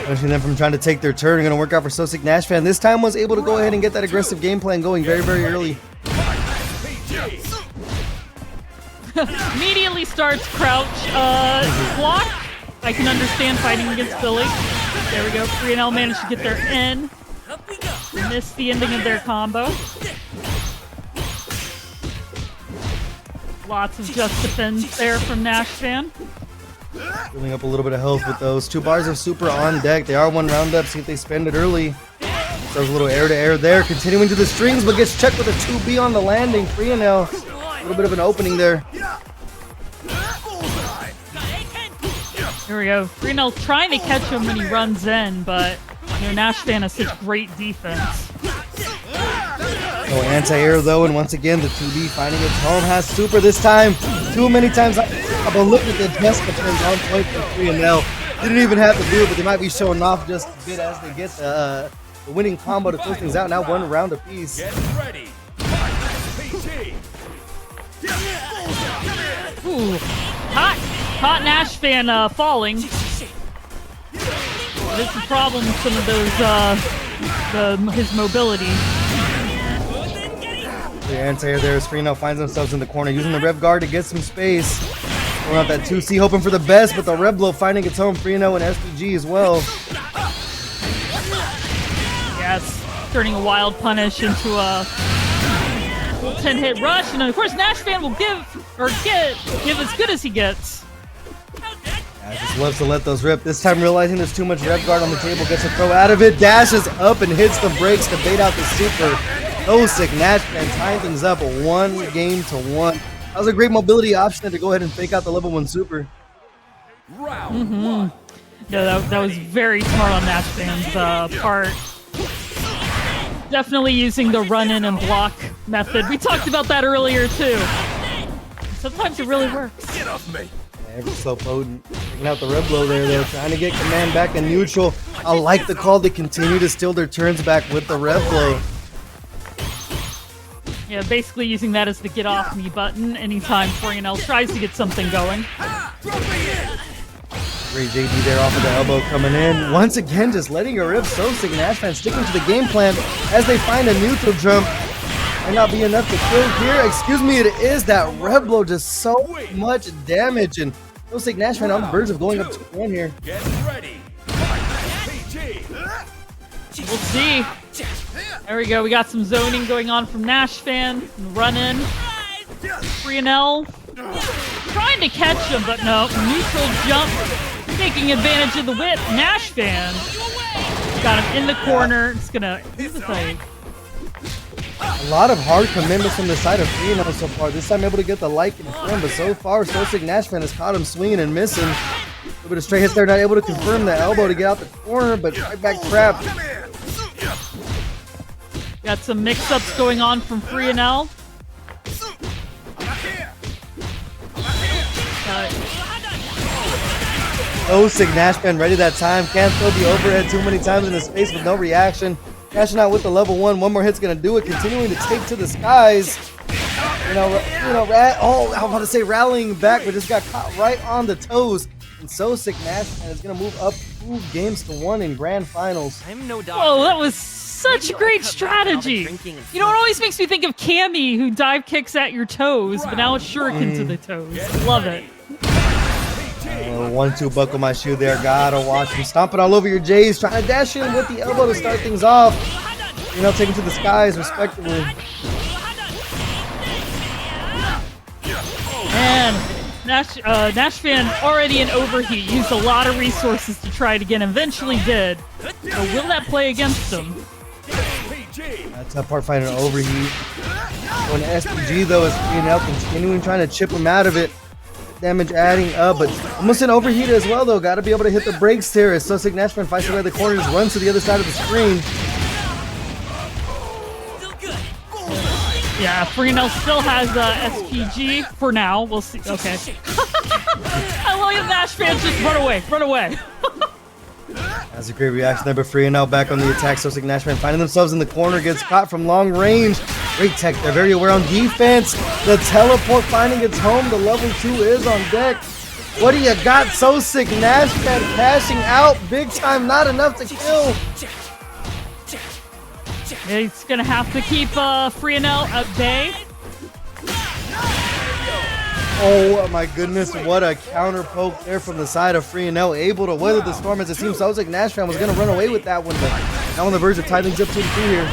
Punishing them from trying to take their turn. Going to work out for SoSickNASHFAN. This time was able to go ahead and get that aggressive game plan going very, very early. Immediately starts crouch block. I can understand fighting against Billy. There we go, Frionel managed to get their in. Missed the ending of their combo. Lots of just defense there from NaShFAN. Building up a little bit of health with those 2 bars of super on deck. They are 1 round up. See if they spend it early. Throws a little air to air there. Continuing to the strings, but gets checked with a 2B on the landing. Frionel. A little bit of an opening there. Here we go. Frionel trying to catch him when he runs in, but you know, NaShFAN has such great defense. No anti-air though, and once again the 2B finding its home. Has super this time. Too many times. But look at the adjustment turns on point for Frionel. Didn't even have to do it, but they might be showing off just a bit as they get the winning combo to close things out. Now 1 round apiece. Get ready. PG. Ooh, hot NaShFAN falling. But it's a problem with some of those, his mobility. The anti-air there as Frionel finds themselves in the corner, using the rev guard to get some space. Throwing out that 2C, hoping for the best, but the red blow finding its home. Frionel and SPG as well. Yes, turning a wild punish into a full 10-hit rush, and of course NaShFAN will give as good as he gets. Yeah, just loves to let those rip. This time realizing there's too much rev guard on the table, gets a throw out of it, dashes up and hits the brakes to bait out the super. SoSickNASHFAN tying things up 1 game to 1. That was a great mobility option to go ahead and fake out the level 1 super. Round 1. Yeah, that was very smart on NaShFAN's part. Definitely using the run-in and block method. We talked about that earlier too. Sometimes it really works. Get off me. Ever so potent. Taking out the red blow there, though. Trying to get command back in neutral. I like the call. They continue to steal their turns back with the red blow. Yeah, basically using that as the get off me button anytime Frionel tries to get something going. Great JD there off of the elbow coming in. Once again, just letting her rip. SoSickNASHFAN sticking to the game plan as they find a neutral jump. Might not be enough to kill here. Excuse me, it is that red blow. Just so much damage. And SoSickNASHFAN on the verge of going up to 1 here. Get ready. PG. We'll see. There we go. We got some zoning going on from NaShFan. Run in. Frionel trying to catch him, but no. Neutral jump. Taking advantage of the whip. NaShFan got him in the corner. It's gonna. A lot of hard commitments from the side of Frionel so far. This time able to get the light confirmed, but so far SoSickNASHFAN has caught him swinging and missing. A little bit of straight hits there, not able to confirm the elbow to get out the corner, but right back trapped. Got some mix-ups going on from Frionel. SoSickNASHFAN ready that time. Can't throw the overhead too many times in his face with no reaction. Cashing out with the level 1. One more hit's gonna do it. Continuing to take to the skies. I'm about to say rallying back, but just got caught right on the toes. And SoSickNASHFAN is gonna move up 2 games to 1 in grand finals. I'm no doctor. Oh, that was such great strategy. You know, it always makes me think of Cammy, who dive kicks at your toes, but now it's shuriken to the toes. Love it. 1-2 buckle my shoe there. Gotta watch him stomping all over your J's, trying to dash in with the elbow to start things off. Taking to the skies respectively. And NaShFAN already in overheat, used a lot of resources to try it again, eventually did. But will that play against him? That's tough part fighting an overheat. Going to SPG though, is Frionel continuing trying to chip him out of it. Damage adding up, but almost an overheat as well though. Got to be able to hit the brakes here as SoSickNASHFAN fights away the corner, just runs to the other side of the screen. Yeah, Frionel still has SPG for now. We'll see. Okay. I love it. NaShFAN just run away. That's a great reaction there, but Frionel back on the attack. SoSickNASHFAN finding themselves in the corner, gets caught from long range. Great tech there, very aware on defense. The teleport finding its home. The level 2 is on deck. What do you got? SoSickNASHFAN cashing out big time, not enough to kill. He's gonna have to keep Frionel at bay. Oh my goodness, what a counter poke there from the side of Frionel, able to weather the storm as it seems SoSickNASHFAN was gonna run away with that one, but now on the verge of tying things up 2-2 here.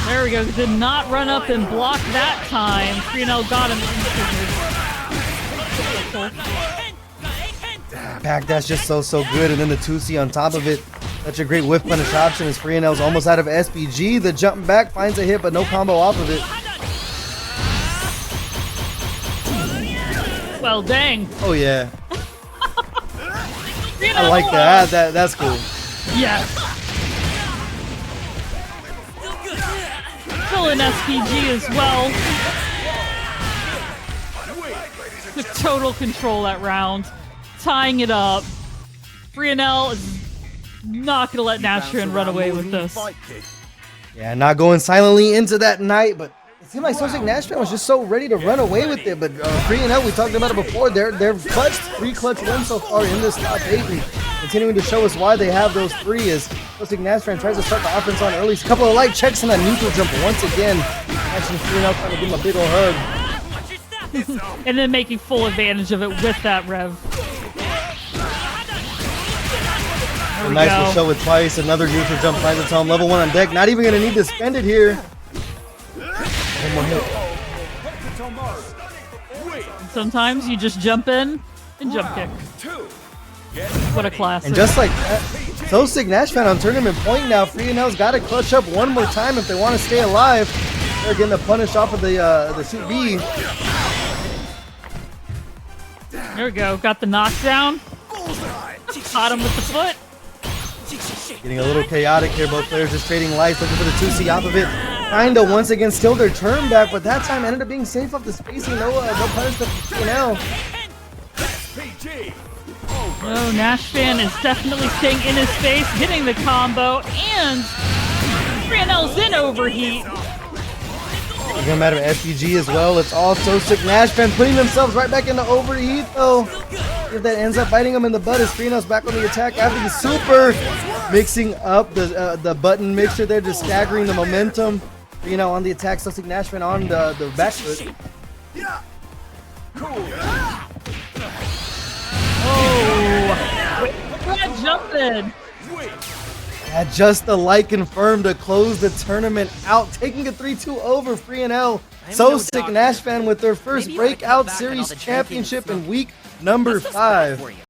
There we go. Did not run up and block that time. Frionel got him. Backdash just so good, and then the 2C on top of it. Such a great whiff punish option as Frionel's almost out of SPG. The jump back finds a hit, but no combo off of it. Well, dang. Oh yeah. I like that. That's cool. Yes. Still in SPG as well. Took total control that round. Tying it up. Frionel is not going to let NaShFAN run away with this. Yeah, not going silently into that night, but it seemed like SoSickNASHFAN was just so ready to run away with it. But Frionel, we talked about it before, they're clutch, 3 clutch wins so far in this top 8. And continuing to show us why they have those 3 as SoSickNASHFAN tries to start the offense on early. A couple of light checks and a neutral jump once again. Actually, Frionel trying to give him a big old hug. And then making full advantage of it with that rev. Nice will show it twice. Another neutral jump finds its home. Level 1 on deck. Not even going to need to spend it here. One more hit. Sometimes you just jump in and jump kick. What a classic. And just like that, SoSickNASHFAN on tournament point now. Frionel's got to clutch up one more time if they want to stay alive. They're getting the punish off of the suit B. There we go. Got the knockdown. Caught him with the foot. Getting a little chaotic here. Both players just trading life, looking for the 2C off of it. Trying to once again steal their turn back, but that time ended up being safe off the spacing. No punishment for Frionel. Oh, NaShFAN is definitely staying in his face, getting the combo, and Frionel's in overheat. It's gonna matter of SPG as well. It's all SoSickNASHFAN putting themselves right back into overheat though. If that ends up biting him in the butt, as Frionel's back on the attack after the super. Mixing up the button mixture there, just staggering the momentum. Frionel on the attack, SoSickNASHFAN on the back foot. Oh, that jump in. Yeah, just the light confirmed to close the tournament out, taking a 3-2 over Frionel. SoSickNASHFAN with their first Breakout Series championship in week number 5.